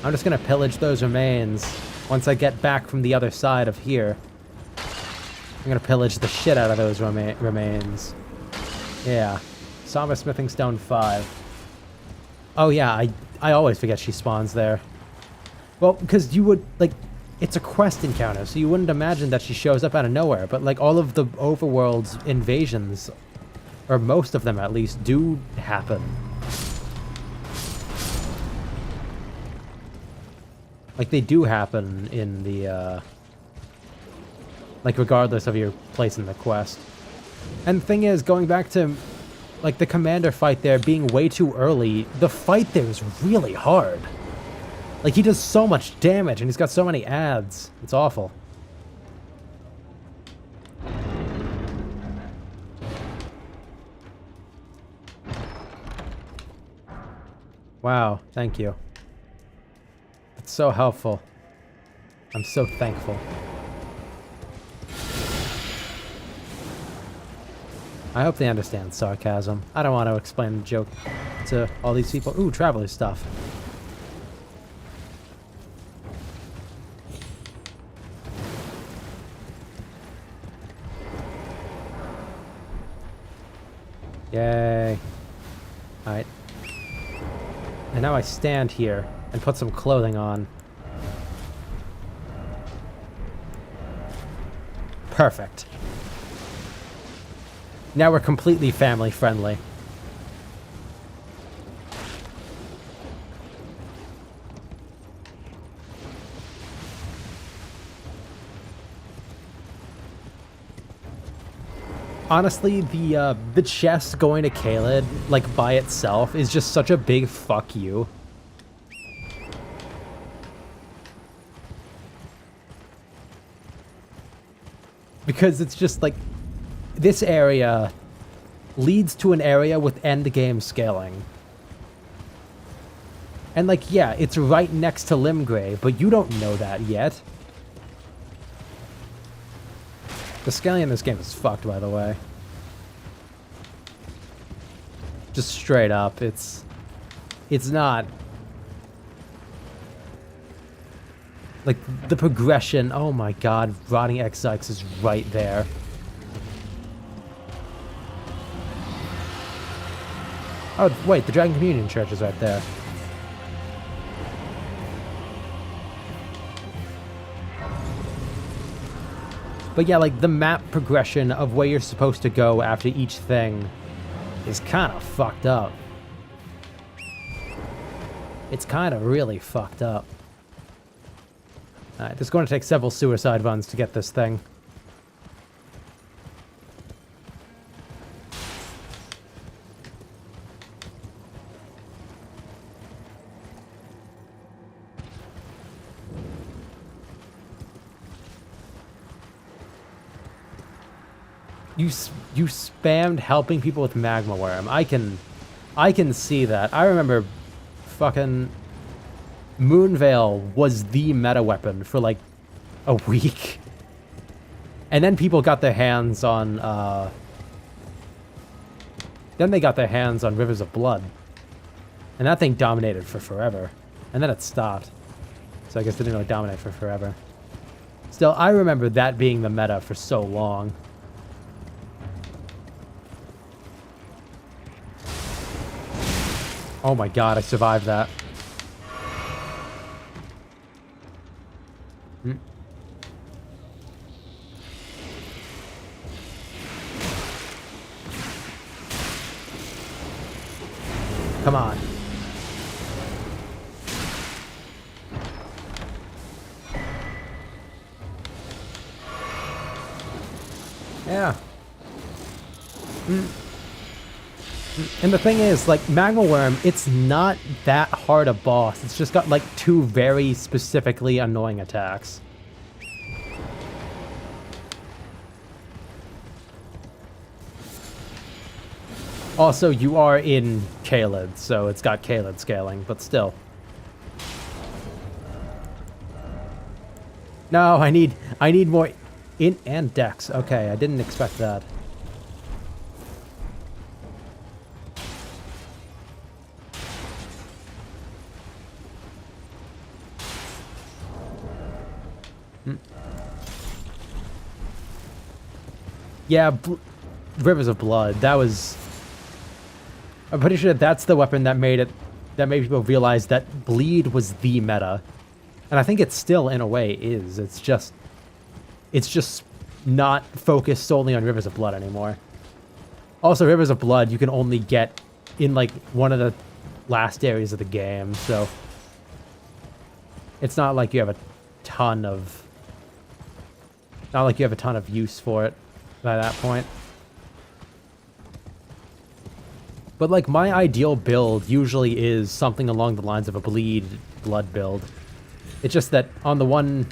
I'm just gonna pillage those remains once I get back from the other side of here. I'm gonna pillage the shit out of those remains. Yeah. Somber Smithing Stone 5. Oh yeah, I always forget she spawns there. Well, because you would, like... It's a quest encounter, so you wouldn't imagine that she shows up out of nowhere, but like all of the overworld's invasions, or most of them at least, do happen. Like they do happen in the, like regardless of your place in the quest. And the thing is, going back to like the commander fight there being way too early, the fight there is really hard. Like, he does so much damage, and he's got so many ads. It's awful. Wow, thank you. It's so helpful. I'm so thankful. I hope they understand sarcasm. I don't want to explain the joke to all these people. Ooh, traveler stuff. Yay. Alright. And now I stand here and put some clothing on. Perfect. Now we're completely family friendly. Honestly, the chest going to Caelid, like, by itself, is just such a big fuck you. Because it's just, like, this area leads to an area with endgame scaling. And, like, yeah, it's right next to Limgrave, but you don't know that yet. The scaling in this game is fucked, by the way. Just straight up, it's not like the progression. Oh my god, Rotting Exarchs is right there. Oh wait, the Dragon Communion Church is right there. But yeah, like the map progression of where you're supposed to go after each thing is kind of fucked up. It's kind of really fucked up. Alright, this is going to take several suicide runs to get this thing. You spammed helping people with Magma Worm. I can see that. I remember fucking Moonveil was the meta weapon for like a week. And then people got their hands on then they got their hands on Rivers of Blood. And that thing dominated for forever. And then it stopped. So I guess it didn't really dominate for forever. Still, I remember that being the meta for so long. Oh my god, I survived that. Come on. Yeah. And the thing is, like, Magma Worm, it's not that hard a boss. It's just got, like, two very specifically annoying attacks. Also, you are in Caelid, so it's got Caelid scaling, but still. No, I need more int and dex. Okay, I didn't expect that. Yeah, Rivers of Blood. That was. I'm pretty sure that's the weapon that made people realize that bleed was the meta, and I think it still, in a way, is. It's just not focused solely on Rivers of Blood anymore. Also, Rivers of Blood you can only get in like one of the last areas of the game, so it's not like you have a ton of use for it by that point. But like my ideal build usually is something along the lines of a bleed blood build. It's just that on the one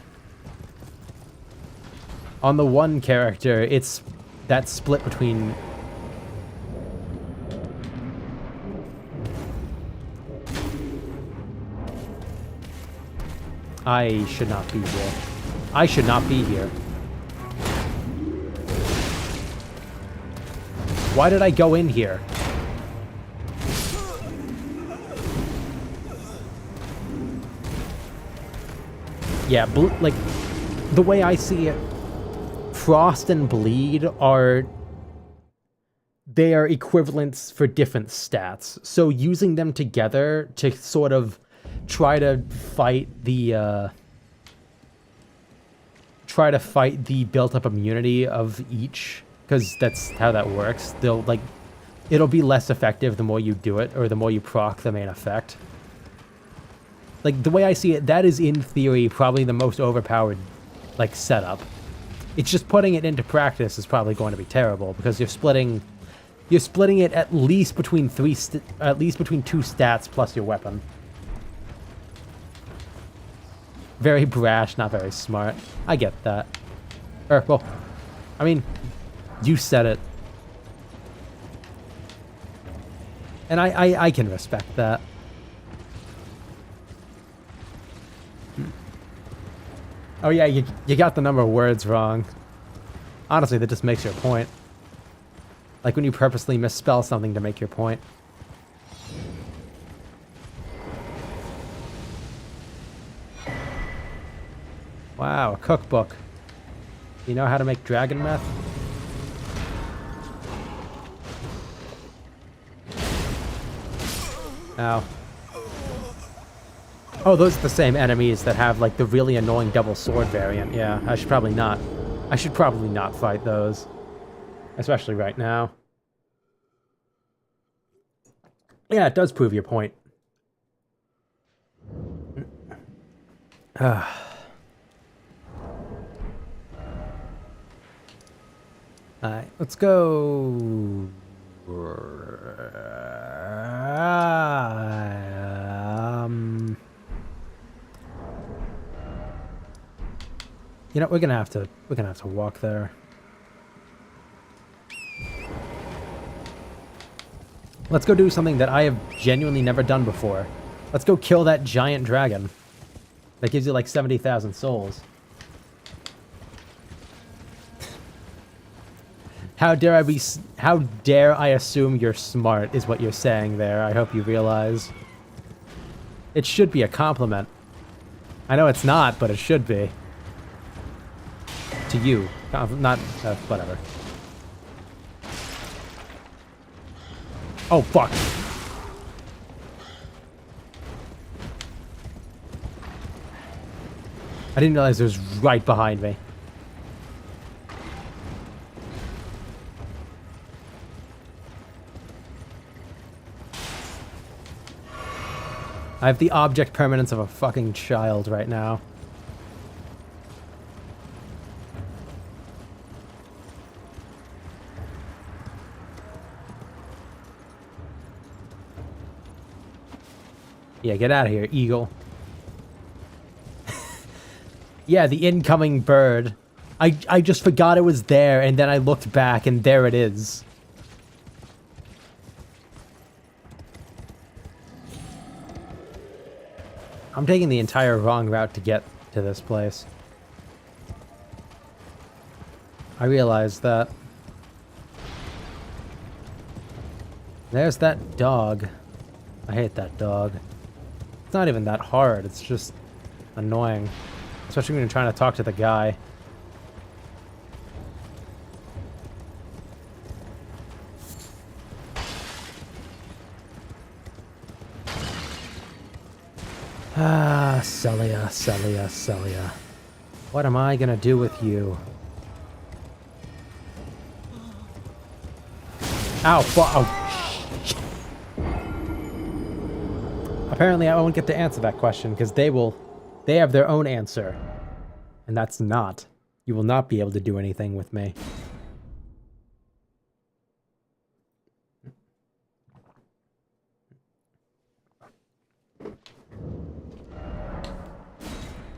character, it's that split between I should not be here. I should not be here. Why did I go in here? Yeah, like, the way I see it, Frost and Bleed they are equivalents for different stats. So using them together to sort of try to fight the built-up immunity of each, because that's how that works. It'll be less effective the more you do it, or the more you proc the main effect. Like, the way I see it, that is, in theory, probably the most overpowered, like, setup. It's just putting it into practice is probably going to be terrible, because you're splitting it at least between two stats plus your weapon. Very brash, not very smart. I get that. Well, I mean, you said it. And I can respect that. Oh yeah, you got the number of words wrong. Honestly, that just makes your point. Like when you purposely misspell something to make your point. Wow, a cookbook. You know how to make dragon meth? Ow. Oh, those are the same enemies that have, like, the really annoying double sword variant. Yeah, I should probably not fight those. Especially right now. Yeah, it does prove your point. Alright, let's go... You know, we're gonna have to walk there. Let's go do something that I have genuinely never done before. Let's go kill that giant dragon. That gives you like 70,000 souls. How dare I assume you're smart is what you're saying there. I hope you realize. It should be a compliment. I know it's not, but it should be. To you. Not, whatever. Oh, fuck. I didn't realize it was right behind me. I have the object permanence of a fucking child right now. Yeah, get out of here, eagle. Yeah, the incoming bird. I just forgot it was there, and then I looked back, and there it is. I'm taking the entire wrong route to get to this place. I realized that. There's that dog. I hate that dog. It's not even that hard, it's just annoying. Especially when you're trying to talk to the guy. Ah, Celia, Celia, Celia. What am I gonna do with you? Ow, oh. Apparently I won't get to answer that question, because they have their own answer. And that's not. You will not be able to do anything with me.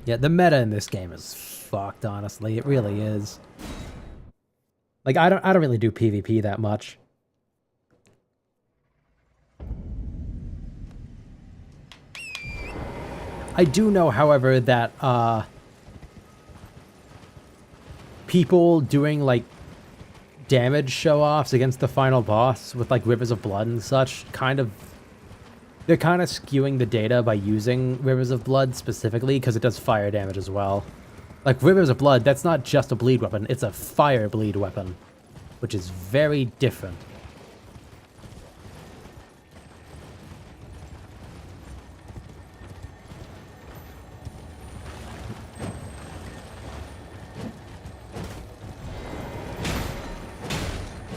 Yeah, the meta in this game is fucked, honestly. It really is. Like, I don't really do PvP that much. I do know, however, that people doing like damage show-offs against the final boss with like Rivers of Blood and such they're kind of skewing the data by using Rivers of Blood specifically because it does fire damage as well. Like Rivers of Blood, that's not just a bleed weapon, it's a fire bleed weapon, which is very different.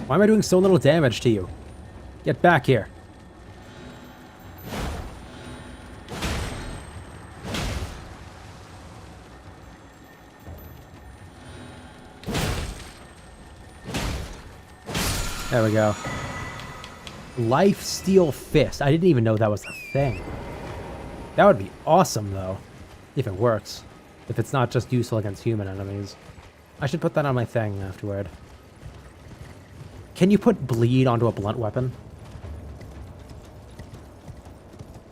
Why am I doing so little damage to you? Get back here. There we go. Lifesteal Fist. I didn't even know that was a thing. That would be awesome, though. If it works. If it's not just useful against human enemies. I should put that on my thing afterward. Can you put bleed onto a blunt weapon?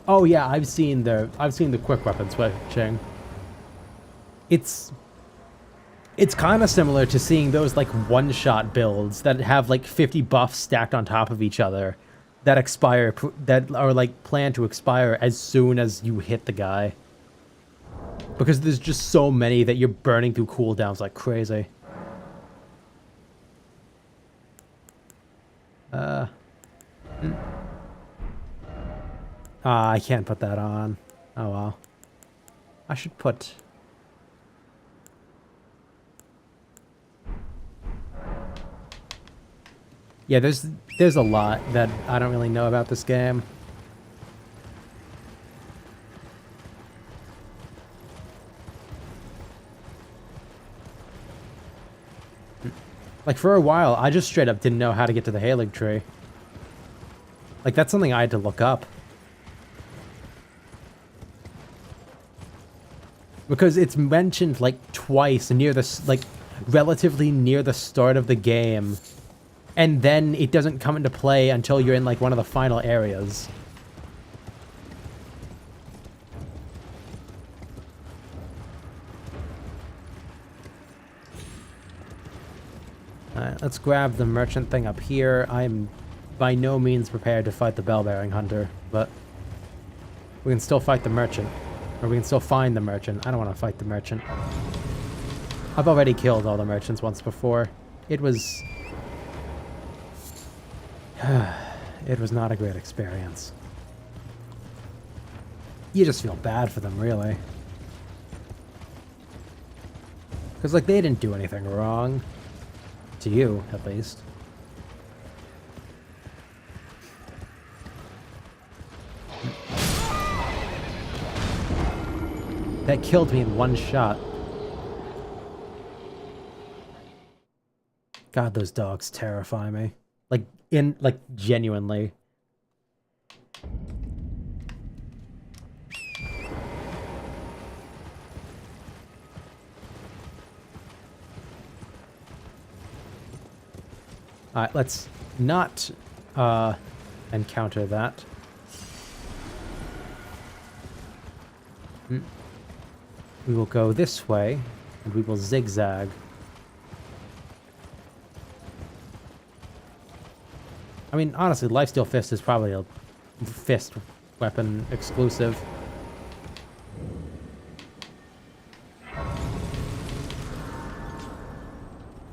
Oh yeah, I've seen the quick weapon switching. It's kind of similar to seeing those like one-shot builds that have like 50 buffs stacked on top of each other that expire, that are like planned to expire as soon as you hit the guy. Because there's just so many that you're burning through cooldowns like crazy. I can't put that on. Oh well. I should put... Yeah, there's a lot that I don't really know about this game. Like, for a while, I just straight up didn't know how to get to the Halig tree. Like, that's something I had to look up. Because it's mentioned, like, twice near the, like, relatively near the start of the game. And then it doesn't come into play until you're in, like, one of the final areas. Alright, let's grab the merchant thing up here. I'm by no means prepared to fight the bell-bearing hunter, but we can still fight the merchant. Or we can still find the merchant. I don't want to fight the merchant. I've already killed all the merchants once before. It was... it was not a great experience. You just feel bad for them, really. Because, like, they didn't do anything wrong. To you, at least. That killed me in one shot. God, those dogs terrify me. Like, genuinely. Alright, let's not, encounter that. We will go this way, and we will zigzag. I mean, honestly, Lifesteal Fist is probably a fist weapon exclusive.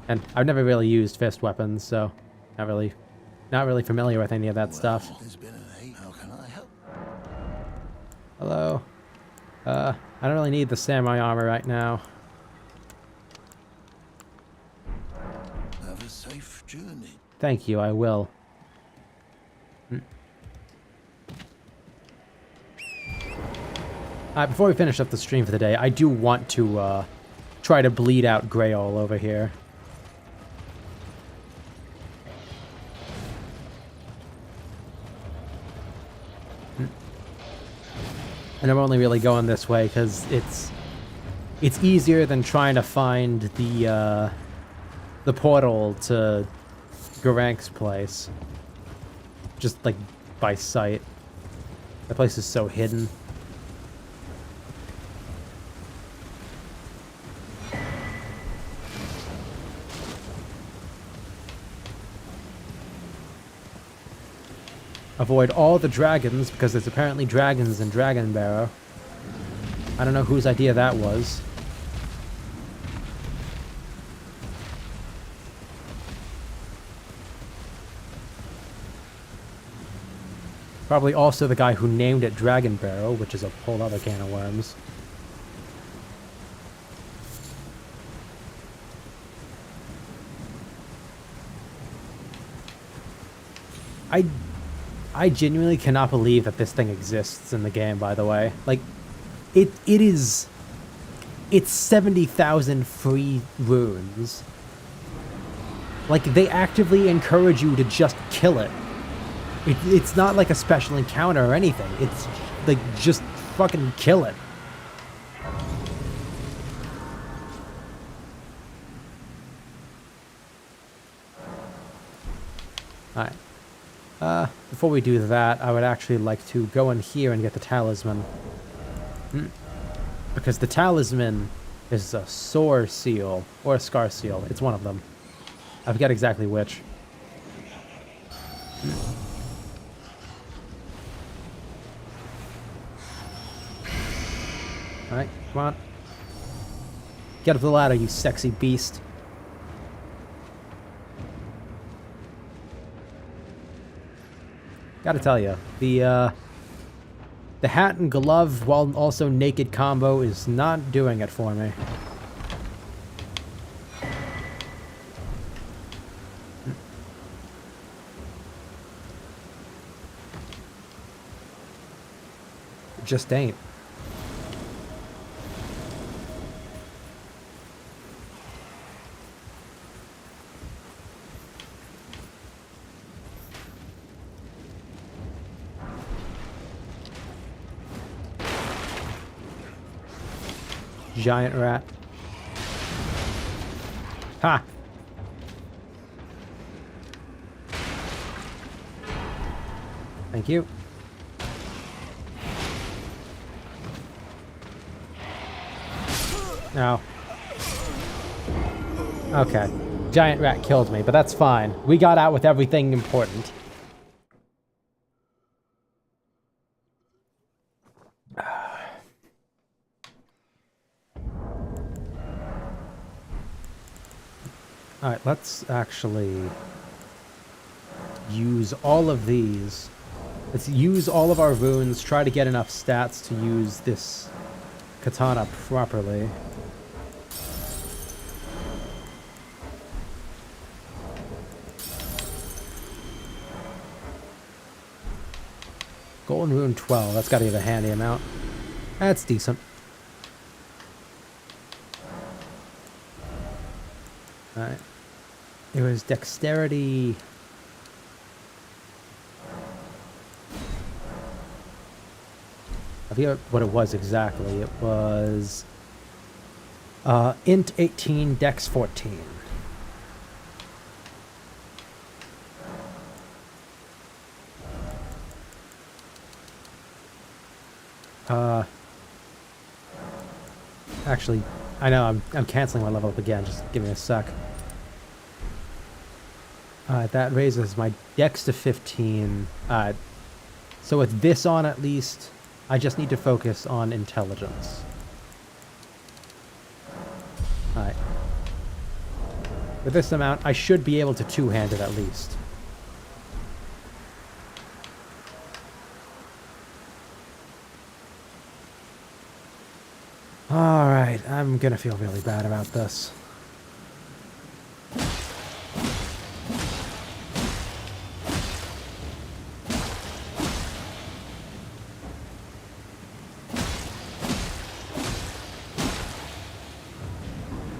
And I've never really used fist weapons, so not really familiar with any of that stuff. How can I help? Hello. I don't really need the samurai armor right now. Have a safe journey. Thank you, I will. Before we finish up the stream for the day, I do want to try to bleed out Greyol over here. And I'm only really going this way because it's easier than trying to find the portal to Garank's place. Just like by sight. That place is so hidden. Avoid all the dragons, because there's apparently dragons in Dragon Barrow. I don't know whose idea that was. Probably also the guy who named it Dragon Barrow, which is a whole other can of worms. I genuinely cannot believe that this thing exists in the game, by the way. Like, it's 70,000 free runes. Like, they actively encourage you to just kill it. It's not like a special encounter or anything. It's, like, just fucking kill it. Alright. Before we do that, I would actually like to go in here and get the talisman. Because the talisman is a sore seal, or a scar seal. It's one of them. I forget exactly which. Alright, come on. Get up the ladder, you sexy beast. Gotta tell you, the hat and glove while also naked combo is not doing it for me. It just ain't. Giant rat. Ha! Thank you. No. Okay. Giant rat killed me, but that's fine. We got out with everything important. Alright, let's actually use all of these. Let's use all of our runes, try to get enough stats to use this katana properly. Golden rune 12, that's gotta be the handy amount. That's decent. Alright. It was dexterity. I forget what it was exactly. It was int 18, dex 14. Actually, I know I'm canceling my level up again. Just give me a sec. Alright, that raises my dex to 15. So with this on at least, I just need to focus on intelligence. Alright. With this amount, I should be able to two-hand it at least. Alright, I'm gonna feel really bad about this.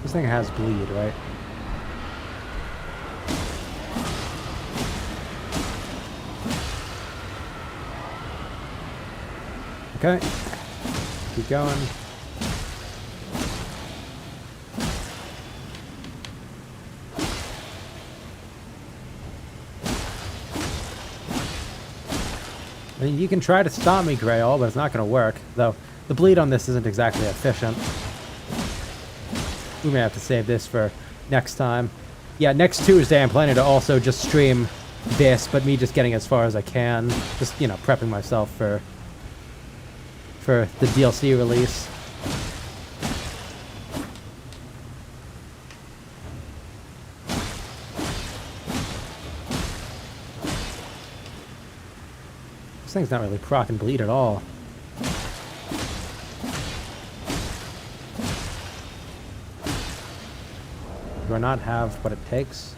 This thing has bleed, right? Okay. Keep going. I mean, you can try to stop me, Greyall, but it's not going to work. Though, the bleed on this isn't exactly efficient. We may have to save this for next time. Yeah, next Tuesday I'm planning to also just stream this, but me just getting as far as I can. Just, you know, prepping myself for the DLC release. This thing's not really proc and bleed at all. Do I not have what it takes?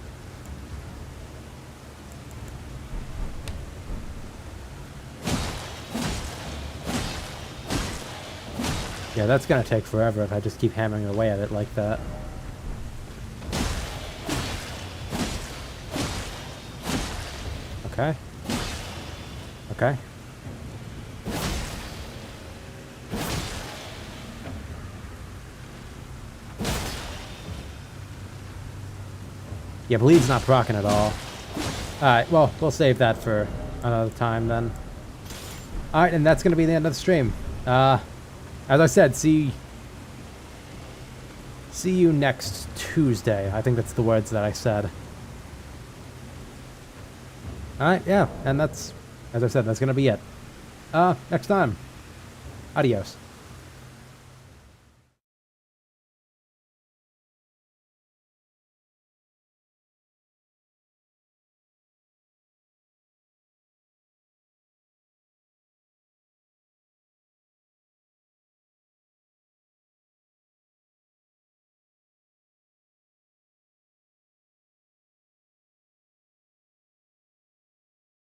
Yeah, that's gonna take forever if I just keep hammering away at it like that. Okay. Okay. Yeah, bleed's not proccing at all. Alright, well, we'll save that for another time then. Alright, and that's gonna be the end of the stream. As I said, see you next Tuesday. I think that's the words that I said. Alright, yeah, and that's, as I said, that's gonna be it. Next time. Adios.